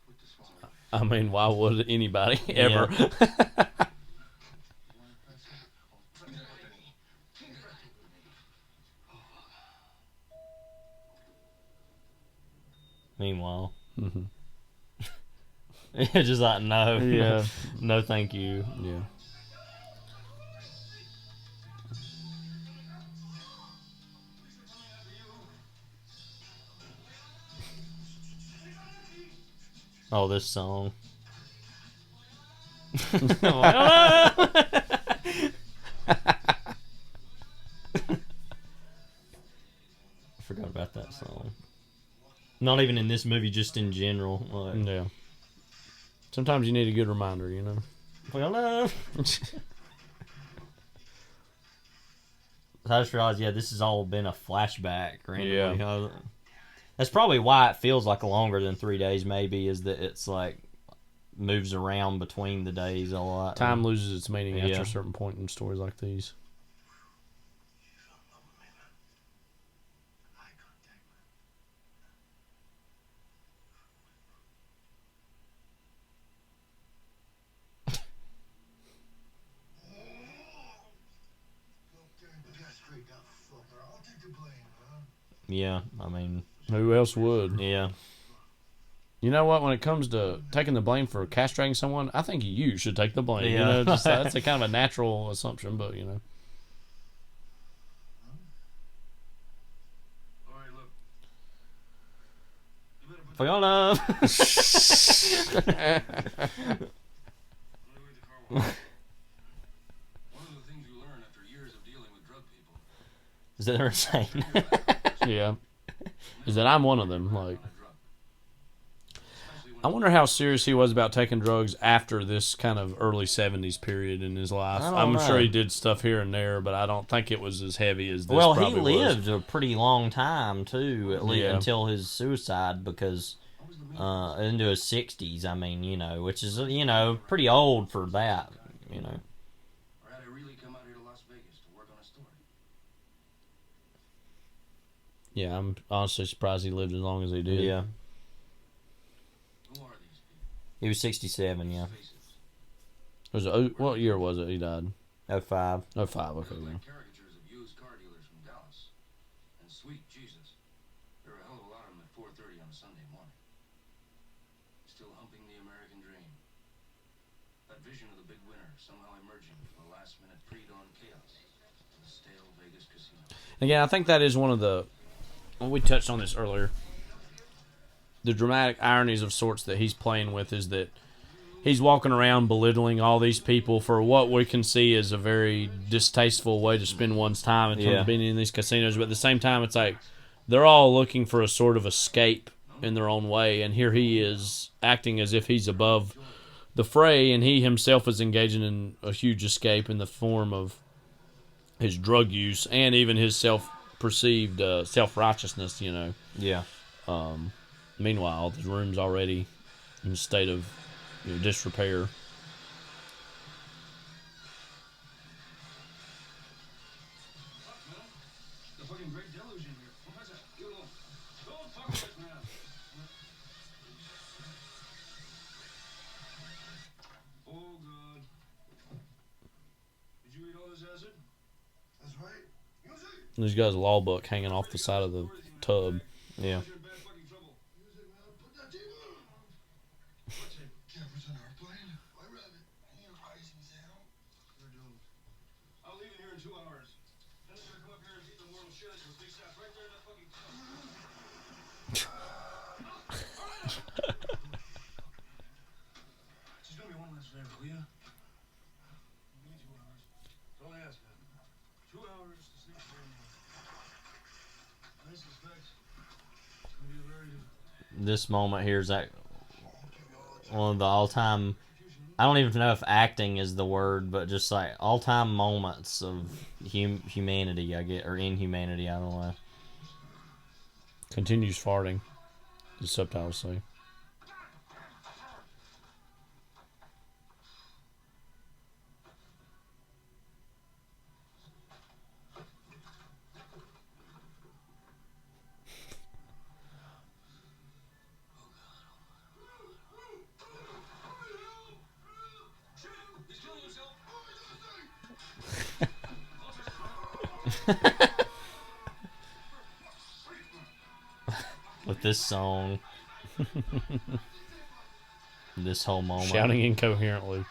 Put the smile on. I mean, why would anybody ever? Meanwhile, just like no, Yeah. no, thank you. Yeah. Oh, this song. I forgot about that song. Not even in this movie, just in general. Like, Yeah. Sometimes you need a good reminder, you know. well, no. I just realized, this has all been a flashback. Randomly. Yeah. That's probably why it feels like longer than 3 days, maybe, is that it's like moves around between the days a lot. Time loses its meaning after a certain point in stories like these. Yeah, I mean... Who else would? Yeah. You know what? When it comes to taking the blame for castrating someone, I think you should take the blame. Yeah. You know, just, that's a kind of a natural assumption, but, you know. Fiona! Is that they're insane? Yeah. Is that I'm one of them. Like, I wonder how serious he was about taking drugs after this kind of early 70s period in his life. I'm sure he did stuff here and there, but I don't think it was as heavy as this. Well, he lived a pretty long time, too, at least until his suicide, because into his 60s, I mean, you know, which is, you know, pretty old for that, you know. Yeah, I'm honestly surprised he lived as long as he did. Yeah. He was 67, yeah. What year was it he died? 05. 05, okay. Yeah. Caricatures of used car dealers from Dallas. And sweet Jesus, there are a hell of a lot of them at 4:30 on a Sunday morning. Still humping the American dream. That vision of the big winner somehow emerging from the last-minute pre-dawn chaos of the stale Vegas casino. Again, I think that is one of the... we touched on this earlier. The dramatic ironies of sorts that he's playing with is that he's walking around belittling all these people for what we can see as a very distasteful way to spend one's time in terms of being in these casinos. But at the same time, it's like they're all looking for a sort of escape in their own way. And here he is acting as if he's above the fray, and he himself is engaging in a huge escape in the form of his drug use and even his perceived self-righteousness, you know. Yeah. Meanwhile, the room's already in a state of disrepair. The fucking great deluge in here. Professor, you alone. Don't fuck with us, man. Oh, God. Did you eat all this acid? That's right. And he's got his law book hanging off the side of the tub. Yeah. I'll leave it here in 2 hours. Then they're gonna come up here and beat the mortal shit out of big staff right there in that fucking Just do me one last favor, will ya? Give me 2 hours. That's all I ask, man. 2 hours to sleep for a night. I suspect it's gonna be a very This moment here is like one of the all-time... I don't even know if acting is the word, but just like all-time moments of humanity, I get, or inhumanity, I don't know. Continues farting, the subtitles say. With this song, this whole moment, shouting incoherently.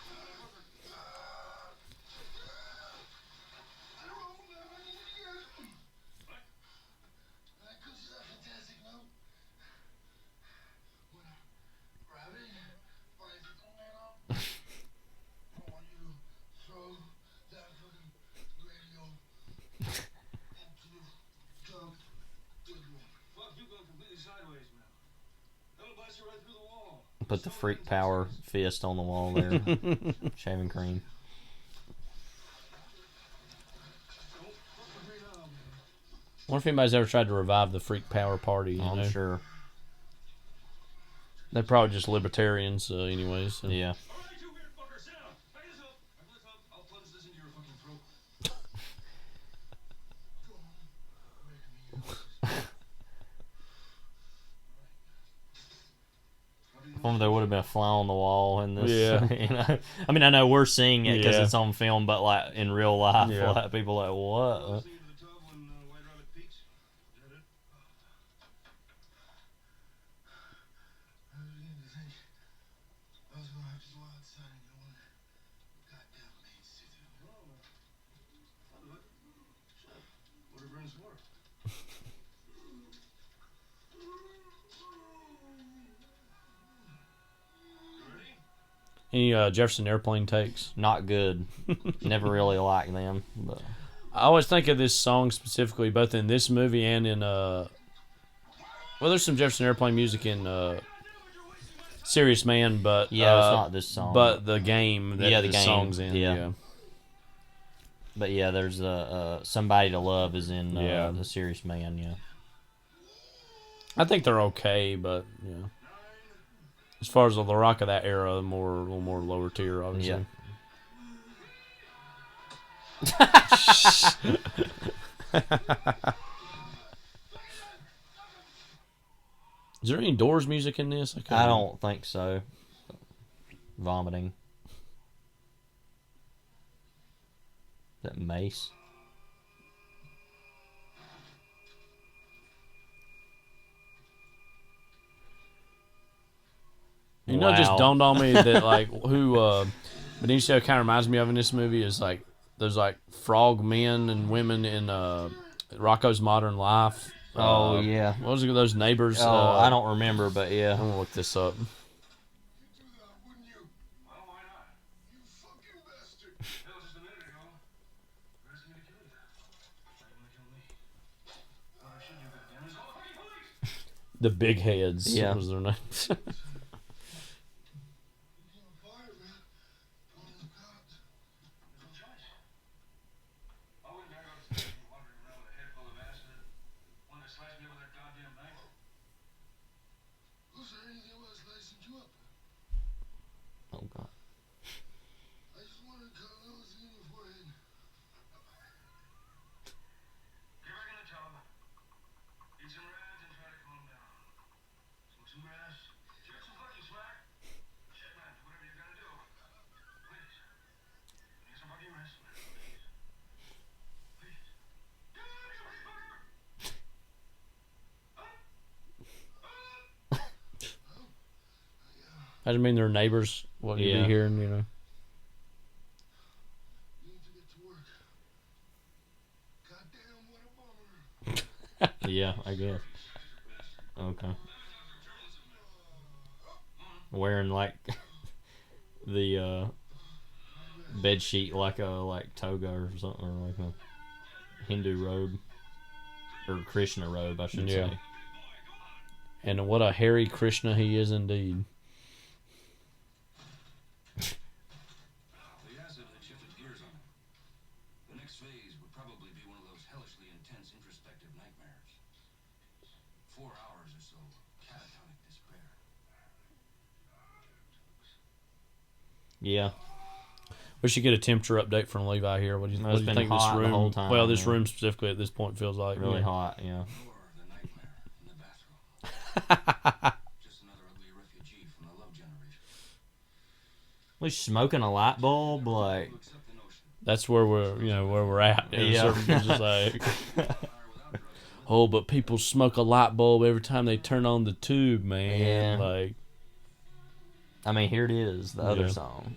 Put the freak power fist on the wall there. Shaving cream. wonder if anybody's ever tried to revive the Freak Power Party. I'm sure. They're probably just libertarians, anyways. So. Yeah. If there would have been a fly on the wall in this. Yeah. You know? I mean, I know we're seeing it because it's on film, but like in real life, like, people are like, what? Any Jefferson Airplane takes? Not good. Never really liked them. But I always think of this song specifically, both in this movie and in there's some Jefferson Airplane music in Serious Man, but it's not this song. But the game that the song's in. Yeah. But yeah, there's Somebody to Love is in the Serious Man. Yeah. I think they're okay, but yeah. As far as the rock of that era, a little more lower tier, obviously. Is there any Doors music in this? I don't think so. Vomiting. Is that Mace? You know, it just dawned on me that like who Benicio kind of reminds me of in this movie is like those like frog men and women in Rocco's Modern Life. Oh yeah, what was it? Those neighbors? Oh, I don't remember, but yeah, I'm gonna look this up. The Big Heads. Yeah, was their name. Oh God. I just mean they're neighbors. What you'd be hearing, you know. Yeah, I guess. Okay. Wearing like the bed sheet like a toga or something, or like a Hindu robe or Krishna robe, I should say. And what a hairy Krishna he is indeed. Yeah. We should get a temperature update from Levi here. What do you think this room? The whole time, well, this room specifically at this point feels like really hot. Yeah. At least smoking a light bulb, like that's where we're at. Yeah. Just like, oh, but people smoke a light bulb every time they turn on the tube, man. Yeah. Like, I mean, here it is, the other song.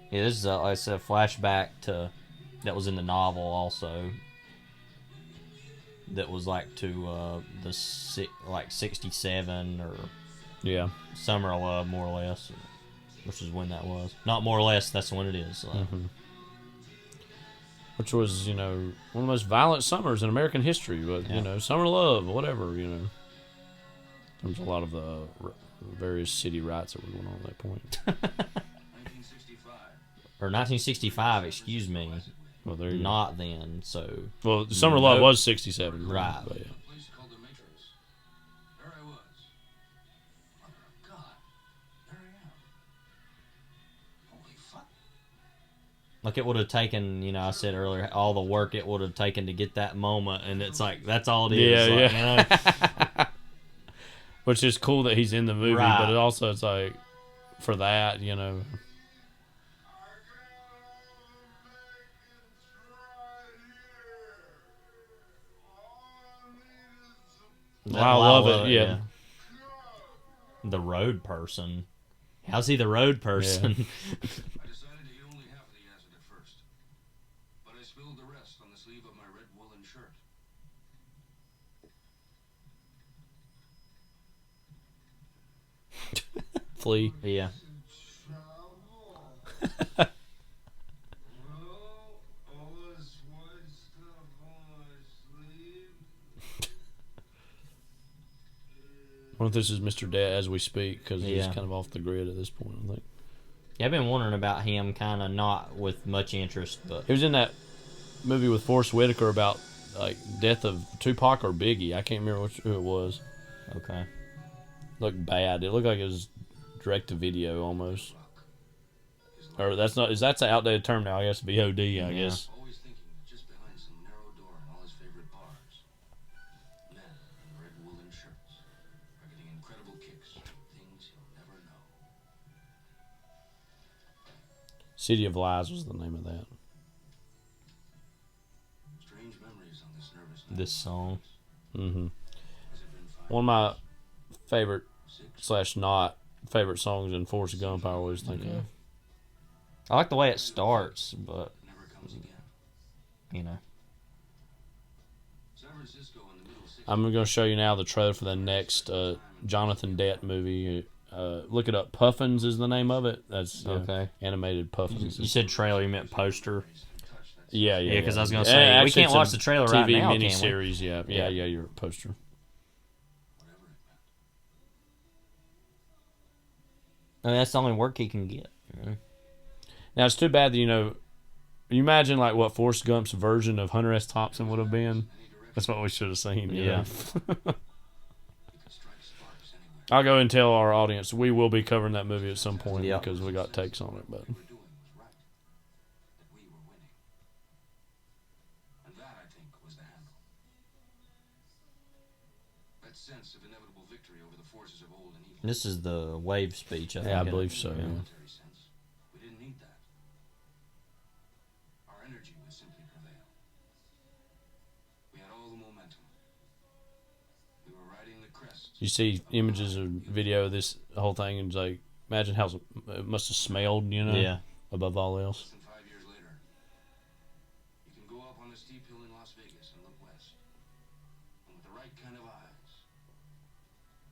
Yeah, this is like I said, a flashback to that was in the novel also. That was like to the 67 or Summer of Love, more or less, which is when that was. Not more or less, that's when it is. So. Mm-hmm. Which was, one of the most violent summers in American history. But Summer of Love, whatever. There's a lot of the various city riots that were going on at that point. 1965, excuse me. Well, there you go. not then. So Well, Summer Love was 67. Right. But, yeah. Like it would have taken, you know, I said earlier, all the work it would have taken to get that moment, and it's like that's all it is. Yeah, like, yeah. You know? Which is cool that he's in the movie, Right. but it also it's like for that, you know. I love it. Yeah. The road person. How's he the road person? I decided to eat only half of the acid at first, but I spilled the rest on the sleeve of my red woolen shirt. Flea. Yeah. I wonder if this is Mr. Dad as we speak, because he's Yeah. kind of off the grid at this point, I think. Yeah, I've been wondering about him, kind of not with much interest, but He was in that movie with Forrest Whitaker about like death of Tupac or Biggie. I can't remember who it was. Okay. Looked bad. It looked like it was direct to video almost. Or that's not. That's an outdated term now. I guess VOD. I guess. Always thinking that just behind some narrow door in all his favorite bars, men in red woolen shirts are getting incredible kicks from things he'll never know. City of Lies was the name of that. Strange memories on this nervous night. this song. Mm-hmm. One of my favorite / not favorite songs in Forrest Gump. I always think of. I like the way it starts, but you know. I'm going to show you now the trailer for the next Jonathan Dett movie. Look it up. Puffins is the name of it. That's Okay. Animated Puffins. You said trailer, you meant poster. Yeah. Yeah, because I was going to say, we actually, can't it's a watch the trailer right TV now, miniseries, can we? yeah, your poster. I mean, that's the only work he can get. Now, it's too bad that, you imagine like what Forrest Gump's version of Hunter S. Thompson would have been. That's what we should have seen. you know? I'll go and tell our audience we will be covering that movie at some point because we got takes on it. But This is the wave speech, I think. I believe so. Yeah. We didn't need that. Our energy would simply prevail. We had all the momentum. We were riding the crest. You see images or video of this whole thing, and it's like, imagine how it must have smelled, Yeah. above all else. 5 years later, you can go up on a steep hill in Las Vegas and look west. And with the right kind of eyes,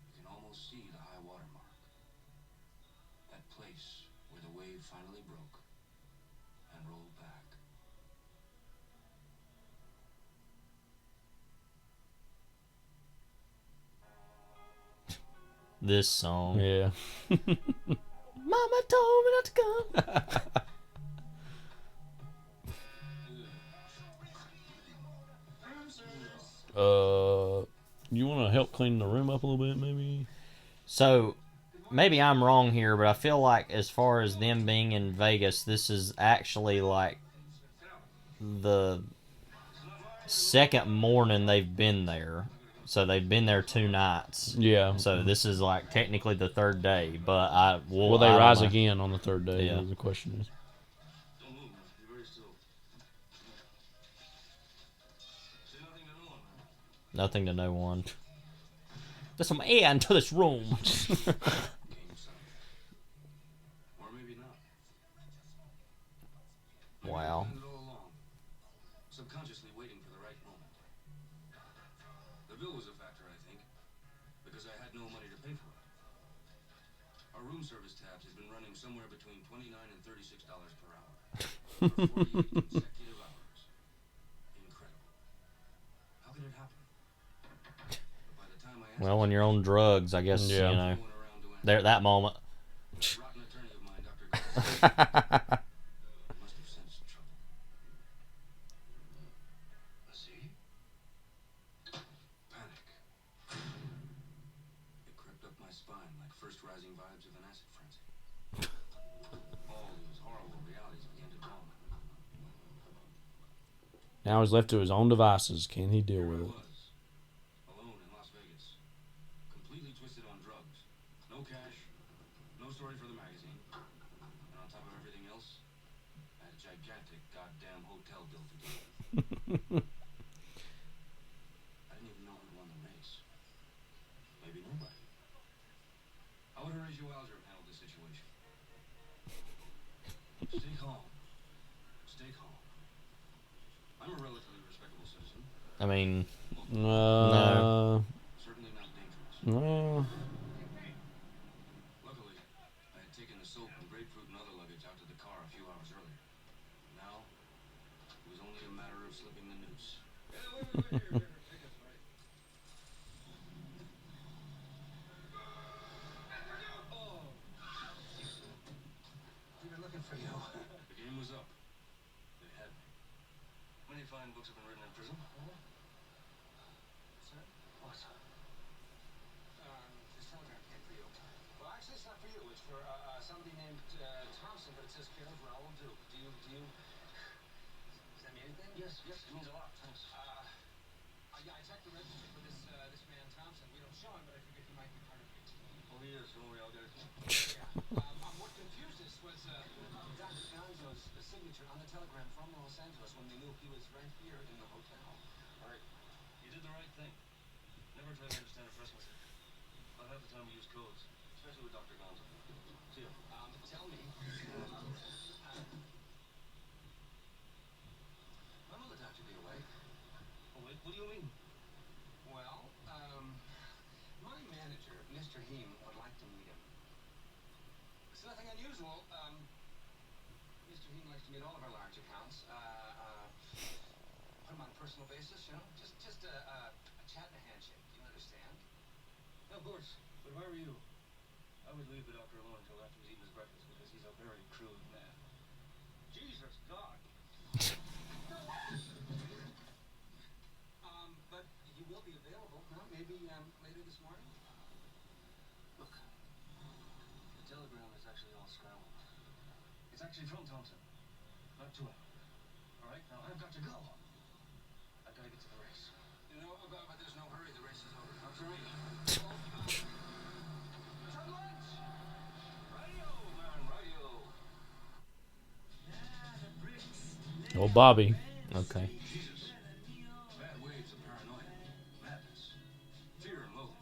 you can almost see the high water mark. That place where the wave finally broke and rolled back. This song. Yeah. Mama told me not to come. You want to help clean the room up a little bit, maybe? So, maybe I'm wrong here, but I feel like as far as them being in Vegas, this is actually like the second morning they've been there. So they've been there 2 nights. Yeah. So this is like technically the 3rd day, but Will they rise again on the 3rd day? Yeah. The question is. Nothing to no one. There's some air into this room. Or maybe not. Wow. Subconsciously waiting for the right moment. The bill was a factor, I think, because I had no money to pay for it. Our room service tabs had been running somewhere between $29 and $36 per hour. 48 consecutive hours. Incredible. How could it happen? But by the time I asked Well, when you're on drugs, I guess, Yeah. you know, there at that moment. rotten attorney of mine, Dr. must have sensed trouble. magazine vibes with an acid frenzy. All these horrible realities began to dawn. Now he's left to his own devices. Can he deal with it? Alone in Las Vegas. Completely twisted on drugs. No cash. No story for the magazine. And on top of everything else, I had a gigantic goddamn hotel bill to deal with. I didn't even know who won the race. Maybe nobody. How would Horatio Alger have handled this situation? Stay calm. Stay calm. I'm a relatively respectable citizen. I mean, no. Certainly not dangerous. No. Luckily, I had taken the soap and grapefruit and other luggage out to the car a few hours earlier. Now, it was only a matter of slipping the noose. We've been looking for you. The game was up. They had me. Many fine books have been written in prison. Sir? What? This telegram came for you. Well, actually, it's not for you. It's for somebody named Thompson, but it says care of Raoul Duke. Do you? Does that mean anything? Yes, it means a lot. Thanks. Yeah, I checked the registry for this man Thompson. We don't show him, but I figured he might be part of your team. Oh, he is. Don't worry, I'll get it. What confused us was Dr. Gonzo's signature on the telegram from Los Angeles when they knew he was right here in the hotel. All right. You did the right thing. Never try to understand a press message. About half the time we use codes, especially with Dr. Gonzo. See ya. Tell me. When will the doctor be away? Oh, wait, what do you mean? Well, my manager, Mr. Heem, would like to meet him. It's nothing unusual. Mr. Heem likes to meet all of our large accounts. Put him on a personal basis, you know? Just a chat and a handshake. Do you understand? Of course. But if I were you, I would leave the doctor alone until after he's eaten his breakfast because he's a very crude man. Jesus God. But you will be available, huh? Maybe later this morning? Look, the telegram is actually all scrambled. It's actually from Thompson, not to him. All right, now I've got to go. I've got to get to the race. You know, but there's no hurry. The race is over. Not for me. Oh, Bobby. Okay. Bad waves of paranoia, madness, fear and loathing.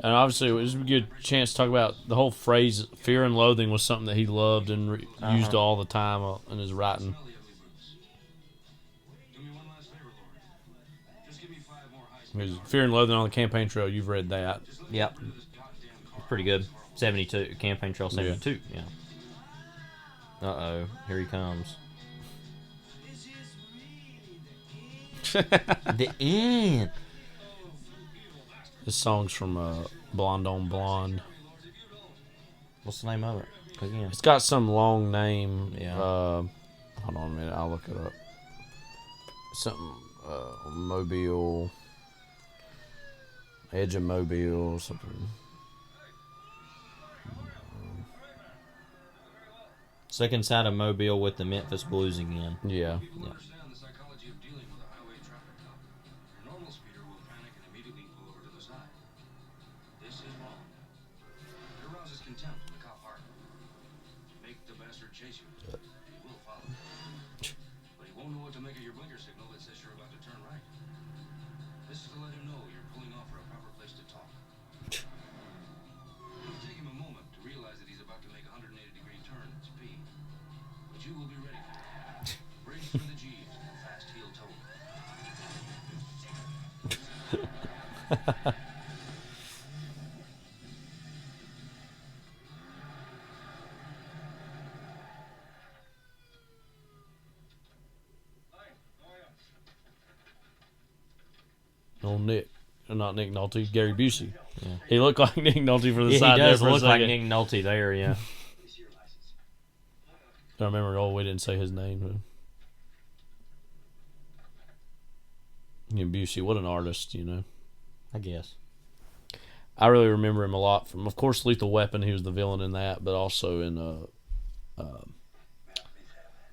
And obviously, it was a good chance to talk about the whole phrase "fear and loathing" was something that he loved and used all the time in his writing. Because "Fear and Loathing" on the campaign trail, you've read that. Yep. Pretty good. 72 campaign trail 72. Yeah. Uh-oh, here he comes. The end. This song's from Blonde on Blonde. What's the name of it? Again. It's got some long name. Yeah. Hold on a minute, I'll look it up. Something Mobile, Edge of Mobile, something. Second side of Mobile with the Memphis Blues again. Yeah. Yeah. Understand the psychology of dealing with a highway traffic cop. Your normal speeder will panic and immediately pull over to the side. This is wrong. It arouses contempt in the cop heart. Make the bastard chase you. He will follow. But he won't know what to make of your blinker signal that says you're about to turn right. This is to let him know you're pulling off for a proper place to talk. It'll take him a moment to realize that he's about to make a 180-degree turn at speed. But you will be ready for it. Brace for the G's and fast heel toe. No, Nick. Not Nick Nolte, Gary Busey. Yeah. He looked like Nick Nolte for the Yeah, side he there does for a look like second. Nick Nolte there, yeah. I remember, we didn't say his name. Yeah, Busey, what an artist, you know. I guess. I really remember him a lot from, of course, Lethal Weapon. He was the villain in that, but also in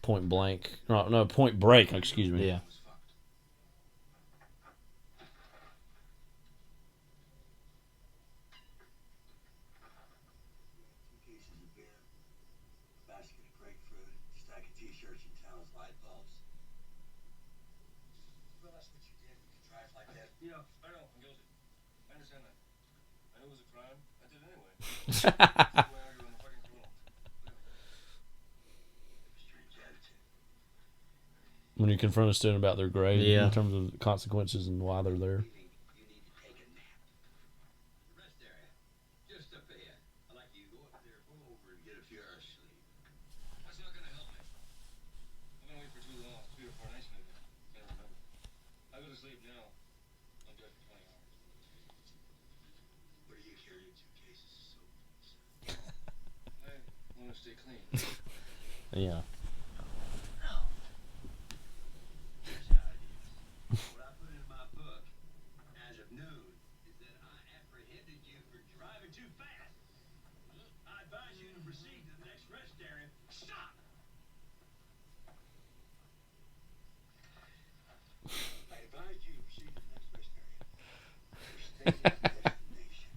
Point Blank. No, Point Break. Excuse me. Yeah. Yeah, I know. I'm guilty. I understand that. I knew it was a crime. I did it anyway. When you confront a student about their grade Yeah. in terms of consequences and why they're there. Just up ahead. I'd like you to go up there, pull over, and get a few hours sleep. That's not gonna help me. I'm gonna wait for too long. 3 or 4 nights maybe. Can't remember. I go to sleep now. I'm dead for 20 hours. What do you carry in 2 cases of soap? I want to stay clean. Yeah. What I put in my book as of noon is that I apprehended you for driving too fast. I advise you to proceed to the next rest area. Stop! I advise you to proceed to the next rest area. Your destination.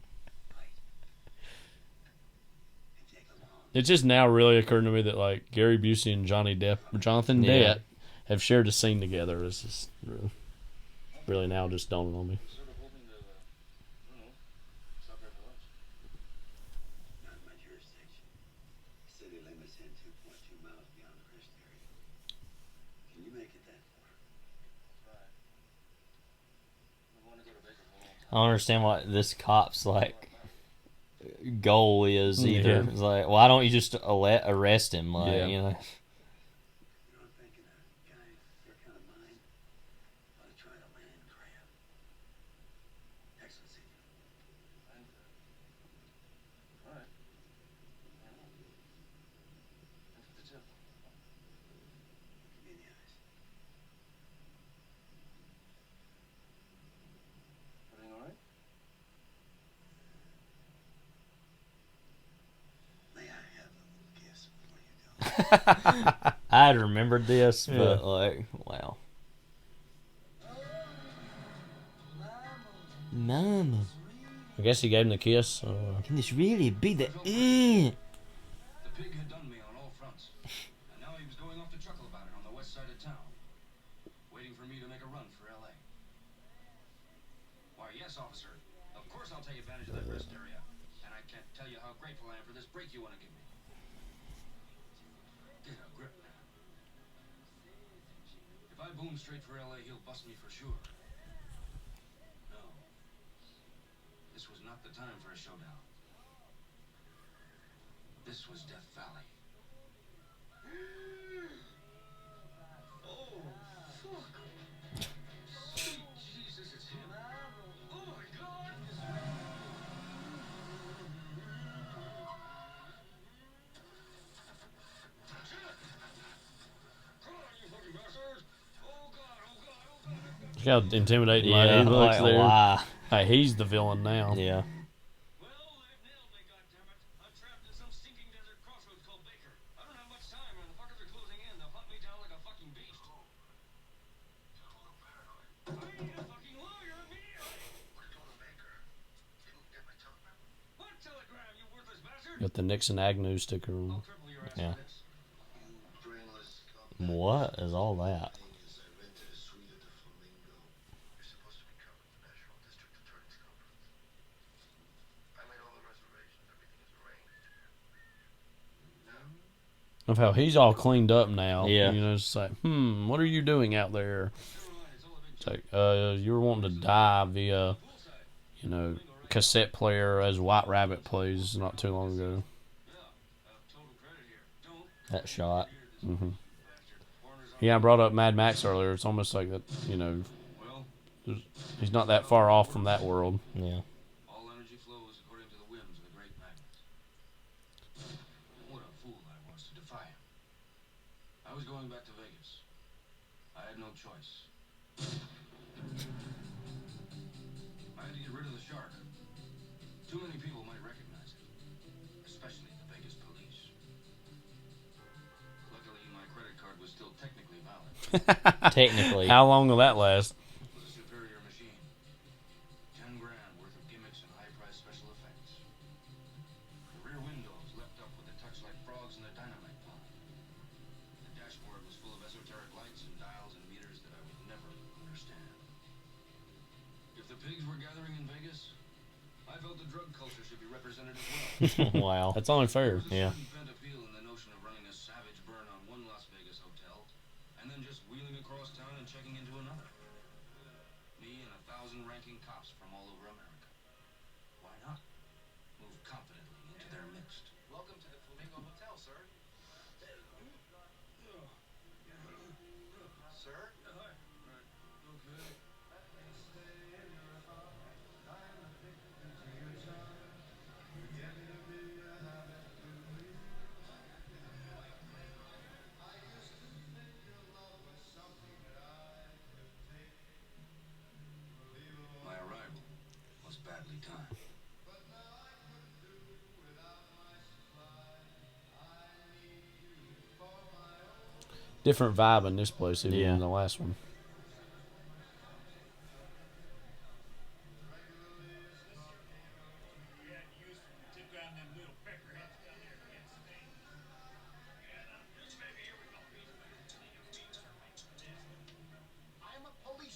Right. And take a long. It's just now really occurring to me that like Gary Busey and Jonathan Dett have shared a scene together. It's just really now just dawning on me. Not my jurisdiction. City limits in 2.2 miles beyond the rest area. Can you make it that far? I don't understand what this cop's like goal is either. Yeah. It's like, why don't you just arrest him? Like, Yeah. you know. Everything all right? May I have a little kiss before you go? I had remembered this, Yeah. but like, wow. Mama. I guess he gave him the kiss. Can this really be the The pig had done me on all fronts. And now he was going off to chuckle about it on the west side of town. Waiting for me to make a run for L.A. Why, yes, officer. Of course I'll take advantage of that rest area. And I can't tell you how grateful I am for this break you want to give me. Get a grip, man. If I boom straight for L.A., he'll bust me for sure. No. This was not the time for a showdown. This was Death Valley. Oh, fuck. Sweet Jesus, it's him. Oh, my God. Come on, you fucking bastards. Oh, God, oh, God, oh, God. Look how intimidating Yeah, he looks like, there. why? Hey, he's the villain now. Yeah. Got the Nixon Agnew sticker on. Yeah. What is all that? Of how he's all cleaned up now. Yeah. You know, it's like, what are you doing out there? It's like, you were wanting to die via, you know, cassette player as White Rabbit plays not too long ago. That shot. Mm-hmm. Yeah, I brought up Mad Max earlier. It's almost like that, you know, he's not that far off from that world. Yeah. All energy flows according to the whims of the great magnet. What a fool I was to defy him. I was going back to Vegas. I had no choice. I had to get rid of the shark. Too many people might recognize it, especially the Vegas police. Luckily, my credit card was still technically valid. Technically. How long will that last? It was a superior machine. 10 grand worth of gimmicks and high-priced special effects. The rear windows leapt up with a touch like frogs in a dynamite bomb. The dashboard was full of esoteric lights and dials and meters that I would never understand. If the pigs were gathering in Vegas, I felt the drug culture should be represented as well. Wow. That's only fair. Yeah. Bent appeal in the notion of running a savage burn on one Las Vegas hotel and then just wheeling across town and checking into another. Me and 1,000 ranking cops from all over America. Why not? Move confidently into their midst. Welcome to the Flamingo Hotel, sir. Sir? Hi. Okay. My arrival was badly timed. Different vibe in this place even than the last one.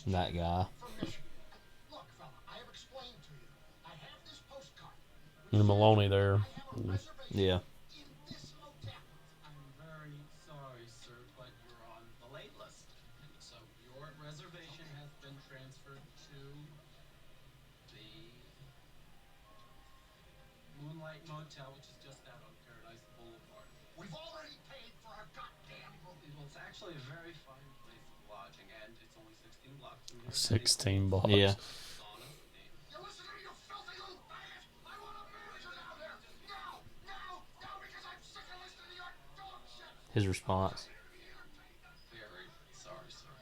That guy. Look, fella, I have explained to you. I have this postcard. And Maloney there. Yeah. I'm very sorry, sir, but you're on the late list. So your reservation has been transferred to the Moonlight Motel, which is just out on Paradise Boulevard. We've already paid for our goddamn room. Well, it's actually a very fine place of lodging, and it's only 16 blocks from here. 16 blocks. Yeah. You listen to me, you filthy little bastard! I want a manager down there! Now! Now! Now, because I'm sick of listening to your dog shit! His response. Very sorry, sir.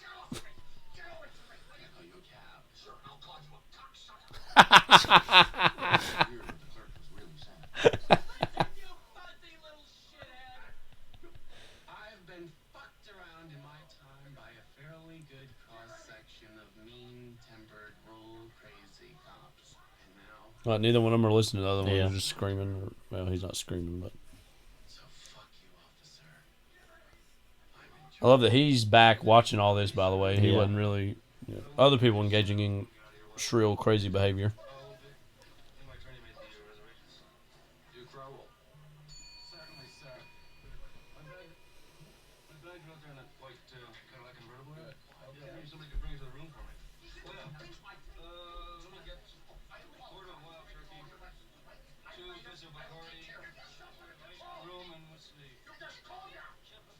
Get off me! Get away from me! I owe you a cab. Sure, I'll call you a cocksucker. I've been fucked around in my time by a fairly good cross-section of mean-tempered, rule-crazy cops. And now... Well, neither one of them are listening to the other one. Yeah. They're just screaming. Or, well, he's not screaming, but... I love that he's back watching all this, by the way. He wasn't really... You know, other people engaging in shrill, crazy behavior. Certainly, sir. I'm glad you out there in that white Cadillac convertible. Maybe somebody could bring it to the room for me. Oh, yeah. Let me get quarter of wild turkey, 2 bits of Bacardi, room, and let's see.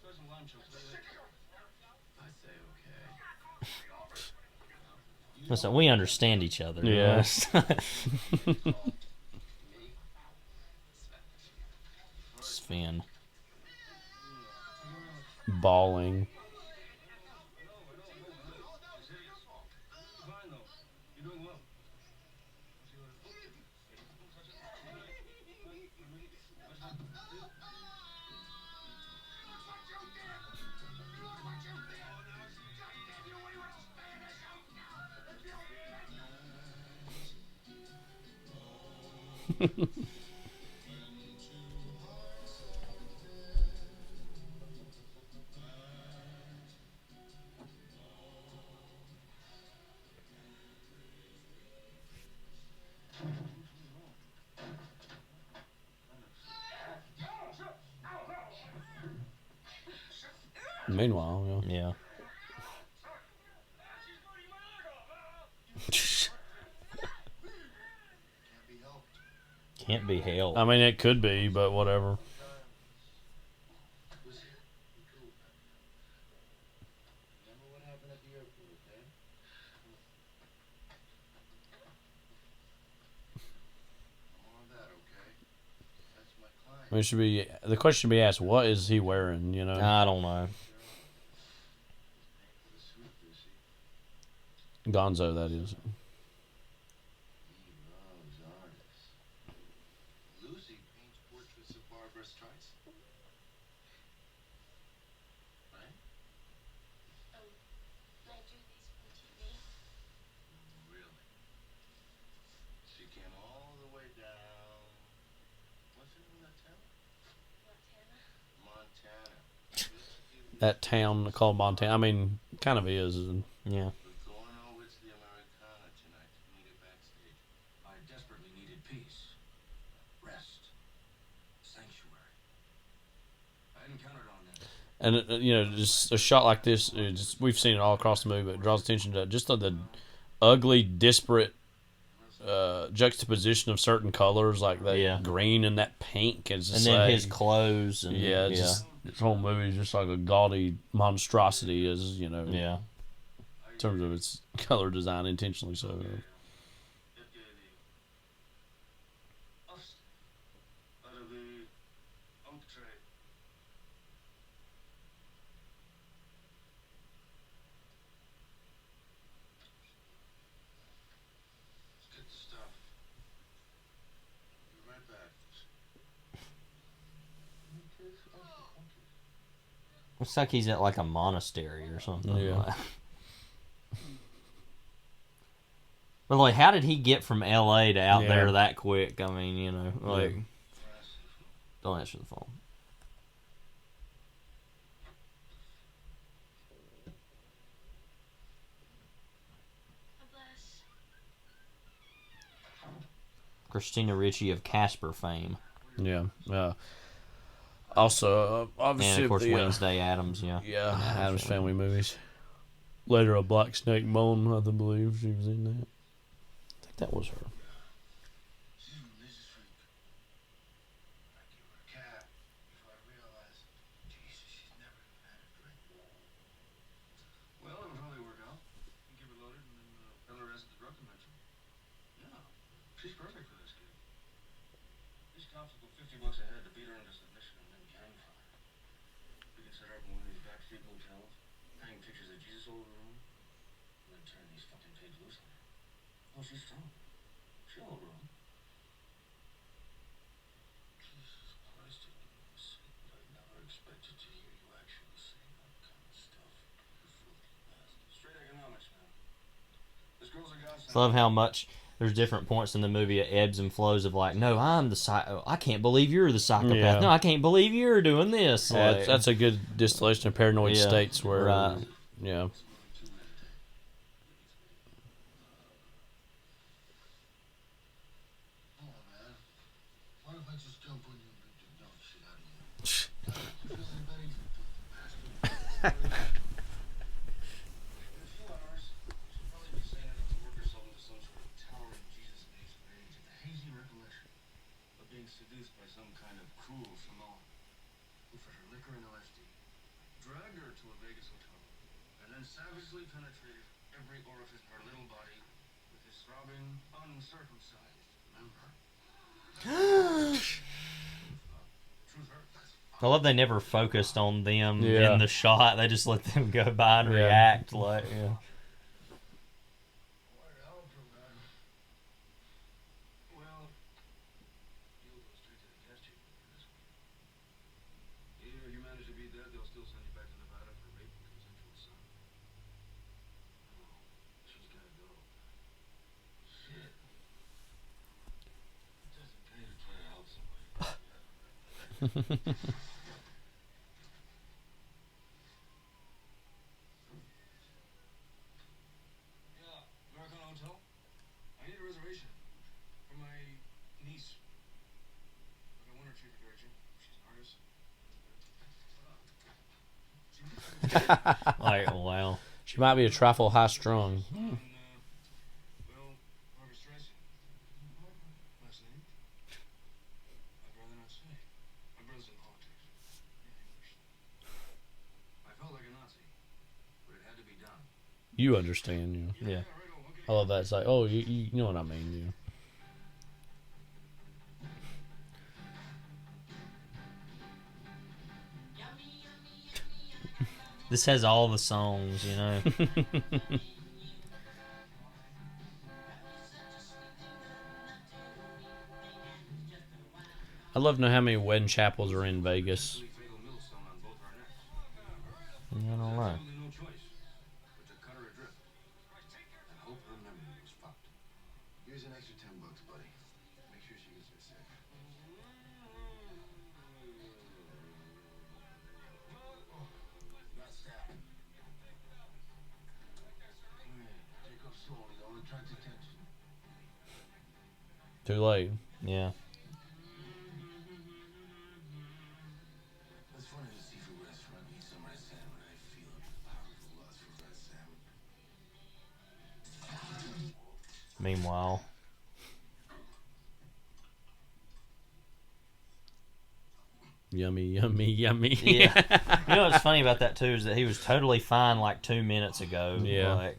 There's some lime chunks. I say okay. Listen, we understand each other. Yeah. Sven. Bawling. Meanwhile, yeah. Can't be helped. I mean, it could be, but whatever. I mean, it should be the question should be asked: what is he wearing? You know, I don't know. Gonzo, that is. first choice. Right? I do these for TV. Really? She came all the way down. What's the name of that town? Montana. That town called Montana. I mean, kind of is. Yeah. We're going over to the Americana tonight to meet her backstage. I desperately needed peace, rest, sanctuary. I hadn't counted on that. And just a shot like this, we've seen it all across the movie, but it draws attention to just the ugly, disparate juxtaposition of certain colors, like the green and that pink, and then his clothes, and just this whole movie is just like a gaudy monstrosity, in terms of its color design, intentionally so. Looks like he's at like a monastery or something. Yeah. But like, how did he get from L.A. to out there that quick? I mean, don't answer the phone. Christina Ricci of Casper fame. Yeah. Also, obviously, and of course Wednesday Addams. Yeah, Addams Family movies. Later, a Black Snake Moan, I believe she was in that. I think that was her. Well, it'll probably work out. Keep her loaded and then tell her rest at the drug convention. Yeah, she's perfect for this kid. These cops will go $50 ahead to beat her into submission and then gang for her. We can set her up in one of these backstreet motels, hang pictures of Jesus all over the room, and then turn these fucking pigs loose on her. Oh, she's strong. She'll hold her own. Jesus Christ, you know this. I never expected to hear you actually say that kind of stuff. You filthy bastard. Straight economics, man. This girl's a godsend. I love how much there's different points in the movie, it ebbs and flows of like, no, I'm the psycho. I can't believe you're the psychopath. Yeah. No, I can't believe you're doing this. Yeah, Like, that's a good distillation of paranoid states where, yeah. What if I just jump on you and beat the dog shit out of you? Feels like that easy, bastard. In a few hours, she'll probably be saying enough to work herself into some sort of towering Jesus based rage at the hazy recollection of being seduced by some kind of cruel Samoan who fed her liquor and LSD, dragged her to a Vegas hotel, and then savagely penetrated every orifice in her little body with his throbbing, uncircumcised member. I love they never focused on them in the shot. They just let them go by and react like, Well, you'll go straight to the gas chamber for this one. Even if you manage to beat that, they'll still send you back to Nevada for rape and consensual son. No, she's gotta go. Shit. It doesn't pay to try to help somebody. Hotel? I need a reservation for my niece. Like I want her treated very gently. She's an artist. like, wow. She might be a trifle high strung. Well, Barbara Streisand. Last name? I'd rather not say. My brother's in politics. I felt like a Nazi, but it had to be done. You understand, Yeah. I love that. It's like, oh, you know what I mean, This has all the songs, I I'd love to know how many wedding chapels are in Vegas. I don't know. Here's an extra $10, buddy. Make sure she gets her sick. Not staff. Take off slowly. Don't attract attention. Too late. Yeah. It's funny to see for restaurant eat some red salmon. I feel a powerful lust for red salmon. Meanwhile. Yummy, yummy, yummy. Yeah. You know what's funny about that too is that he was totally fine like 2 minutes ago. Yeah. Like,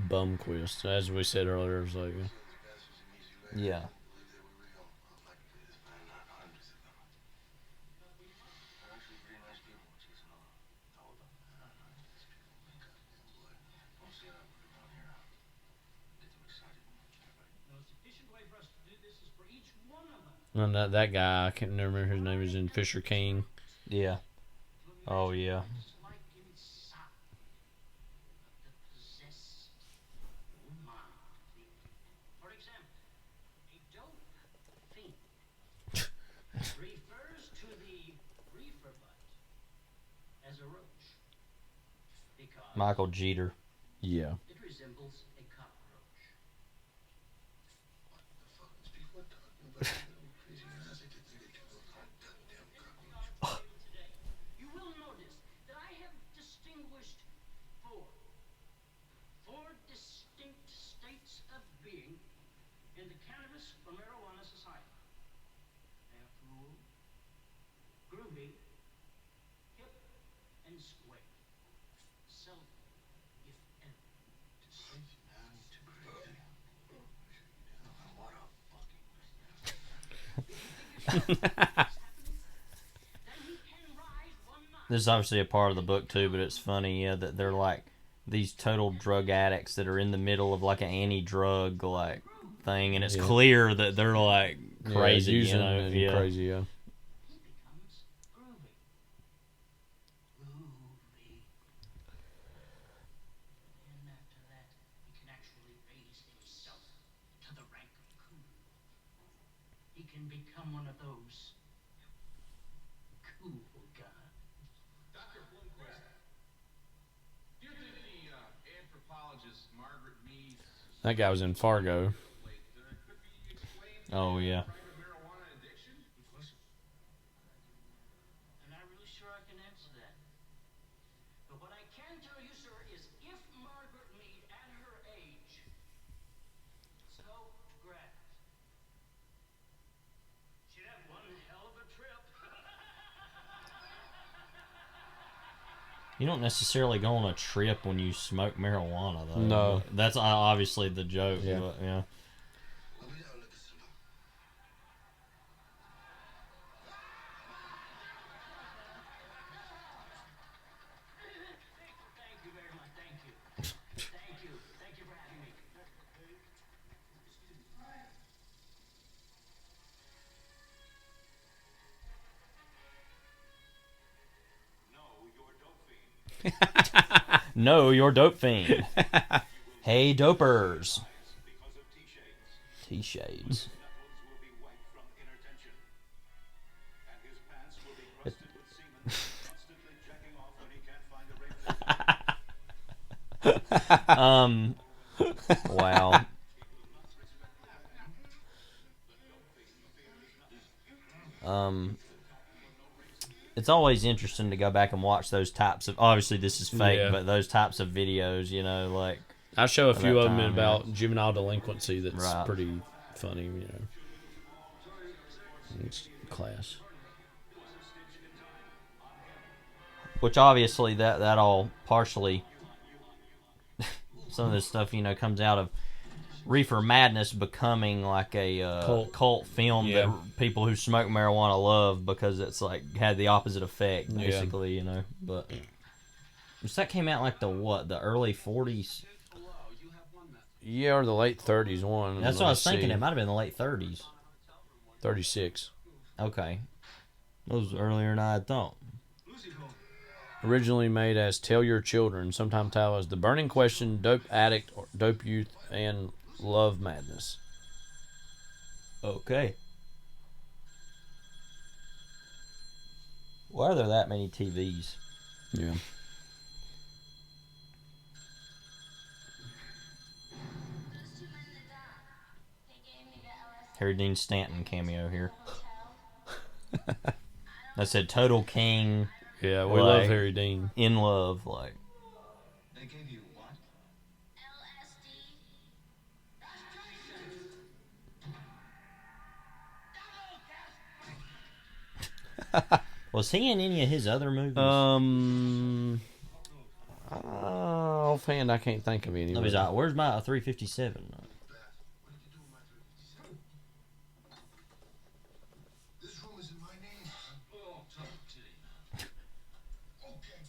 Bumquist, as we said earlier, it was like, yeah. And that guy, I can't remember his name, is in Fisher King. Yeah. Oh, yeah. Refers to the reefer butt as a roach because Michael Jeter. Yeah. it resembles a cockroach. You will notice that I have distinguished four distinct states of being in the cannabis or marijuana society. Afternoon, groovy, hip, and square. Seldom, if ever, to see. This is obviously a part of the book too, but it's funny, yeah, that they're like these total drug addicts that are in the middle of like an anti-drug like thing, and it's clear that they're like crazy, using you know, it yeah. Crazy, yeah. He can become one of those cool guys. Dr. Blomquist, do you think the anthropologist Margaret Mead... That guy was in Fargo. Oh, yeah. I'm not really sure I can answer that. But what I can tell you, sir, is if Margaret Mead, at her age, smoked grass, she'd have one hell of a trip. You don't necessarily go on a trip when you smoke marijuana, though. No. That's obviously the joke, Yeah. but yeah. Thank you very much. Thank you. Thank you. Thank you for having me. No, you're dope fiend. Hey, dopers. T-shades. Wow. It's always interesting to go back and watch those types of, obviously this is fake, Yeah. but those types of videos, you know, like I show a At few that of them time, about juvenile delinquency. That's Right. pretty funny, It's class. Which obviously that all partially some of this stuff comes out of Reefer Madness becoming like a cult film that people who smoke marijuana love because it's like had the opposite effect basically, But that came out like the early 40s. Yeah, or the late 30s one. That's what I was thinking. It might have been the late 30s. 36. Okay. That was earlier than I thought. Originally made as Tell Your Children, sometimes titled as The Burning Question, Dope Addict, or Dope Youth, and Love Madness. Okay. Why are there that many TVs? Yeah. Harry Dean Stanton cameo here. I said Total King. Yeah, we love Harry Dean. In love, like. They gave you what? Was he in any of his other movies? Offhand, I can't think of any. Where's my 357? This room is in my name. Oh, tough titty. Okay,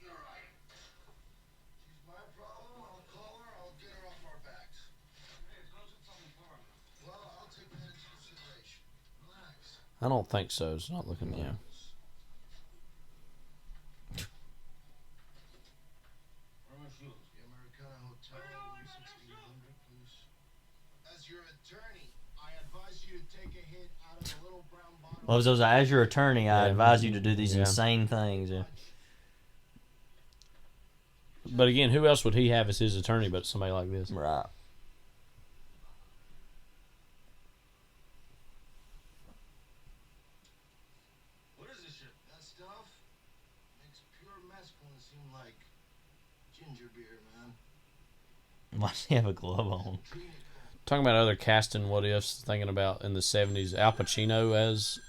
you're right. She's my problem. I'll call her. I'll get her off our backs. Hey, it's not just something for him. Well, I'll take that into consideration. Relax. I don't think so. It's not looking like. The Americana Hotel, room 1600, please. As your attorney, I advise you to take a hit out of the little brown bottle. Well, as your attorney, I advise you to do these insane things. Yeah. But again, who else would he have as his attorney but somebody like this? Right. What is this shit? That stuff makes pure mescaline seem like ginger beer, man. Why does he have a glove on? Talking about other casting what ifs, thinking about in the 70s, Al Pacino as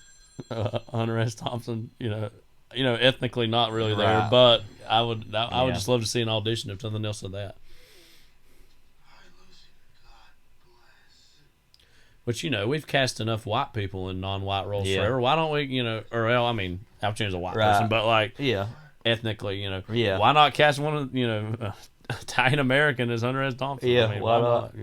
Hunter S. Thompson, ethnically not really there, Right. but I would just love to see an audition of something else of that. But we've cast enough white people in non-white roles forever. Why don't we, Al Pacino's a white person, but like, ethnically, why not cast one of, Italian American as Hunter S. Thompson? Yeah, why not? I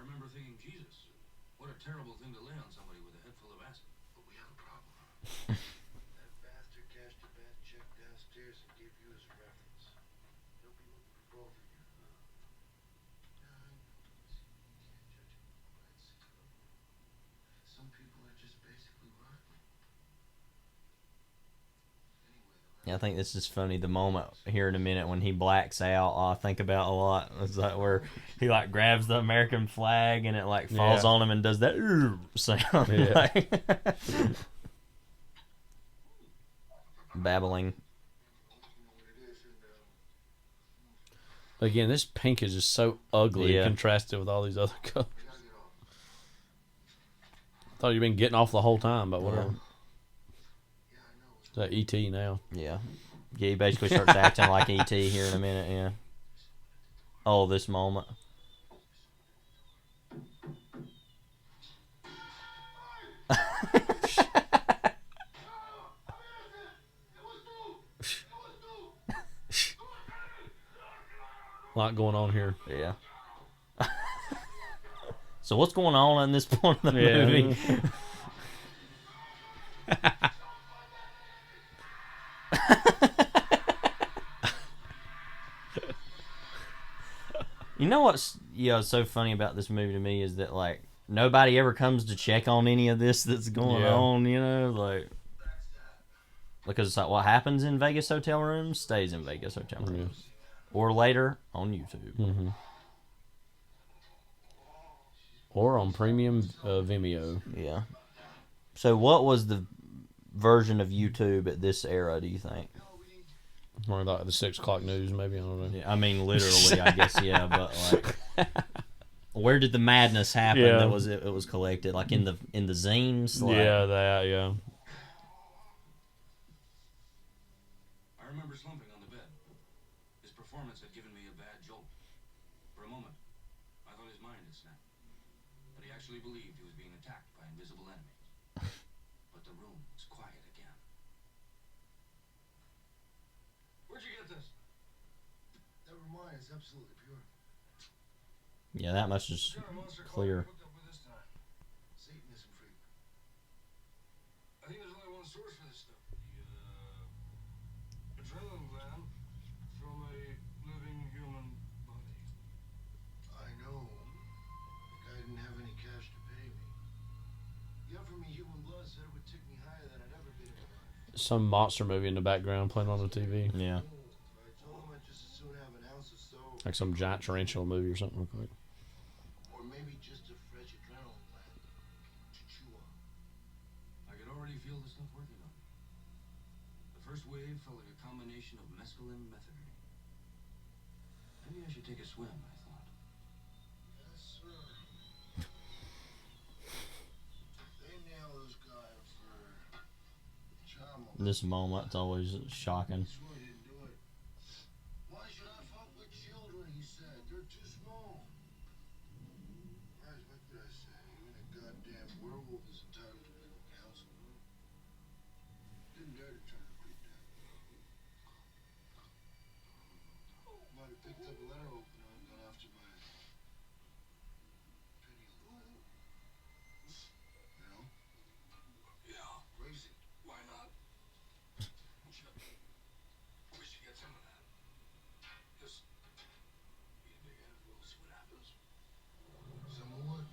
remember thinking, Jesus, what a terrible thing to lay on somebody with a head full of acid. But we have a problem. That bastard cashed your bad check downstairs and gave you as a reference. He'll be looking for both of you. Some people are just basically rotten. Yeah, I think this is funny. The moment here in a minute when he blacks out, I think about a lot. It's like where he like grabs the American flag and it like falls on him and does that sound. Yeah. Babbling. Again, this pink is just so ugly contrasted with all these other colors. I thought you'd been getting off the whole time, but whatever. Is that E.T. now? Yeah. Yeah, he basically starts acting like E.T. here in a minute, yeah. Oh, this moment. A lot going on here. Yeah. So what's going on in this point of the movie? You know what's so funny about this movie to me is that like nobody ever comes to check on any of this that's going on, like because it's like what happens in Vegas hotel rooms stays in Vegas hotel rooms, or later on YouTube, or on premium Vimeo. Yeah. So what was the version of YouTube at this era, do you think? More like the 6 o'clock news, maybe. I don't know. Yeah, I mean, literally, I guess, yeah. But like, where did the madness happen? Yeah. That was it was collected, like in the zines. Like, Yeah, that. Yeah. I remember slumping on the bed. His performance had given me a bad jolt. For a moment, I thought his mind had snapped. But he actually believed he was being attacked by invisible enemies. But the room was quiet again. Where'd you get this? Never mind, it's absolutely pure. Yeah, that much is clear. Satanism freak. I think there's only one source for this stuff. The adrenaline gland from a living human body. I know. The guy didn't have any cash to pay me. He offered me human blood, said it would take me higher than I'd ever been in my life. Some monster movie in the background playing on the TV. Yeah. I told him I'd just as soon have an ounce of soap. Like some giant tarantula movie or something real quick. Or maybe just a fresh adrenaline gland to chew on. I could already feel the stuff working on me. The first wave felt like a combination of mescaline and methadone. Maybe I should take a swim, I thought. Yes, sir. They nail this guy for child molestation. This moment's always shocking. Sure he didn't do it. Why should I fuck with children, he said. They're too small. Right, what did I say? Even a goddamn werewolf is entitled to legal counsel. Didn't dare to try to creep that. Might have picked up a letter opener and gone after my penny loaf. You know? Yeah. Crazy. Why not? We should get some of that. Just be a big handful, see what happens. Some what?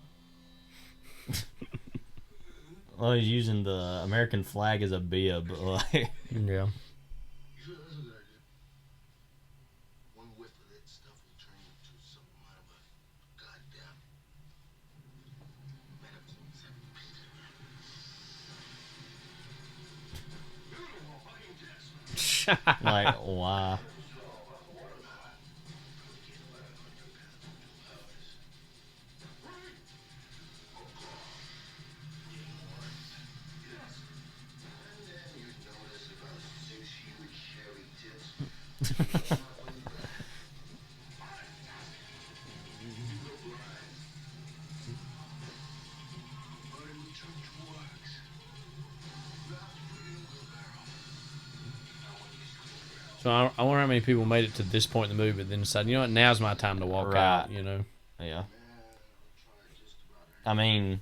Well, he's using the American flag as a bib. Like, Yeah. Sure, that's a good idea. One whiff of that stuff will turn you into something out of a goddamn like why? So I wonder how many people made it to this point in the movie, but then decided, you know what, now's my time to walk out. You know. Yeah. I mean,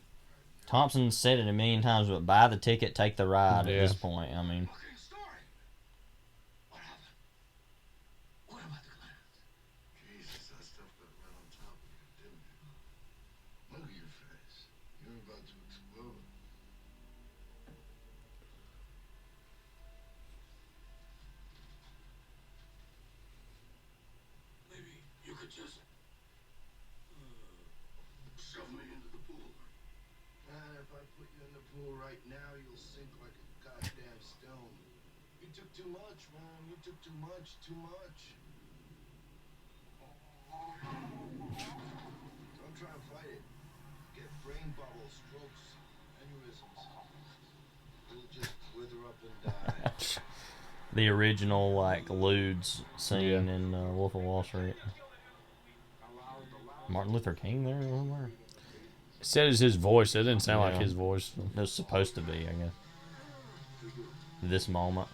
Thompson said it a million times, but buy the ticket, take the ride. Yeah. At this point, I mean. Jesus, that stuff got right on top of you, didn't it? Look at your face. You're about to explode. Maybe you could just shove me into the pool. Man, if I put you in the pool right now, you'll sink like a goddamn stone. You took too much, man. You took too much, too much. Don't try and fight it. Get brain bubbles, strokes, aneurysms. You'll just wither up and die. The original like lewds scene in Wolf of Wall Street. Martin Luther King there somewhere. It said it's his voice. It didn't sound like his voice. It was supposed to be, I guess. This moment.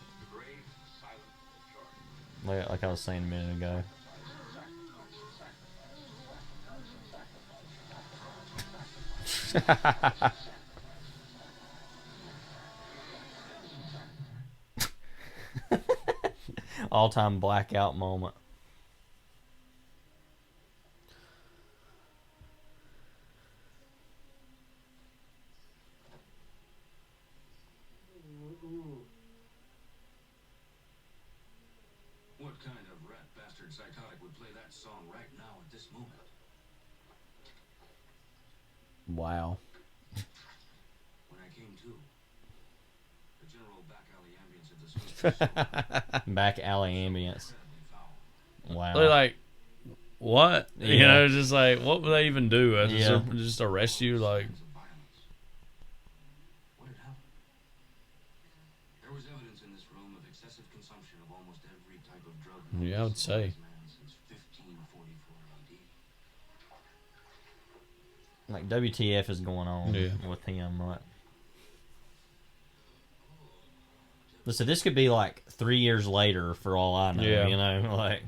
Like I was saying a minute ago. All-time blackout moment. What kind of rat bastard psychotic would play that song right now at this moment? Wow. When I came to, Back alley ambience. Wow. They're like, what? Yeah. You know, just like, what would they even do? Yeah. Just arrest you? Like, There was evidence in this room of excessive consumption of almost every type of drug. yeah, I would say. Since 1544 AD. Like, WTF is going on Yeah. with him, right? Listen, this could be like 3 years later for all I know, Yeah. you know? Like,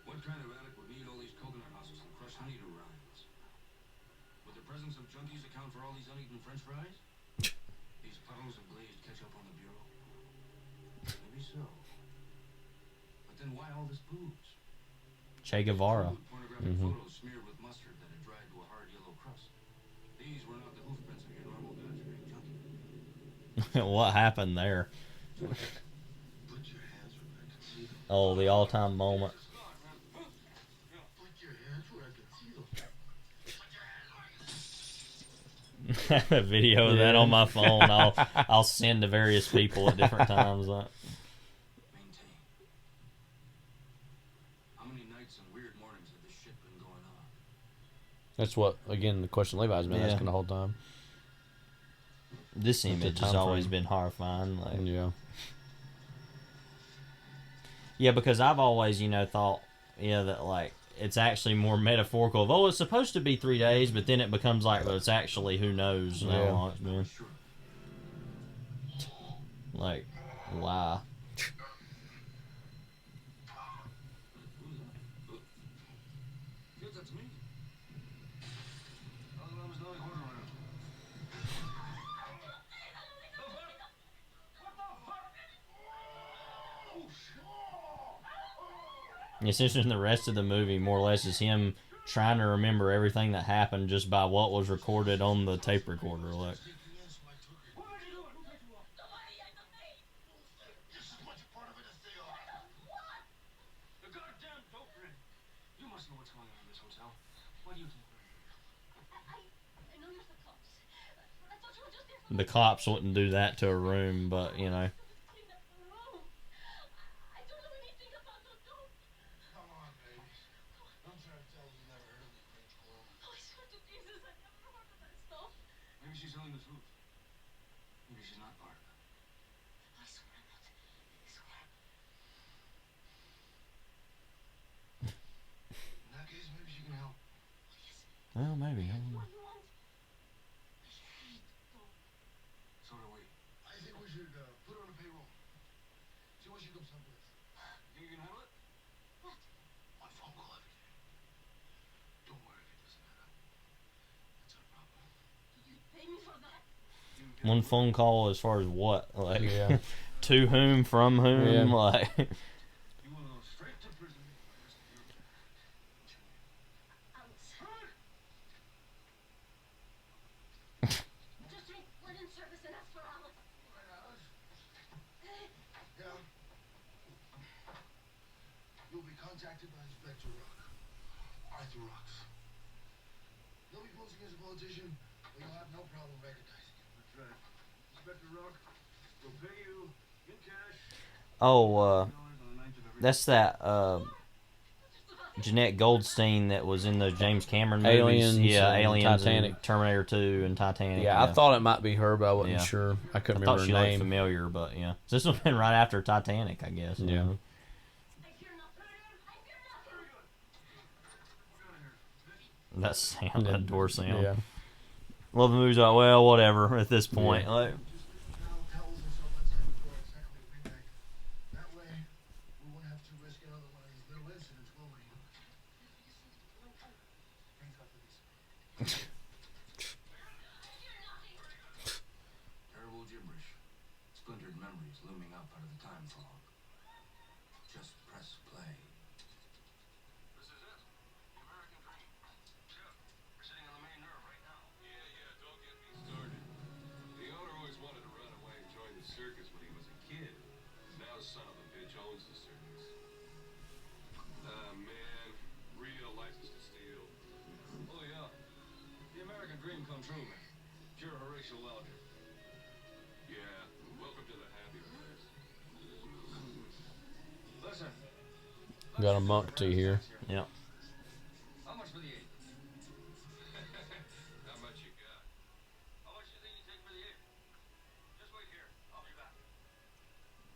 What kind of addict would need all these coconut husks and crushed honeydew rinds? Would the presence of junkies account for all these uneaten french fries? These puddles of glazed ketchup on the bureau? Maybe so. But then why all this booze? Che Guevara. Pornographic photos smeared with mustard that had dried to a hard yellow crust. These were not the hoof prints of your normal penetrating junkie. What happened there? Oh, the all-time moment. I have a video of that on my phone. I'll send to various people at different times. How many nights and weird mornings had this shit been going on? That's what, again, the question Levi's been Yeah. asking the whole time. This What's the image has time always frame? been horrifying. Like, Yeah. yeah, because I've always, thought, that, like, it's actually more metaphorical of, oh, it's supposed to be 3 days, but then it becomes like, well, it's actually who knows how Yeah. long it's been. Like, why? Yes, that's me. Oh, that was the only quarter round. Essentially, the rest of the movie, more or less, is him trying to remember everything that happened just by what was recorded on the tape recorder. Like, The goddamn dope ring. You must know what's going on in this hotel. Why do you keep I know you're the cops. I thought you were just there for the cops wouldn't do that to a room, but, clean up the room. I don't know anything about the dope. Come on, babies. Don't try to tell us you never heard of the French Quarrel. Oh, I swear to Jesus, I never heard of that stuff. Maybe she's telling the truth. Maybe she's not part of it. I swear I'm not. I swear. In that case, maybe she can help. well, maybe. I don't know. What do you want? I hate dope. So do we. I think we should put her on a payroll. See what she comes up with. Think you can handle it? What? One phone call every day. Don't worry if it doesn't add up. That's our problem. You pay me for that? One phone call as far as what? Like, Yeah. to whom, from whom? Yeah. Like, You want to go straight to prison. Just drink linen service and ask for Alice. Yeah. You'll be contacted by Inspector Rock. Arthur Rocks. He'll be posing as a politician, but you'll have no problem recognizing him. That's right. Inspector Rock will pay you in cash. oh, that's that, Jeanette Goldstein that was in those James Cameron movies. Aliens Yeah, and Aliens Titanic. and Terminator 2 and Titanic. Yeah, I thought it might be her, but I wasn't Yeah. sure. I couldn't I thought remember she her looked name. familiar, but yeah. So this would have been right after Titanic, I guess. you Yeah. know. That sound, that door sound. Yeah. Love the movies like, well, whatever at this point. Yeah. Like, Tells us so let's have the door exactly midnight. That way, we won't have to risk another one of these little incidents, will we? Thank God for this. Terrible gibberish. Splintered memories looming up out of the time fog. Just press play. This is it. The American dream. Yeah. We're sitting on the main nerve right now. Yeah, don't get me started. The owner always wanted to run away and join the circus when he was a kid. Now son of a bitch owns the circus. Ah, man. Real license to steal. Oh, yeah. The American dream come true, man. you're Horatio Loudon. Yeah, welcome to the happy place. Listen. Got a monk tea here. Yeah. How much for the 8? How much you got? How much do you think you take for the 8? Just wait here. I'll be back.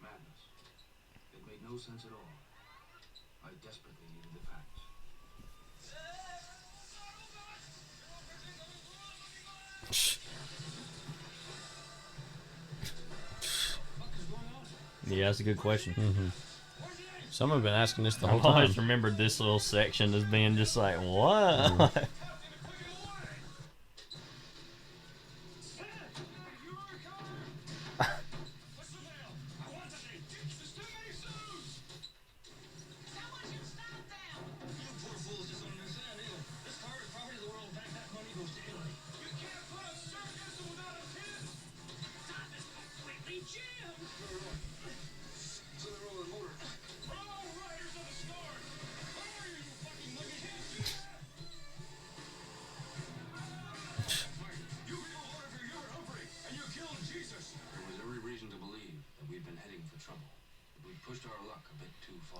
Madness. It made no sense at all. I desperately needed the facts. Yeah, that's a good question. Mm-hmm. Some have been asking this the whole I've time. always remembered this little section as being just like, what?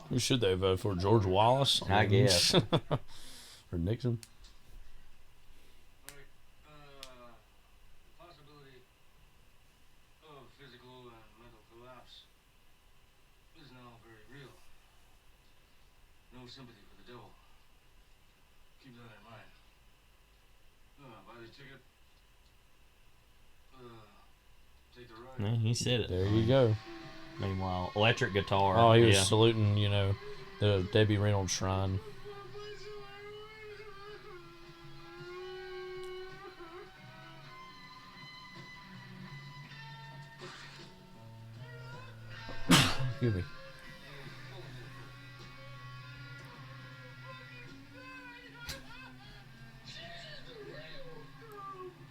Who should they vote for? George Wallace? I guess. Or Nixon? Possibility of physical and mental collapse is now very real. No sympathy for the devil. Keep that in mind. Buy the ticket. Take the ride. Yeah, he said it. There you go. Meanwhile, electric guitar. Oh, he was yeah. saluting, you know, the Debbie Reynolds shrine. Excuse me.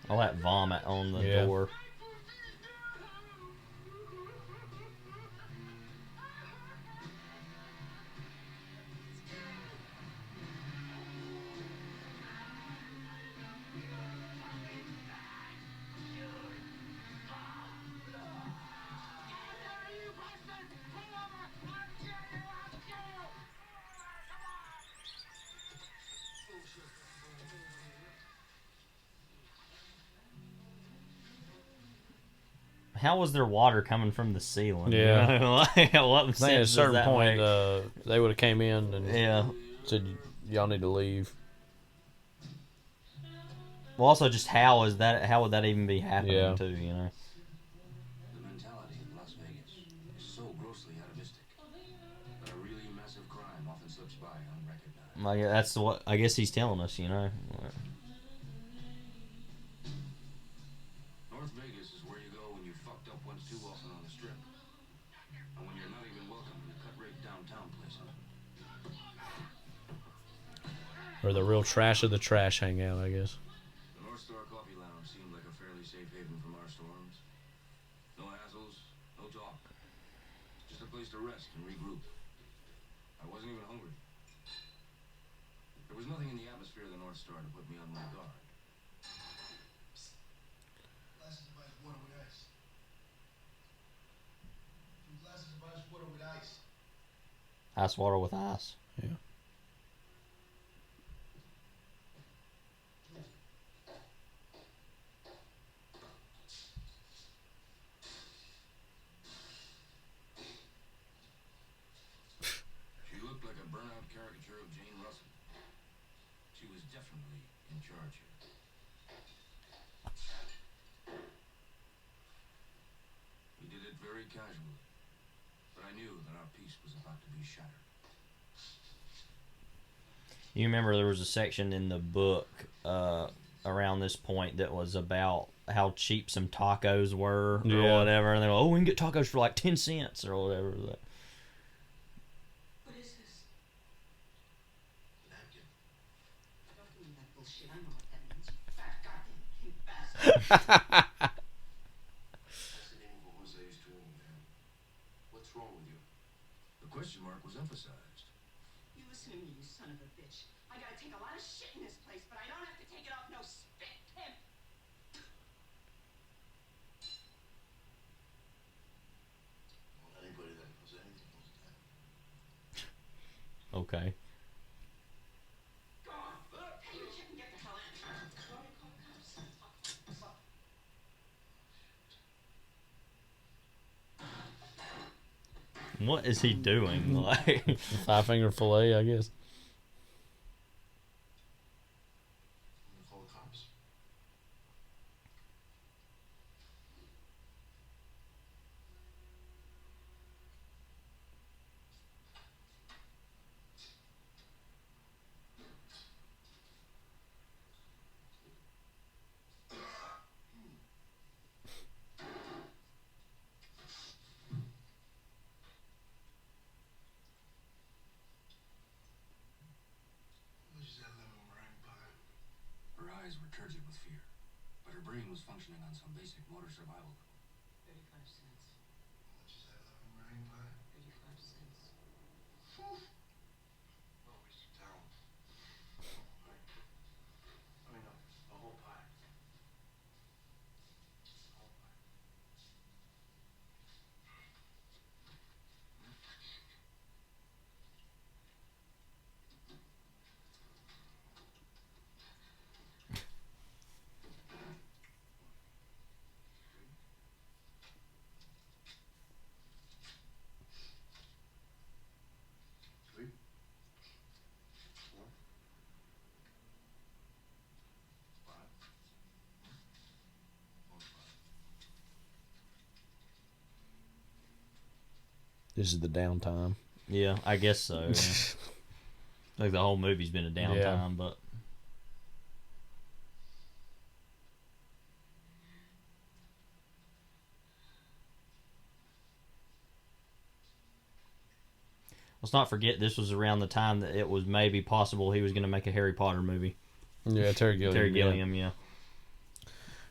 All that vomit on the Yeah. door. How was there water coming from the ceiling? Yeah. You know? Like, what I think at a sense does certain that point, make? they would have came in and Yeah. said, y'all need to leave. Well, also, just how is that? How would that even be happening? Yeah. Too, you know. The mentality in Las Vegas is so grossly atavistic that a really massive crime often slips by unrecognized. Like, that's what I guess he's telling us, you know. North Vegas is where you go when you fucked up once too often on the strip. And when you're not even welcome in the cut-rate downtown places. Or the real trash of the trash hangout, I guess. The North Star Coffee Lounge seemed like a fairly safe haven from our storms. No hassles, no talk. Just a place to rest and regroup. I wasn't even hungry. There was nothing in the atmosphere of the North Star to put me on my guard. Glasses of ice water with ice. 2 glasses of ice water with ice. Ice water with ice. Yeah. She looked like a burnout caricature of Jane Russell. She was definitely in charge here. We did it very casually, but I knew that our peace was about to be shattered. You remember there was a section in the book around this point that was about how cheap some tacos were or Yeah. whatever, and they go, "Oh, we can get tacos for like 10 cents or whatever." What is this? Napkin. Don't give me that bullshit. I know what that means. You fat goddamn pink bastard. That's the name of a horse I used to own, man. What's wrong with you? The question mark was emphasized. You listen to me, you son of a bitch. I gotta take a lot of shit in this place, but I don't have to take it off no spit pimp. okay. What is he doing? Like 5-finger fillet, I guess. Her eyes were turgid with fear, but her brain was functioning on some basic motor survival level. 35 cents. How much is that lemon meringue pie? 35 cents. What a waste of talent. Right. I mean, no, a whole pie. A whole pie. Sweet. Four. Five. One five. This is the downtime. Yeah, I guess so. Yeah. Like the whole movie's been a downtime, but let's not forget this was around the time that it was maybe possible he was going to make a Harry Potter movie. Yeah, Terry Gilliam. Terry Gilliam, yeah.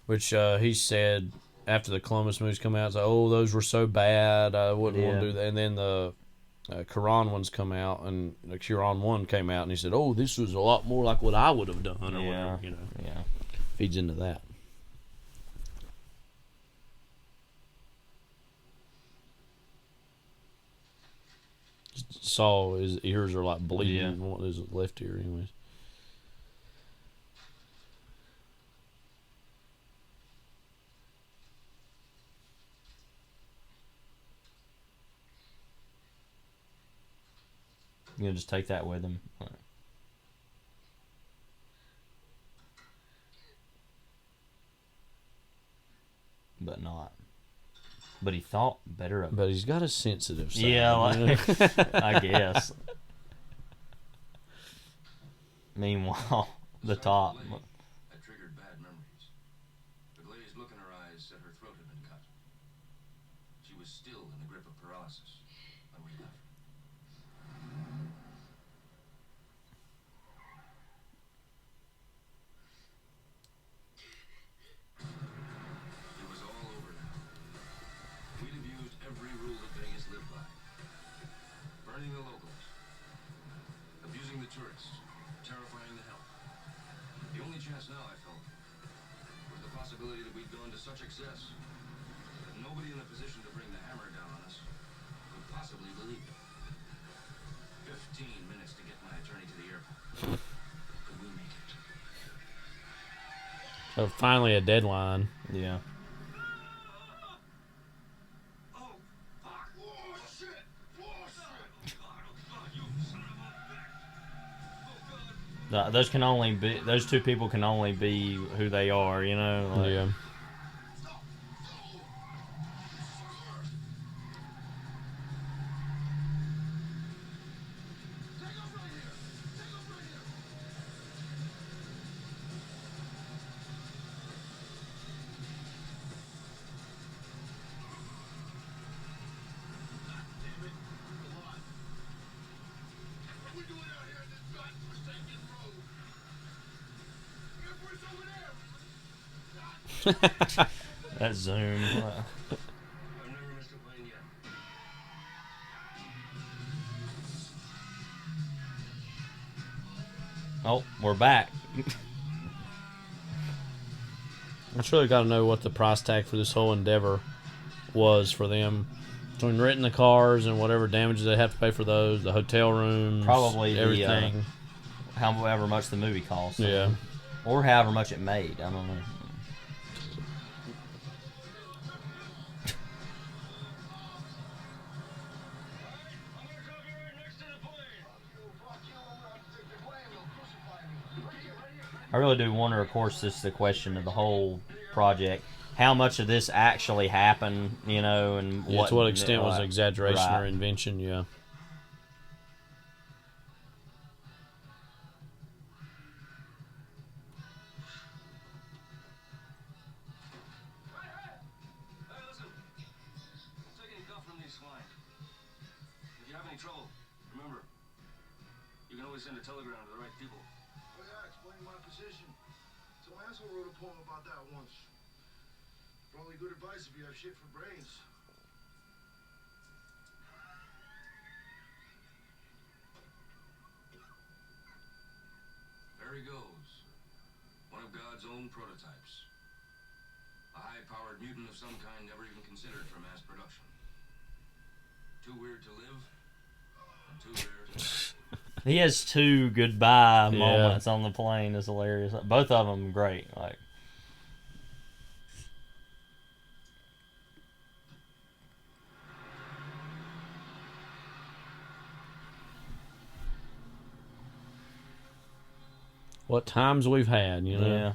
Which he said after the Columbus movies come out, oh, those were so bad, I wouldn't want to do that. And then the Quran ones come out, and the Quran 1 came out, and he said, oh, this was a lot more like what I would have done, or whatever, you know. Yeah. Feeds into that. Saw his ears are like bleeding. What is it, left ear, anyways? You'll just take that with him. But not. But he thought better of it. But he's got a sensitive side. Yeah, like, I guess. Meanwhile, the top. That triggered bad memories. The glazed look in her eyes said her throat had been cut. She was still in the grip of paralysis when we left. It was all over now. We'd have used every rule that Vegas lived by. Burning the locals. Abusing the tourists. Terrifying the hell. The only chance now, I felt, was the possibility that we'd gone to such excess that nobody in a position to bring the hammer down on us could possibly believe it. 15 minutes to get my attorney to the airport. Could we make it? So finally a deadline. Yeah. Those can only be, those two people can only be who they are, you know? Like, yeah. That zoom. Oh, we're back. I just really got to know what the price tag for this whole endeavor was for them. Between renting the cars and whatever damages they have to pay for those, the hotel rooms, Probably everything. However much the movie cost. Yeah. Or however much it made. I don't know. I really do wonder, of course, this is the question of the whole project. How much of this actually happened, you know, and To what extent was exaggeration right. or invention, yeah. Hey, listen. Take any guff from these swine. If you have any trouble, remember, you can always send a telegram to the right people. Oh yeah, explain my position. Some asshole wrote a poem about that once. Probably good advice if you have shit for brains. There he goes. One of God's own prototypes. A high-powered mutant of some kind never even considered for mass production. Too weird to live, and too rare to die. He has two goodbye moments on the plane. It's hilarious. Both of them great. Like, What times we've had, you know? yeah.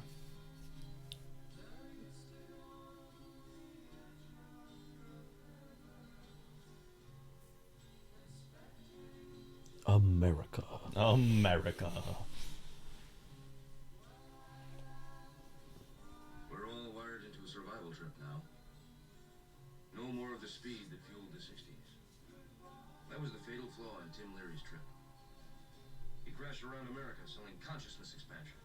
America. America. We're all wired into a survival trip now. No more of the speed that fueled the 60s. That was the fatal flaw in Tim Leary's trip. He crashed around America selling consciousness expansion,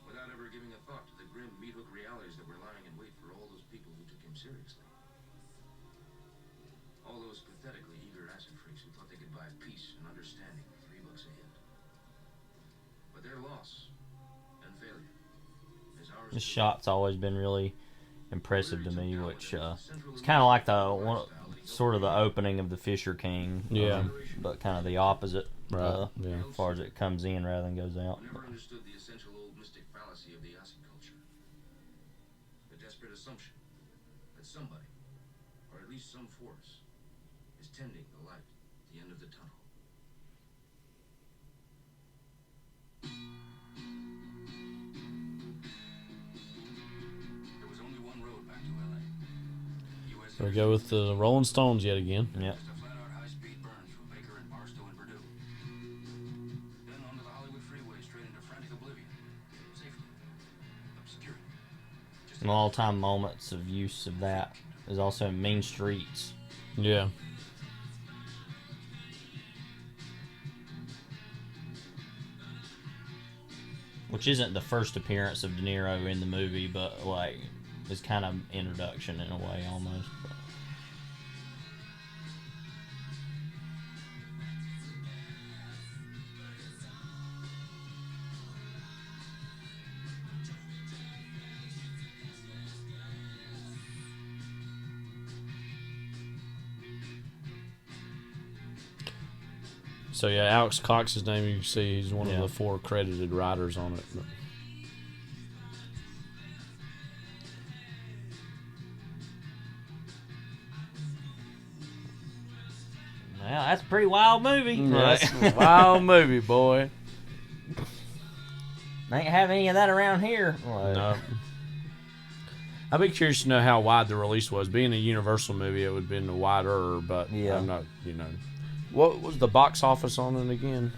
without ever giving a thought to the grim meat-hook realities that were lying in wait for all those people who took him seriously. All those pathetically eager acid freaks who thought they could buy peace and understanding with $3 a hit. But their loss and failure is ours. This shot's always been really impressive to me, which it's kind of like sort of the opening of the Fisher King. But kind of the opposite. Right. As far as it comes in rather than goes out. Never understood the essential old mystic fallacy of the acid culture. The desperate assumption that somebody, or at least some force, is tending the light at the end of the tunnel. There was only one road back to LA. There we go with the Rolling Stones yet again. Yeah. Just a flat-out high-speed burn through Baker and Barstow and Purdue. Then onto the Hollywood freeway straight into frantic oblivion. Safety. Obscurity. And all-time moments of use of that is also Mean Streets. Yeah. Which isn't the first appearance of De Niro in the movie, but like is kind of introduction in a way almost. So yeah, Alex Cox's name, you can see he's one of the 4 credited writers on it. But. Well, that's a pretty wild movie. That's a wild movie, boy. They ain't have any of that around here. No. I'd be curious to know how wide the release was. Being a Universal movie, it would have been wider, but I'm not, you know. What was the box office on it again?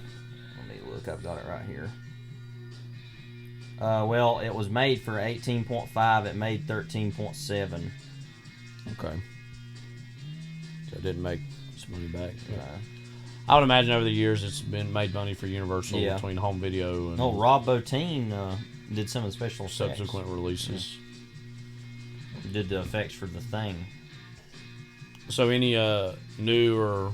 Let me look. I've got it right here. Well, it was made for 18.5. It made 13.7. Okay. So it didn't make some money back. I would imagine over the years it's been made money for Universal between home video and Rob Bottin did some of the special subsequent releases. Yeah. Did the effects for The Thing. So any new or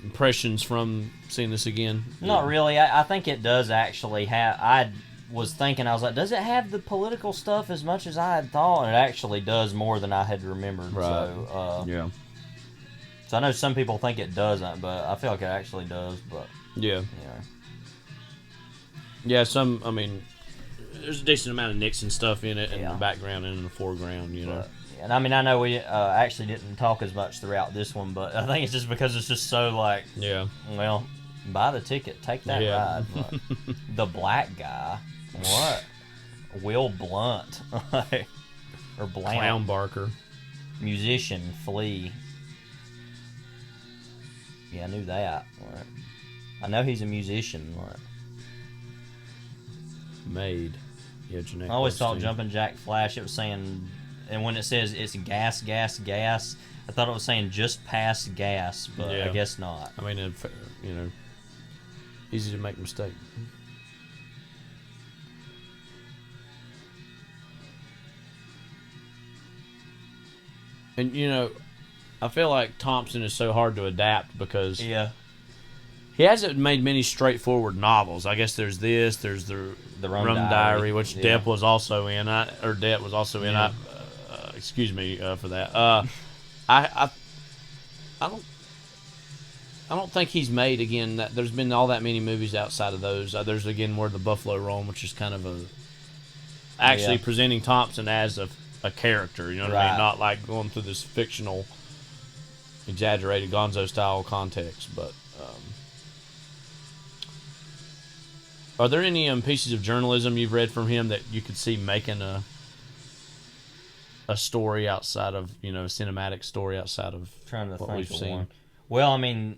impressions from seeing this again? Not really. I think it does actually have. I was thinking, I was like, does it have the political stuff as much as I had thought? And it actually does more than I had remembered. Right. So, yeah. So I know some people think it doesn't, but I feel like it actually does. But yeah. Yeah, I mean, there's a decent amount of Nixon stuff in it, in the background and in the foreground, you know. And I mean, I know we actually didn't talk as much throughout this one, but I think it's just because it's just so like, well, buy the ticket, take that ride. Like, the black guy, what? Will Blunt, or Blount. Clown Barker. Musician, Flea. Yeah, I knew that. Like, I know he's a musician. Like. Made. Yeah, I always thought Jumpin' Jack Flash, it was saying, and when it says it's gas, gas, gas, I thought it was saying just past gas, but I guess not. I mean, you know, easy to make a mistake. And, you know, I feel like Thompson is so hard to adapt because he hasn't made many straightforward novels. I guess there's the Rum Diary, which Depp was also in. Depp was also in. Excuse me for that. I don't think he's made again. There's been all that many movies outside of those. There's again Where the Buffalo Roam, which is kind of actually presenting Thompson as a character. You know what I mean? Not like going through this fictional, exaggerated Gonzo style context. But are there any pieces of journalism you've read from him that you could see making a story outside of, you know, a cinematic story outside of what we've seen? One. Well, I mean,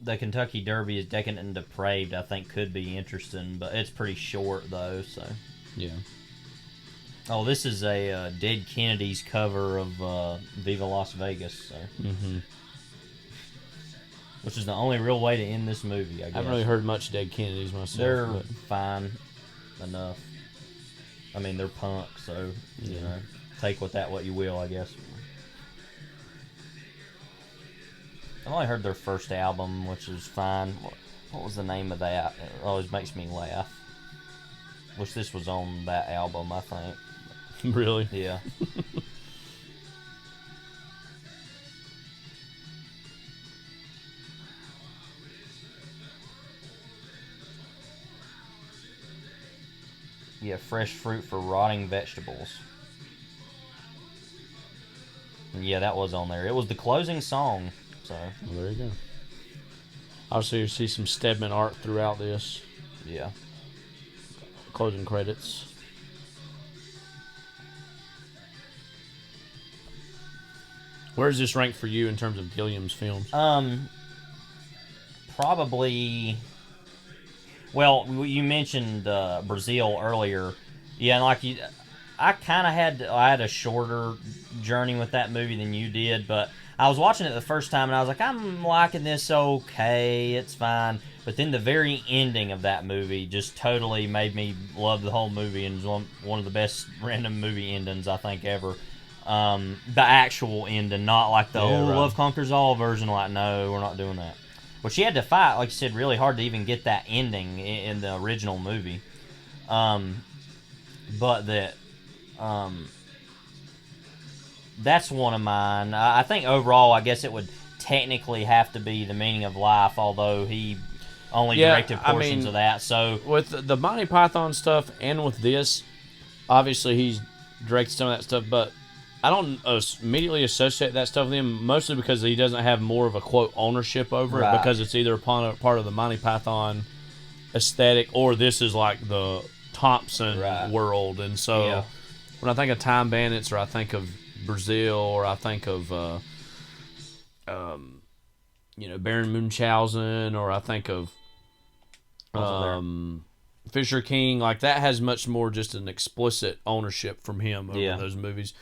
the Kentucky Derby is Decadent and Depraved, I think could be interesting, but it's pretty short though, so. Yeah. Oh, this is a Dead Kennedys cover of Viva Las Vegas, so. Mm-hmm. Which is the only real way to end this movie, I guess. I haven't really heard much Dead Kennedys myself. They're fine enough. I mean, they're punk, so, you know, take with that what you will, I guess. I've only heard their first album, which is fine. What was the name of that? It always makes me laugh. Wish this was on that album, I think. Really? Yeah. Yeah, fresh fruit for rotting vegetables. And yeah, that was on there. It was the closing song, so. Well, there you go. Obviously, you see some Stedman art throughout this. Yeah. Closing credits. Where does this rank for you in terms of Gilliam's films? Probably. Well, you mentioned Brazil earlier. Yeah, and like I had a shorter journey with that movie than you did, but I was watching it the first time and I was like, I'm liking this okay, it's fine. But then the very ending of that movie just totally made me love the whole movie, and was one of the best random movie endings I think ever. The actual ending, not like the Love Conquers All version. Like, no, we're not doing that. Well, she had to fight, like you said, really hard to even get that ending in the original movie. But that's one of mine. I think overall, I guess it would technically have to be The Meaning of Life, although he only directed portions of that. So with the Monty Python stuff and with this, obviously he's directed some of that stuff, but I don't immediately associate that stuff with him, mostly because he doesn't have more of a, quote, ownership over it, because it's either part of the Monty Python aesthetic or this is like the Thompson world. And so when I think of Time Bandits, or I think of Brazil, or I think of Baron Munchausen, or I think of Fisher King, like that has much more just an explicit ownership from him over those movies.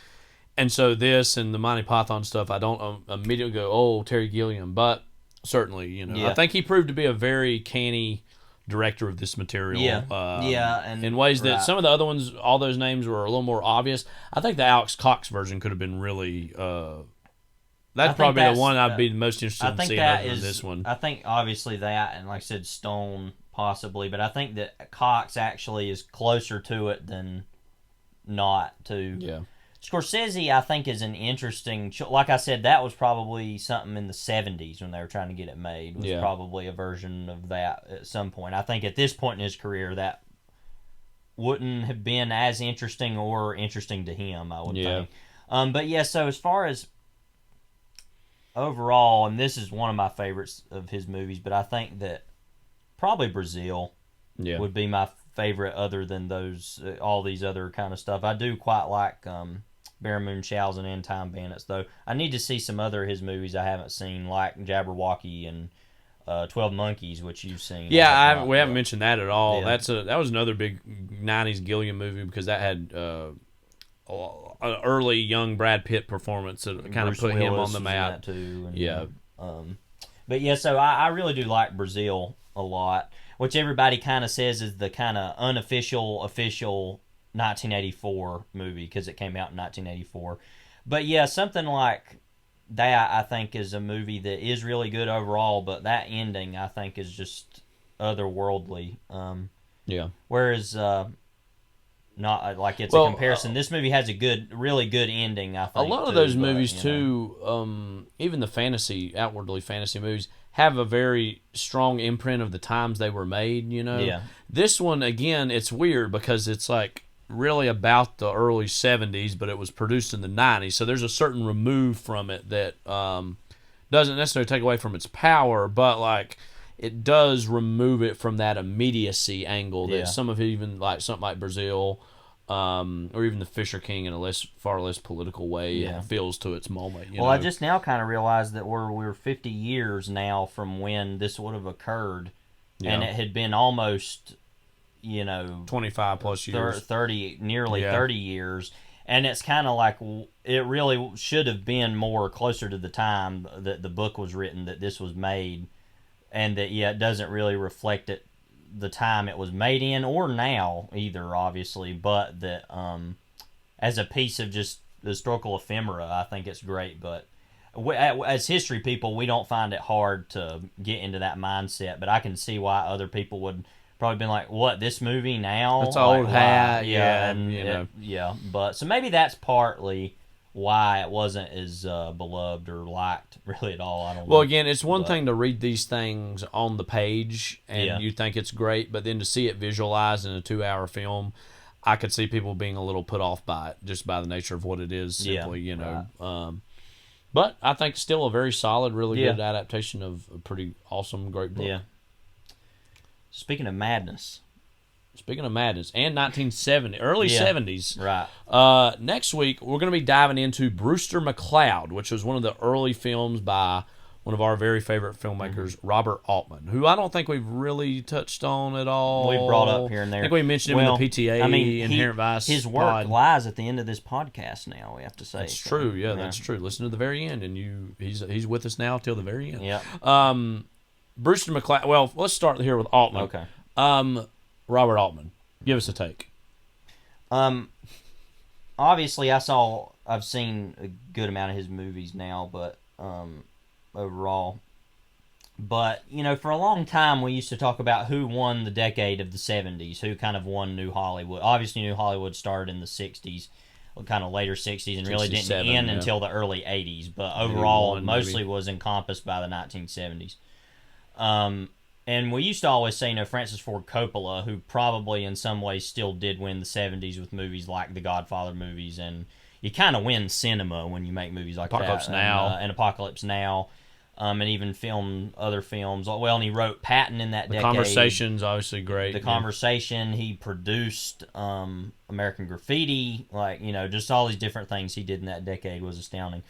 And so this and the Monty Python stuff, I don't immediately go, oh, Terry Gilliam. But certainly, I think he proved to be a very canny director of this material. And in ways that some of the other ones, all those names were a little more obvious. I think the Alex Cox version could have been really. That's probably the one I'd be most interested in seeing other than this one. I think obviously that, and like I said, Stone possibly, but I think that Cox actually is closer to it than not to. Yeah. Scorsese, I think, is an interesting. Like I said, that was probably something in the 70s when they were trying to get it made. Was probably a version of that at some point. I think at this point in his career, that wouldn't have been as interesting or interesting to him, I would think. But yeah, so as far as overall, and this is one of my favorites of his movies, but I think that probably Brazil would be my favorite other than those all these other kind of stuff. I do quite like Bear Munchausen and End Time Bandits, though. I need to see some other of his movies I haven't seen, like Jabberwocky and 12 Monkeys, which you've seen. Yeah, we haven't mentioned that at all. Yeah. That was another big 90s Gilliam movie because that had an early young Brad Pitt performance that kind of put him on the map. Too, and, but yeah, so I really do like Brazil a lot, which everybody kind of says is the kind of unofficial, official 1984 movie because it came out in 1984. But yeah, something like that I think is a movie that is really good overall, but that ending I think is just otherworldly. Whereas not like it's a comparison. This movie has a really good ending, I think. A lot of those movies too, even the outwardly fantasy movies, have a very strong imprint of the times they were made, This one, again, it's weird because it's like really about the early 70s, but it was produced in the 90s, so there's a certain remove from it that doesn't necessarily take away from its power, but like it does remove it from that immediacy angle that some of it, even like something like Brazil or even the Fisher King in a far less political way feels to its moment. Well, I just now kind of realized that we're 50 years now from when this would have occurred, and it had been almost 25 plus years, 30 years, and it's kind of like it really should have been more closer to the time that the book was written, that this was made, and that it doesn't really reflect the time it was made in or now either, obviously, but that as a piece of just historical ephemera, I think it's great. But as history people, we don't find it hard to get into that mindset, but I can see why other people would probably been like, what, this movie now? It's old hat, but so maybe that's partly why it wasn't as beloved or liked really at all. I don't know. Well, again, it's one thing to read these things on the page and you think it's great, but then to see it visualized in a 2-hour film, I could see people being a little put off by it just by the nature of what it is, simply, Right. But I think still a very solid, really good adaptation of a pretty awesome, great book. Yeah. Speaking of madness, and 1970, early 70s. Right. Next week, we're going to be diving into Brewster McCloud, which was one of the early films by one of our very favorite filmmakers, Robert Altman, who I don't think we've really touched on at all. We've brought up here and there. I think we mentioned him in the PTA, Inherent Vice. His work lies at the end of this podcast now, we have to say. That's true, that's true. Listen to the very end, and he's with us now till the very end. Yeah. Brewster McCloud. Well, let's start here with Altman. Okay. Robert Altman, give us a take. Obviously, I've seen a good amount of his movies now, but overall, but for a long time we used to talk about who won the decade of the 70s, who kind of won New Hollywood. Obviously, New Hollywood started in the 60s, kind of later 60s, and really didn't end until the early 80s. But overall, mostly was encompassed by the 1970s. And we used to always say, Francis Ford Coppola, who probably in some ways still did win the 70s with movies like the Godfather movies, and you kind of win cinema when you make movies like Apocalypse that. Now. And Apocalypse Now, and even other films. Well, and he wrote Patton in that decade. The Conversation's obviously great. The Conversation, he produced American Graffiti, just all these different things he did in that decade was astounding.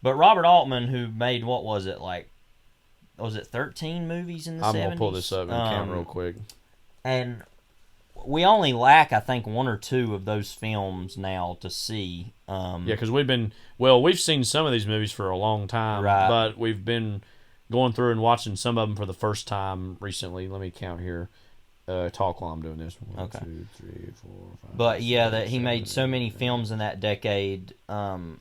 But Robert Altman, who made, what was it, 13 movies in the 70s? I'm going to pull this up and count real quick. And we only lack, I think, 1 or 2 of those films now to see. Because we've seen some of these movies for a long time, right. But we've been going through and watching some of them for the first time recently. Let me count here. Talk while I'm doing this. 1, 2, 3, 4, 5. But that he made so many films in that decade. 13.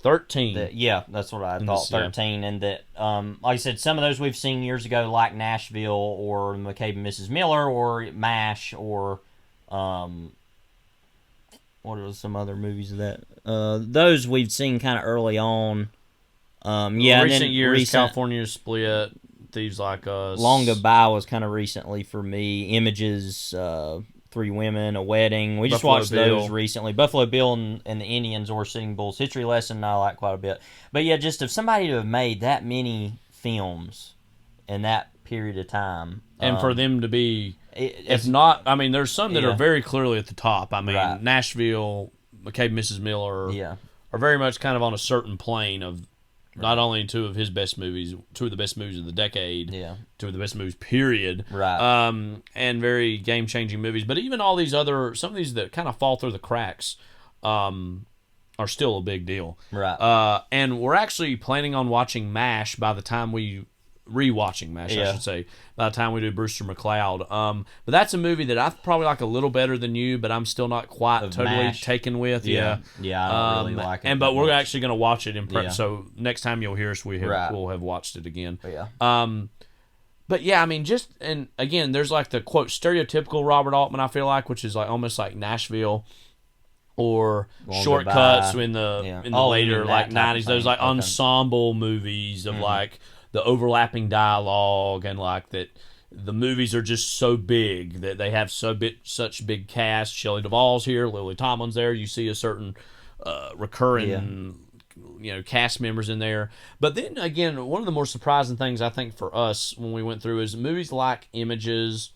That's what I thought. 13, and that, like I said, some of those we've seen years ago, like Nashville or McCabe and Mrs. Miller or MASH or what are some other movies of that? Those we've seen kind of early on. Recent years, California Split, Thieves Like Us. Long Goodbye was kind of recently for me. Images, Three Women, A Wedding. We just watched those recently. Buffalo Bill and the Indians or Sitting Bull's History Lesson, I like quite a bit. But yeah, just if somebody to have made that many films in that period of time. And for them to be, if not, I mean, there's some that are very clearly at the top. I mean, Nashville, McCabe, Mrs. Miller are very much kind of on a certain plane of not only two of the best movies of the decade, two of the best movies, period, and very game-changing movies. But even all these some of these that kind of fall through the cracks are still a big deal. And we're actually planning on watching MASH by the time rewatching MASH, I should say, by the time we do Brewster McCloud. But that's a movie that I probably like a little better than you, but I'm still not quite totally MASH. Taken with. Yeah, I don't really like it. But we're actually going to watch it in prep, so next time you'll hear us, we'll have watched it again. But yeah, I mean, and again, there's like the, quote, stereotypical Robert Altman, I feel like, which is like almost like Nashville or Shortcuts in the later like 90s. Those like ensemble movies of like the overlapping dialogue, and like that the movies are just so big that they have such big cast. Shelley Duvall's here, Lily Tomlin's there. You see a certain recurring cast members in there. But then again, one of the more surprising things I think for us when we went through is movies like Images,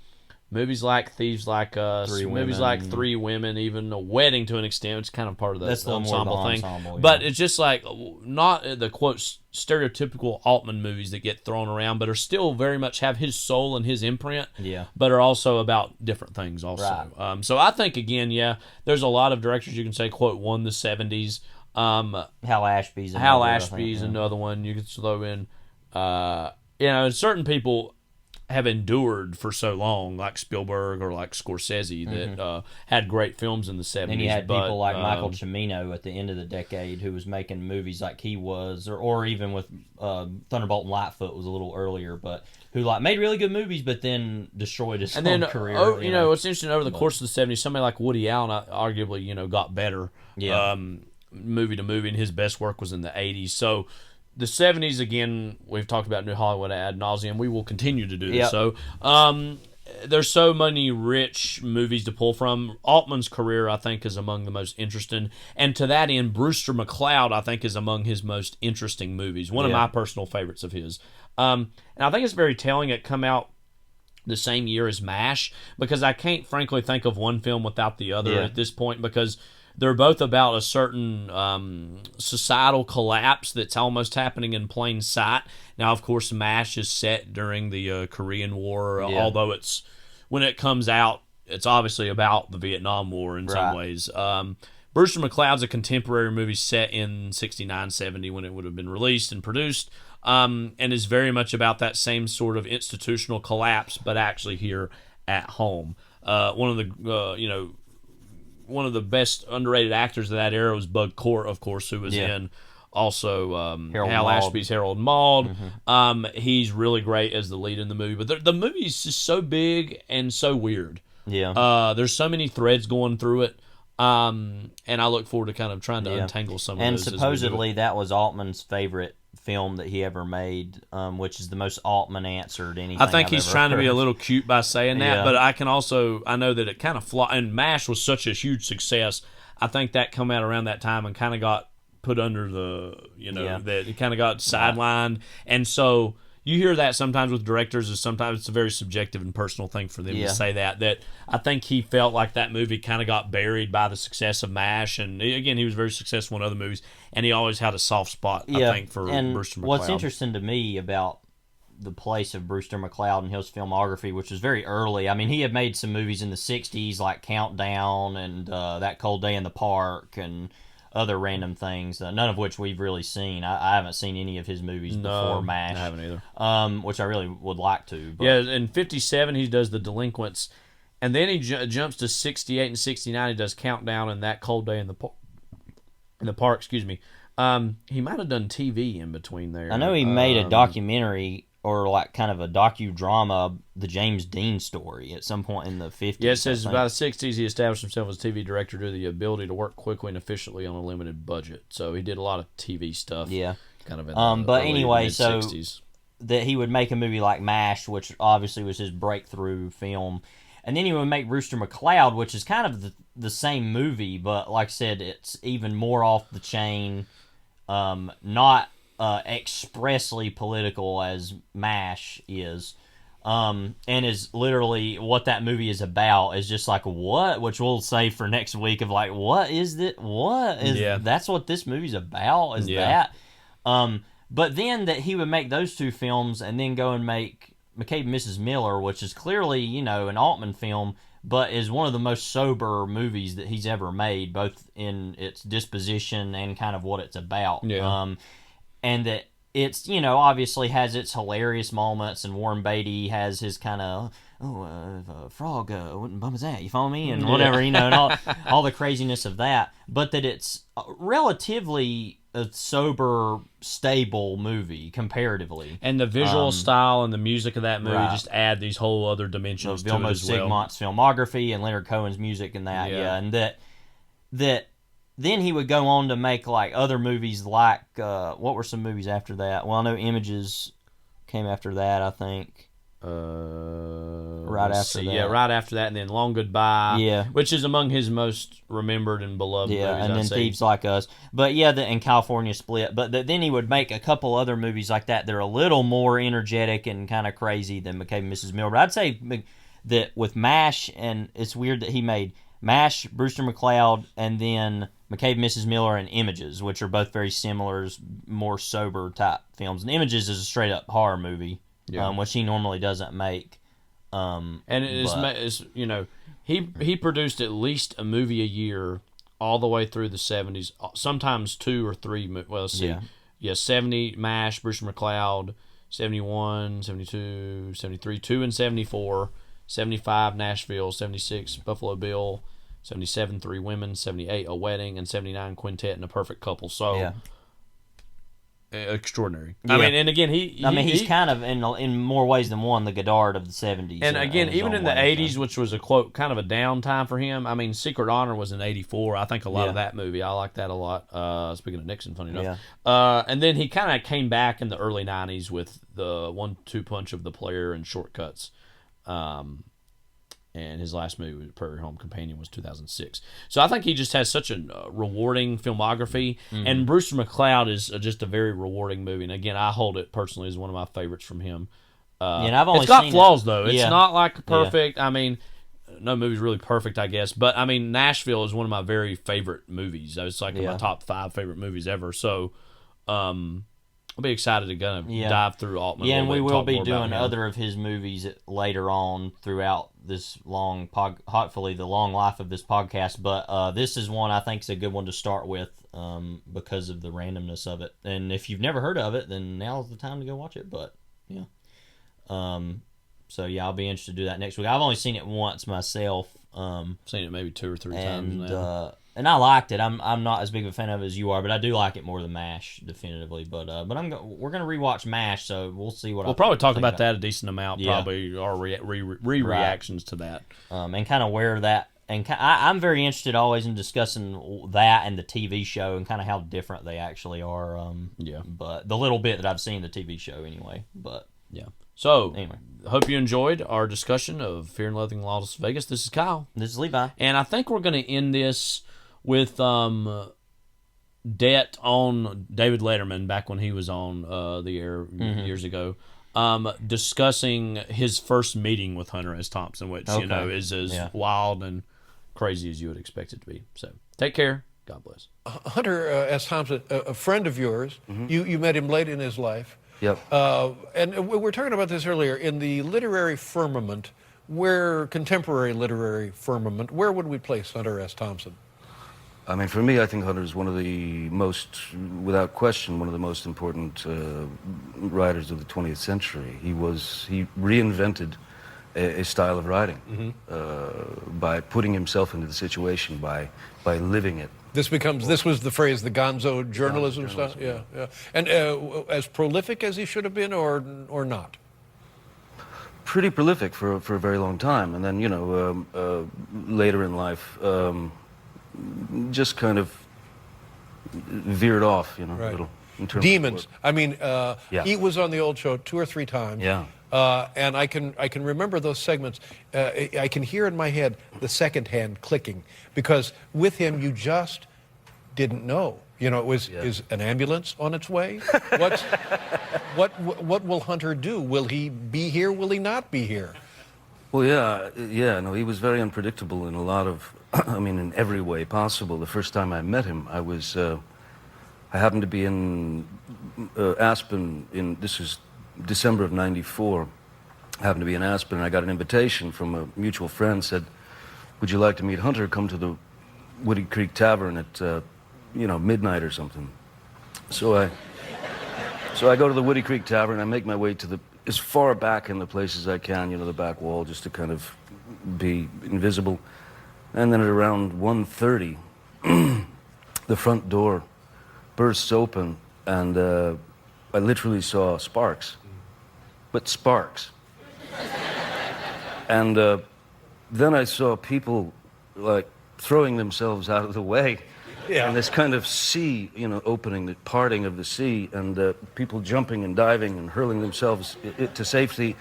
movies like Thieves Like Us, like Three Women, even A Wedding to an extent. It's kind of part of the ensemble thing. But it's just like not the, quote, stereotypical Altman movies that get thrown around, but are still very much have his soul and his imprint, but are also about different things also. So I think, again, there's a lot of directors you can say, quote, won the 70s. Hal Ashby's another one you could throw in. Certain people have endured for so long, like Spielberg or like Scorsese, that had great films in the 70s. And you had people like Michael Cimino at the end of the decade who was making movies like he was, or even with Thunderbolt and Lightfoot was a little earlier, but who like made really good movies, but then destroyed his own career. What's interesting, over the course of the 70s, somebody like Woody Allen arguably, got better movie to movie, and his best work was in the 80s. So the 70s, again, we've talked about New Hollywood ad nauseum. We will continue to do this. So there's so many rich movies to pull from. Altman's career, I think, is among the most interesting. And to that end, Brewster McCloud, I think, is among his most interesting movies. One of my personal favorites of his. And I think it's very telling it come out the same year as MASH, because I can't, frankly, think of one film without the other at this point, because they're both about a certain societal collapse that's almost happening in plain sight. Now, of course, MASH is set during the Korean War, although when it comes out, it's obviously about the Vietnam War in some ways. Brewster McCloud's a contemporary movie set in 69, 70 when it would have been released and produced, and is very much about that same sort of institutional collapse, but actually here at home. One of the best underrated actors of that era was Bud Cort, of course, who was in also Hal Ashby's Harold Maude. He's really great as the lead in the movie. But the movie is just so big and so weird. There's so many threads going through it. And I look forward to kind of trying to untangle some of those. And supposedly that was Altman's favorite film that he ever made, which is the most Altman answered anything. I think he's trying to be a little cute by saying that, but I know that it kind of and MASH was such a huge success. I think that come out around that time and kind of got put under the, that it kind of got sidelined. And so you hear that sometimes with directors, is sometimes it's a very subjective and personal thing for them to say that I think he felt like that movie kind of got buried by the success of MASH, and again, he was very successful in other movies, and he always had a soft spot, I think, for Brewster McCloud. What's interesting to me about the place of Brewster McCloud and his filmography, which was very early, I mean, he had made some movies in the 60s like Countdown and That Cold Day in the Park and other random things, none of which we've really seen. I haven't seen any of his movies before MASH. I haven't either. Which I really would like to. But. Yeah, in 57 he does The Delinquents, and then he jumps to 68 and 69. He does Countdown and That Cold Day in the Park. Excuse me. He might have done TV in between there. I know he made a documentary or like kind of a docudrama, the James Dean story at some point in the 50s. Yeah, it says about the 60s he established himself as a TV director due to the ability to work quickly and efficiently on a limited budget. So he did a lot of TV stuff. Yeah. Kind of in the but early anyway, mid-60s. so that he would make a movie like MASH, which obviously was his breakthrough film. And then he would make Rooster McCloud, which is kind of the same movie, but like I said, it's even more off the chain, not expressly political as MASH is, and is literally what that movie is about is just like what, which we'll say for next week of like what is that? What is that's what this movie's about? Is that? But then that he would make those two films and then go and make McCabe and Mrs. Miller, which is clearly an Altman film, but is one of the most sober movies that he's ever made, both in its disposition and kind of what it's about. Yeah. And that it's, obviously has its hilarious moments, and Warren Beatty has his kind of, a frog wouldn't bum his ass, you follow me? And whatever, and all the craziness of that. But that it's relatively a sober, stable movie, comparatively. And the visual style and the music of that movie just add these whole other dimensions to it as well. Sigmont's filmography and Leonard Cohen's music and that, and that then he would go on to make like other movies like what were some movies after that? Well, I know Images came after that, I think. Right after that. Yeah, right after that, and then Long Goodbye. Which is among his most remembered and beloved movies. And then Thieves Like Us. But and California Split. But then he would make a couple other movies like that. They're a little more energetic and kind of crazy than McCabe and Mrs. Miller. But I'd say that with MASH, and it's weird that he made MASH, Brewster McCloud, and then McCabe, Mrs. Miller, and Images, which are both very similar, more sober type films. And Images is a straight up horror movie, which he normally doesn't make. And it's he produced at least a movie a year all the way through the 70s, sometimes 2 or 3. Well, let's see. 70 MASH, Brewster McCloud, 71, 72, 73, 2 and 74, 75 Nashville, 76 Buffalo Bill, 77 Three Women, 78 A Wedding, and 79 Quintet and a Perfect Couple. So extraordinary. I mean, and again, he's kind of in more ways than one the Godard of the 70s. And again, even in the 80s, which was a quote kind of a down time for him. I mean, Secret Honor was in '84. I think a lot of that movie. I like that a lot. Speaking of Nixon, funny enough. And then he kind of came back in the early '90s with the 1-2 punch of The Player and Shortcuts. And his last movie, Prairie Home Companion, was 2006. So I think he just has such a rewarding filmography. Mm-hmm. And Brewster McCloud is just a very rewarding movie. And again, I hold it personally as one of my favorites from him. And I've only it's got seen flaws, it. though. It's not like perfect. I mean, no movie's really perfect, I guess. But, I mean, Nashville is one of my very favorite movies. It's like in my top 5 favorite movies ever. So, I'll be excited to dive through Altman. Yeah, and we will be doing other of his movies later on throughout this long hopefully the long life of this podcast. But this is one I think is a good one to start with because of the randomness of it. And if you've never heard of it, then now's the time to go watch it. But so I'll be interested to do that next week. I've only seen it once myself. Seen it maybe 2 or 3 times now. And I liked it. I'm not as big of a fan of it as you are, but I do like it more than MASH, definitively. But we're gonna rewatch MASH, so we'll see what. We'll probably talk about that a decent amount. Probably our reactions to that, and kind of where that. And I'm very interested always in discussing that and the TV show and kind of how different they actually are. But the little bit that I've seen the TV show anyway. But So anyway, hope you enjoyed our discussion of Fear and Loathing in Las Vegas. This is Kyle. This is Levi, and I think we're gonna end this with debt on David Letterman back when he was on the air years ago, discussing his first meeting with Hunter S. Thompson, which is as wild and crazy as you would expect it to be. So take care. God bless. Hunter S. Thompson, a friend of yours. You met him late in his life. Yep. And we were talking about this earlier. In the literary firmament, contemporary literary firmament, where would we place Hunter S. Thompson? I mean, for me, I think Hunter is one of the most, without question, one of the most important writers of the 20th century. He reinvented a style of writing, by putting himself into the situation, by living it. This was the phrase, the gonzo journalism stuff? Yeah, yeah. And as prolific as he should have been, or not? Pretty prolific for a very long time, and then, you know, later in life, just kind of veered off, you know, a little. In terms Demons. of I mean, he was on the old show 2 or 3 times. Yeah. And I can remember those segments. I can hear in my head the second hand clicking, because with him you just didn't know. You know, it was is an ambulance on its way? What will Hunter do? Will he be here? Will he not be here? Well, yeah. No, he was very unpredictable in a lot of, I mean, in every way possible. The first time I met him, I happened to be in Aspen. This was December of '94. I happened to be in Aspen, and I got an invitation from a mutual friend. Said, "Would you like to meet Hunter? Come to the Woody Creek Tavern at midnight or something." So I go to the Woody Creek Tavern. I make my way to as far back in the place as I can, you know, the back wall, just to kind of be invisible. And then at around 1:30, the front door bursts open, and I literally saw sparks. But sparks. And then I saw people, like, throwing themselves out of the way. Yeah. And this kind of sea, you know, opening, the parting of the sea, and people jumping and diving and hurling themselves to safety.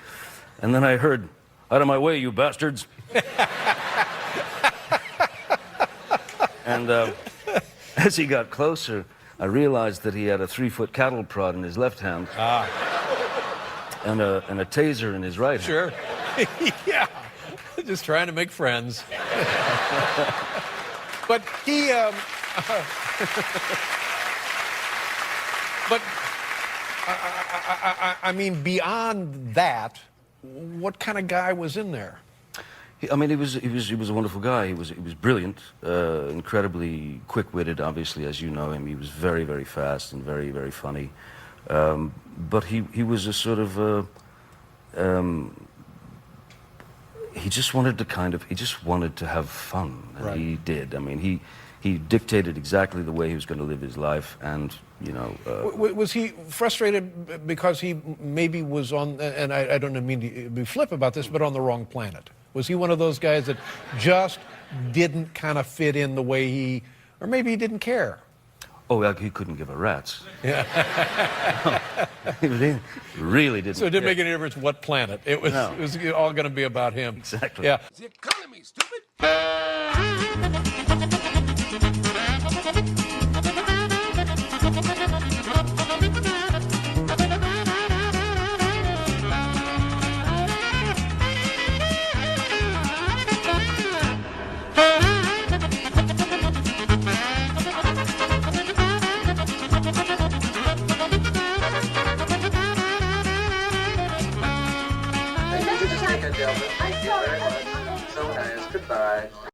And then I heard, "Out of my way, you bastards." And as he got closer, I realized that he had a 3-foot cattle prod in his left hand. And a taser in his right hand. Sure. Yeah. Just trying to make friends. But he... but I mean, beyond that, what kind of guy was in there? I mean, he was a wonderful guy. He was brilliant, incredibly quick-witted. Obviously, as you know him, he was very, very fast and very, very funny. But he was a sort of he just wanted to have fun, and right. He did. I mean, he dictated exactly the way he was going to live his life, and you know. Was he frustrated because he maybe was on? And I don't mean to be flip about this, but on the wrong planet. Was he one of those guys that just didn't kind of fit in the way he, or maybe he didn't care? Oh, he couldn't give a rat's. Yeah. He really didn't. So it didn't make any difference what planet. It was all going to be about him. Exactly. Yeah. The economy, stupid. Thank you very much. So nice. Goodbye.